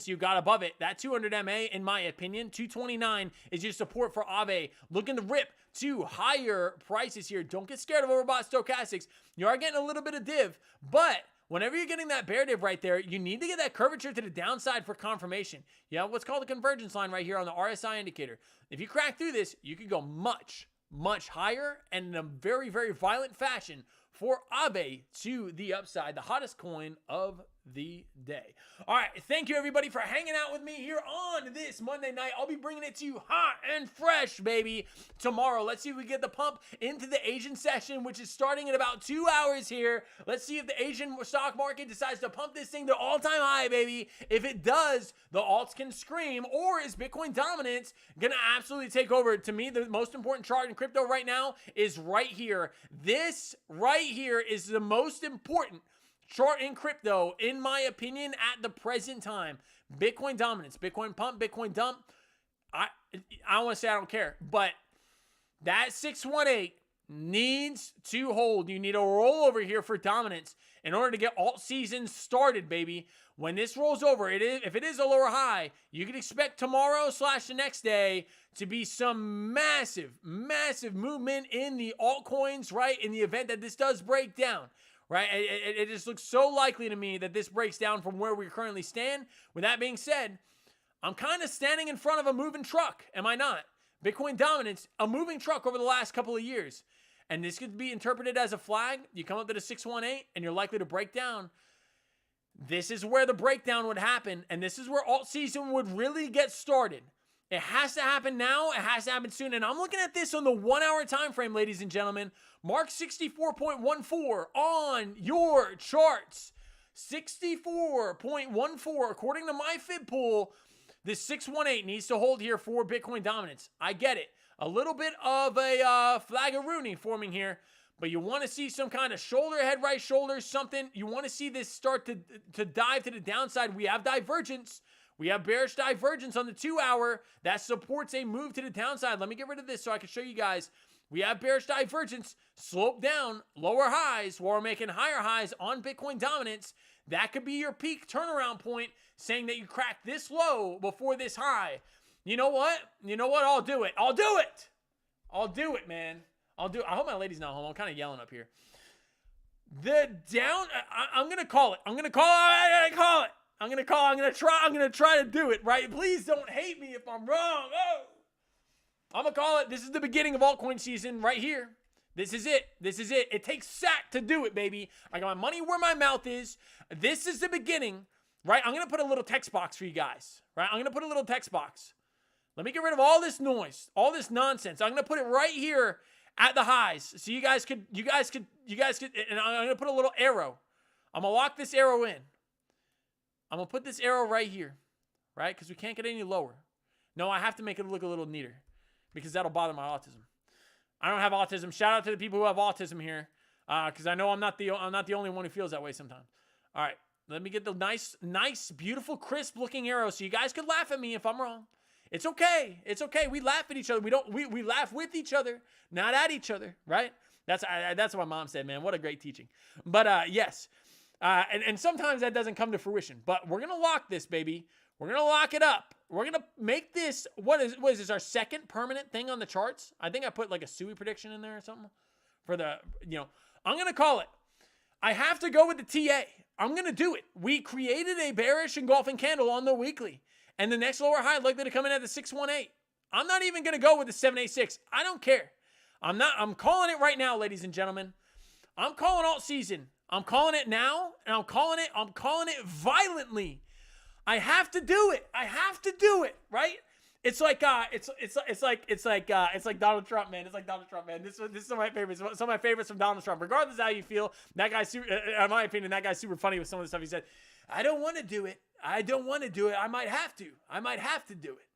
You got above it. That 200 MA, in my opinion, 229 is your support for Aave. Looking to rip to higher prices here. Don't get scared of overbought stochastics. You are getting a little bit of div, but whenever you're getting that bear div right there, you need to get that curvature to the downside for confirmation. You have what's called a convergence line right here on the RSI indicator. If you crack through this, you could go much higher and in a very, very violent fashion for Aave to the upside, the hottest coin of the day. All right, thank you everybody for hanging out with me here on this Monday night. I'll be bringing it to you hot and fresh, baby, tomorrow. Let's see if we get the pump into the Asian session, which is starting in about 2 hours here. Let's see if the Asian stock market decides to pump this thing to all-time high, baby. If it does, the alts can scream, or is Bitcoin dominance gonna absolutely take over? To me, the most important chart in crypto right now is right here. This right here is the most important chart in crypto, in my opinion, at the present time. Bitcoin dominance, Bitcoin pump, Bitcoin dump. I don't want to say I don't care, but that 618, needs to hold. You need a rollover here for dominance in order to get alt season started, baby. When this rolls over, if it is a lower high, you can expect tomorrow / the next day to be some massive, massive movement in the altcoins, right? In the event that this does break down, right? It just looks so likely to me that this breaks down from where we currently stand. With that being said, I'm kind of standing in front of a moving truck, am I not? Bitcoin dominance, a moving truck over the last couple of years. And this could be interpreted as a flag. You come up to the 618 and you're likely to break down. This is where the breakdown would happen, and this is where alt season would really get started. It has to happen now. It has to happen soon. And I'm looking at this on the 1 hour time frame, ladies and gentlemen. Mark 64.14 on your charts. 64.14. According to my fib pool, this 618 needs to hold here for Bitcoin dominance. I get it. A little bit of a flag-a-rooney forming here. But you want to see some kind of shoulder, head, right shoulder, something. You want to see this start to dive to the downside. We have divergence. We have bearish divergence on the 2 hour. That supports a move to the downside. Let me get rid of this so I can show you guys. We have bearish divergence, slope down, lower highs, while we're making higher highs on Bitcoin dominance. That could be your peak turnaround point, saying that you cracked this low before this high. You know what? You know what? I'll do it. I'll do it. I'll do it, man. I hope my lady's not home. I'm kind of yelling up here. I'm going to call it. I'm going to try to do it, right? Please don't hate me if I'm wrong. Oh. I'm going to call it. This is the beginning of altcoin season right here. This is it. It takes sack to do it, baby. I got my money where my mouth is. This is the beginning, right? I'm going to put a little text box for you guys, right? I'm going to put a little text box. Let me get rid of all this noise, all this nonsense. I'm going to put it right here at the highs. So you guys could, and I'm going to put a little arrow. I'm going to lock this arrow in. I'm going to put this arrow right here, right? Because we can't get any lower. No, I have to make it look a little neater because that'll bother my autism. I don't have autism. Shout out to the people who have autism here because I know I'm not the only one who feels that way sometimes. All right, let me get the nice, beautiful, crisp looking arrow so you guys could laugh at me if I'm wrong. It's okay. It's okay. We laugh at each other. We laugh with each other, not at each other, right? That's what my mom said, man. What a great teaching. But yes. And sometimes that doesn't come to fruition. But we're going to lock this, baby. We're going to lock it up. We're going to make this, what is this, our second permanent thing on the charts? I think I put like a SUI prediction in there or something for the, I'm going to call it. I have to go with the TA. I'm going to do it. We created a bearish engulfing candle on the weekly. And the next lower high likely to come in at the 618. I'm not even going to go with the 786. I don't care. I'm calling it right now, ladies and gentlemen. I'm calling alt season. I'm calling it now, and I'm calling it violently. I have to do it. Right? It's like Donald Trump, man. It's like Donald Trump, man. This is some of my favorites. Some of my favorites from Donald Trump. Regardless of how you feel, that guy's super, in my opinion, that guy's super funny with some of the stuff he said. I don't want to do it. I might have to. Do it.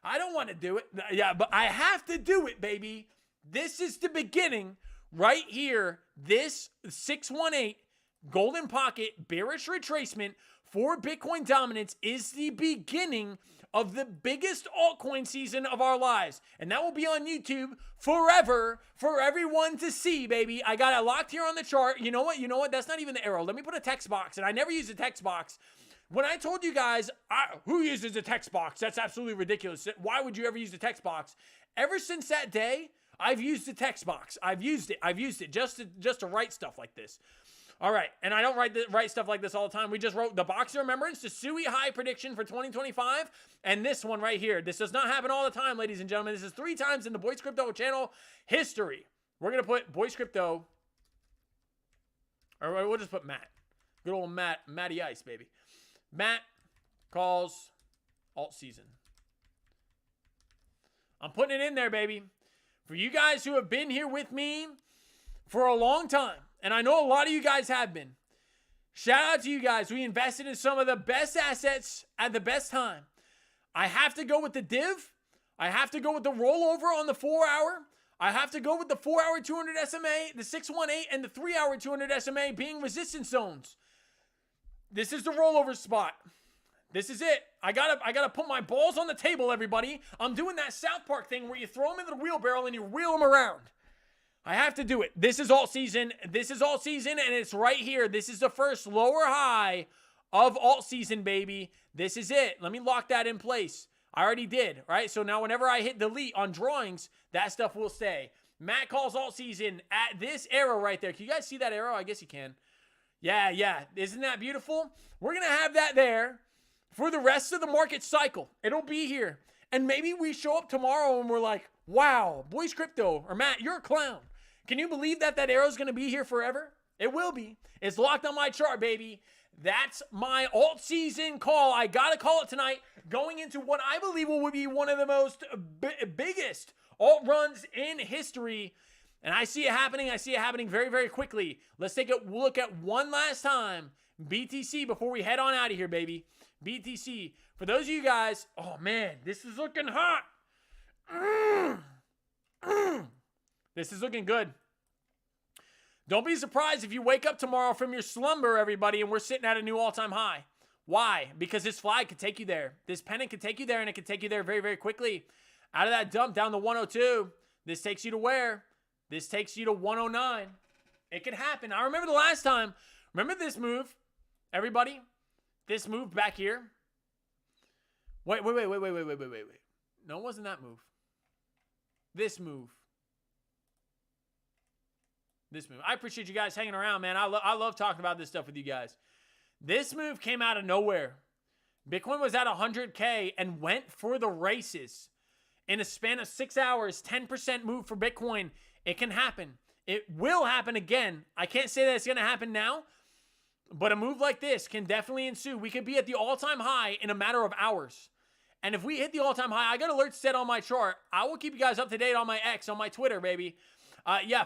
I don't want to do it. Yeah, but I have to do it, baby. This is the beginning right here. This 618 golden pocket bearish retracement for Bitcoin dominance is the beginning of the biggest altcoin season of our lives. And that will be on YouTube forever for everyone to see, baby. I got it locked here on the chart. You know what? That's not even the arrow. Let me put a text box. And I never use a text box. When I told you guys, who uses a text box? That's absolutely ridiculous. Why would you ever use a text box? Ever since that day, I've used the text box. I've used it just to write stuff like this. All right, and I don't write stuff like this all the time. We just wrote the box of remembrance, the SUI high prediction for 2025, and this one right here. This does not happen all the time, ladies and gentlemen. This is 3 times in the Boys Crypto channel history. We're going to put Boys Crypto, or we'll just put Matt. Good old Matty Ice, baby. Matt calls alt season. I'm putting it in there, baby. For you guys who have been here with me for a long time, and I know a lot of you guys have been. Shout out to you guys. We invested in some of the best assets at the best time. I have to go with the div. I have to go with the rollover on the 4 hour. I have to go with the 4 hour 200 SMA, the 618, and the 3 hour 200 SMA being resistance zones. This is the rollover spot. This is it. I gotta put my balls on the table, everybody. I'm doing that South Park thing where you throw them into the wheelbarrow and you wheel them around. I have to do it. This is alt season. This is alt season, and it's right here. This is the first lower high of alt season, baby. This is it. Let me lock that in place. I already did, right? So now whenever I hit delete on drawings, that stuff will stay. Matt calls alt season at this arrow right there. Can you guys see that arrow? I guess you can. Yeah. Isn't that beautiful? We're going to have that there for the rest of the market cycle. It'll be here. And maybe we show up tomorrow and we're like, wow, Boys Crypto, or Matt, you're a clown. Can you believe that arrow's going to be here forever? It will be. It's locked on my chart, baby. That's my alt season call. I got to call it tonight, going into what I believe will be one of the most biggest alt runs in history. And I see it happening. I see it happening very, very quickly. Let's take a look at one last time. BTC before we head on out of here, baby. BTC. For those of you guys, oh man, this is looking hot. This is looking good. Don't be surprised if you wake up tomorrow from your slumber, everybody, and we're sitting at a new all-time high. Why? Because this flag could take you there. This pennant could take you there, and it could take you there very, very quickly. Out of that dump down to 102, this takes you to where? This takes you to 109. It could happen. I remember the last time. Remember this move, everybody? This move back here. Wait. No, it wasn't that move. This move. I appreciate you guys hanging around, man. I love talking about this stuff with you guys. This move came out of nowhere. Bitcoin was at 100K and went for the races. In a span of 6 hours, 10% move for Bitcoin. It can happen. It will happen again. I can't say that it's going to happen now, but a move like this can definitely ensue. We could be at the all-time high in a matter of hours. And if we hit the all-time high, I got alerts set on my chart. I will keep you guys up to date on my X, on my Twitter, baby.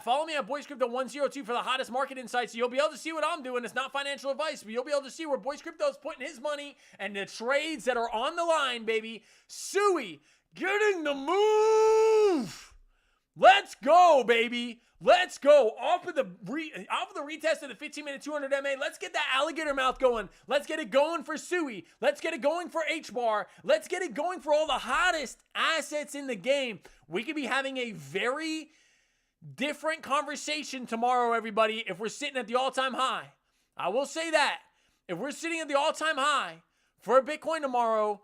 Follow me at BoysCrypto102 for the hottest market insights. You'll be able to see what I'm doing. It's not financial advice, but you'll be able to see where Boys Crypto is putting his money and the trades that are on the line, baby. Suey getting the move. Let's go, baby. Let's go. Off of the retest of the 15-minute 200 MA. Let's get that alligator mouth going. Let's get it going for Suey. Let's get it going for H-Bar. Let's get it going for all the hottest assets in the game. We could be having a very different conversation tomorrow, everybody, if we're sitting at the all-time high. I will say that. If we're sitting at the all-time high for Bitcoin tomorrow,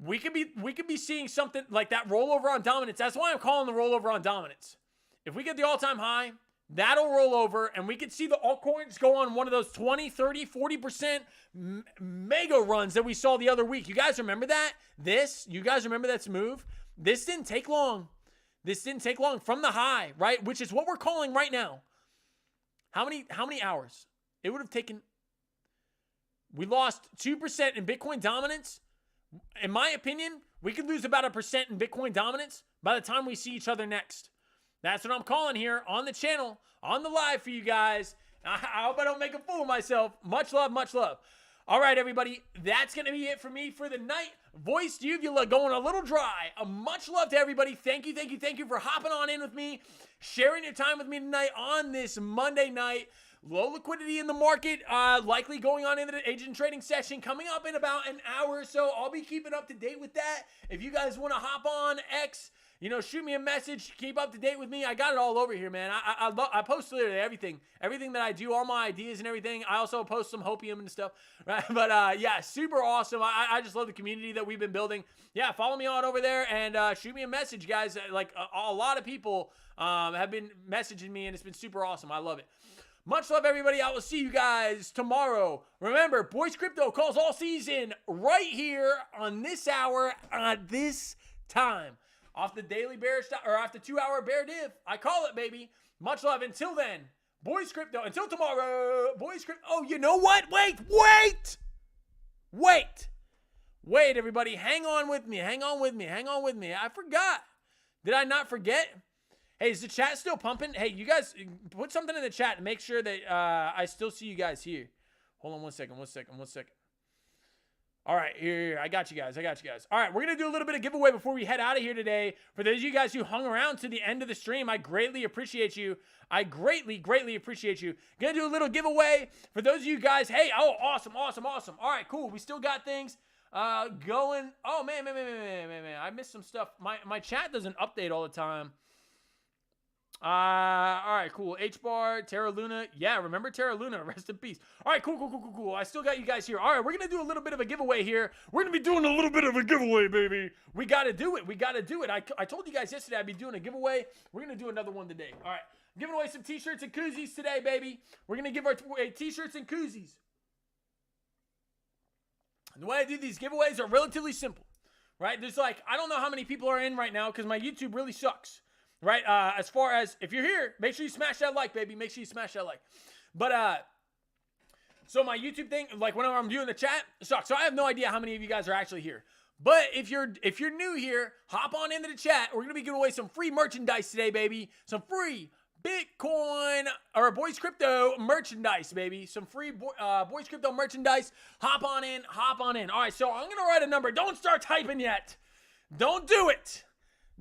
we could be seeing something like that rollover on dominance. That's why I'm calling the rollover on dominance. If we get the all-time high, that'll roll over, and we could see the altcoins go on one of those 20, 30, 40% mega runs that we saw the other week. You guys remember that? You guys remember that move? This didn't take long. This didn't take long from the high, right? Which is what we're calling right now. How many hours? It would have taken. We lost 2% in Bitcoin dominance. In my opinion, we could lose about 1% in Bitcoin dominance by the time we see each other next. That's what I'm calling here on the channel, on the live for you guys. I hope I don't make a fool of myself. Much love, much love. All right, everybody, that's going to be it for me for the night. Voice uvula going a little dry. Much love to everybody. Thank you for hopping on in with me, sharing your time with me tonight on this Monday night. Low liquidity in the market, likely going on into the agent trading session coming up in about an hour or so. I'll be keeping up to date with that. If you guys want to hop on X, shoot me a message. Keep up to date with me. I got it all over here, man. I post literally everything that I do, all my ideas and everything. I also post some hopium and stuff, right? But yeah, super awesome. I just love the community that we've been building. Yeah, follow me on over there and shoot me a message, guys. Like a lot of people have been messaging me, and it's been super awesome. I love it. Much love, everybody. I will see you guys tomorrow. Remember, Boys Crypto calls all season right here on this hour at this time. Off the daily bearish, or off the 2-hour bear div. I call it, baby. Much love. Until then, Boys Crypto. Until tomorrow, Boys Crypto. Oh, you know what? Wait, everybody. Hang on with me. I forgot. Did I not forget? Hey, is the chat still pumping? Hey, you guys, put something in the chat to make sure that I still see you guys here. Hold on one second. All right, here. I got you guys. All right, we're going to do a little bit of giveaway before we head out of here today. For those of you guys who hung around to the end of the stream, I greatly appreciate you. Greatly appreciate you. Going to do a little giveaway for those of you guys. Hey, oh, awesome. All right, cool. We still got things going. Oh, man. I missed some stuff. My chat doesn't update all the time. All right, cool. H-Bar, Terra Luna. Yeah, remember Terra Luna. Rest in peace. All right, cool. I still got you guys here. All right, we're going to do a little bit of a giveaway here. We're going to be doing a little bit of a giveaway, baby. We got to do it. I told you guys yesterday I'd be doing a giveaway. We're going to do another one today. All right, giving away some t-shirts and koozies today, baby. We're going to give away t-shirts and koozies. And the way I do these giveaways are relatively simple, right? There's I don't know how many people are in right now because my YouTube really sucks. Right, as far as, if you're here, make sure you smash that like, baby. Make sure you smash that like. But, so my YouTube thing, whenever I'm viewing the chat, sucks. So I have no idea how many of you guys are actually here. But if you're new here, hop on into the chat. We're going to be giving away some free merchandise today, baby. Some free Bitcoin, or Boys Crypto merchandise, baby. Some free Boys Crypto merchandise. Hop on in. All right, so I'm going to write a number. Don't start typing yet. Don't do it.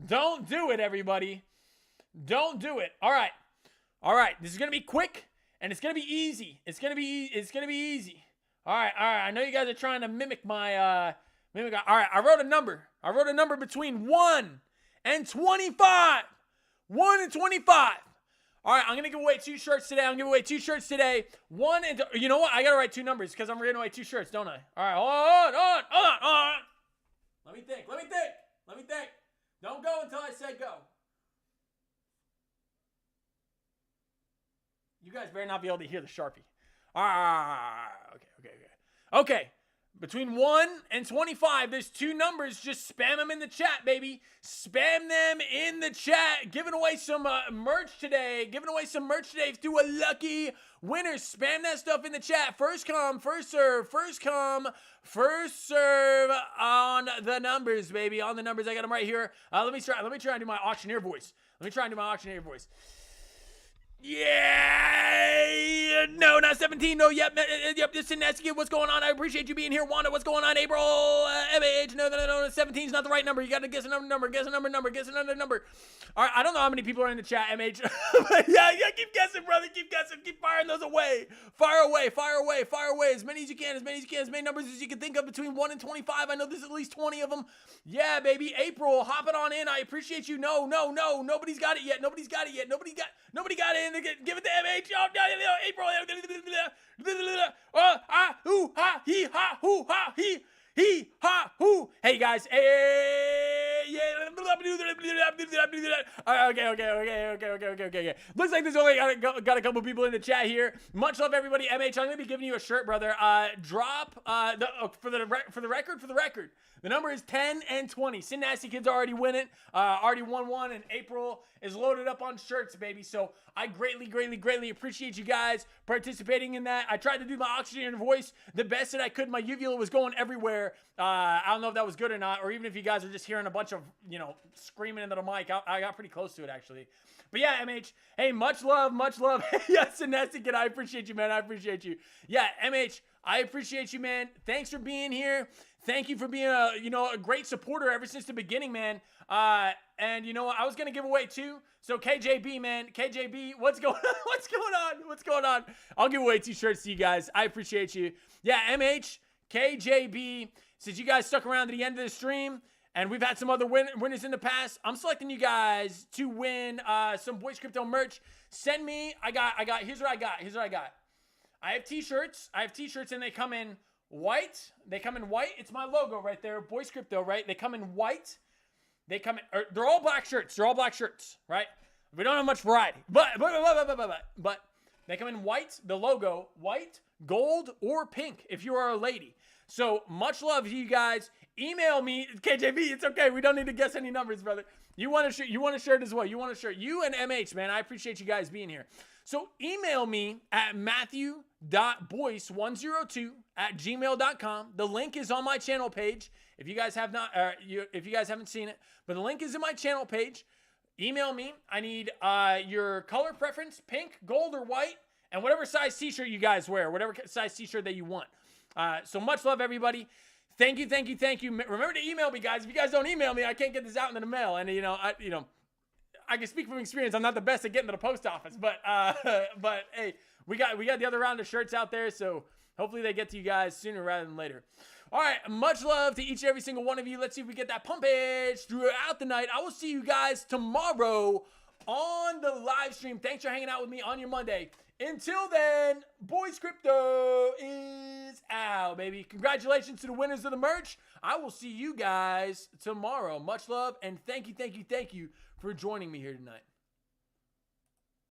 Don't do it, everybody. Don't do it. All right. This is gonna be quick and it's gonna be easy. It's gonna be easy. All right. I know you guys are trying to mimic my All right. I wrote a number between 1 and 25. 1 and 25. All right. I'm gonna give away 2 shirts today. 1 and you know what? I gotta write 2 numbers because I'm giving away 2 shirts, don't I? All right. Hold on. Let me think. Don't go until I say go. You guys better not be able to hear the Sharpie. Okay. Between 1 and 25, there's 2 numbers. Just spam them in the chat, baby. Spam them in the chat. Giving away some merch today. To a lucky winner. Spam that stuff in the chat. First come, first serve. First serve on the numbers, baby. On the numbers. I got them right here. Let me try and do my auctioneer voice. Yeah, no, not 17. No, yep. This is Nesky. What's going on? I appreciate you being here. Wanda, what's going on? April, MH. No. 17 is not the right number. You got to guess another number. Guess another number. All right, I don't know how many people are in the chat, MH. yeah, keep guessing, brother. Keep guessing. Keep firing those away. Fire away. As many as you can. As many numbers as you can think of between 1 and 25. I know there's at least 20 of them. Yeah, baby. April, hopping on in. I appreciate you. No. Nobody's got it yet. Nobody got it. Give it to MH. Oh, no, April. Hoo, ha, he, ha, hoo, ha, he, ha, hoo. Hey, guys. Hey, yeah. Okay. Looks like there's only got a couple people in the chat here. Much love, everybody. MH, I'm going to be giving you a shirt, brother. Drop for the record. The number is 10 and 20. Sin Nasty Kids already won one, and April is loaded up on shirts, baby. So I greatly appreciate you guys participating in that. I tried to do my oxygen voice the best that I could. My uvula was going everywhere. I don't know if that was good or not, or even if you guys are just hearing a bunch of, screaming into the mic. I got pretty close to it, actually. But yeah, MH, hey, much love. Yes, Sin Nasty Kid, I appreciate you, man. I appreciate you. Yeah, MH, I appreciate you, man. Thanks for being here. Thank you for being a great supporter ever since the beginning, man. And you know what? I was gonna give away 2. So KJB, man, what's going on? I'll give away 2 shirts to you guys. I appreciate you. Yeah, MH, KJB. Since you guys stuck around to the end of the stream, and we've had some other winners in the past, I'm selecting you guys to win some Boys Crypto merch. Send me. Here's what I got. I have t-shirts, and they come in white. It's my logo right there, Boys Crypto, right? They come in white. They're all black shirts. Right? We don't have much variety, but they come in white. The logo white, gold, or pink if you are a lady. So much love to you guys. Email me, KJB. It's okay. We don't need to guess any numbers, brother. You want a shirt? You want a shirt as well? You want a shirt? You and MH, man. I appreciate you guys being here. So email me at matthew.boyce102@gmail.com. The link is on my channel page. If you guys have not, if you guys haven't seen it, but the link is in my channel page. Email me. I need your color preference, pink, gold, or white, and whatever size t-shirt you guys wear, whatever size t-shirt that you want. So much love, everybody. Thank you. Remember to email me, guys. If you guys don't email me, I can't get this out into the mail. And I can speak from experience. I'm not the best at getting to the post office, but hey, we got the other round of shirts out there, so hopefully they get to you guys sooner rather than later. All right, much love to each and every single one of you. Let's see if we get that pumpage throughout the night. I will see you guys tomorrow on the live stream. Thanks for hanging out with me on your Monday. Until then, Boys Crypto is out, baby. Congratulations to the winners of the merch. I will see you guys tomorrow. Much love, and thank you for joining me here tonight.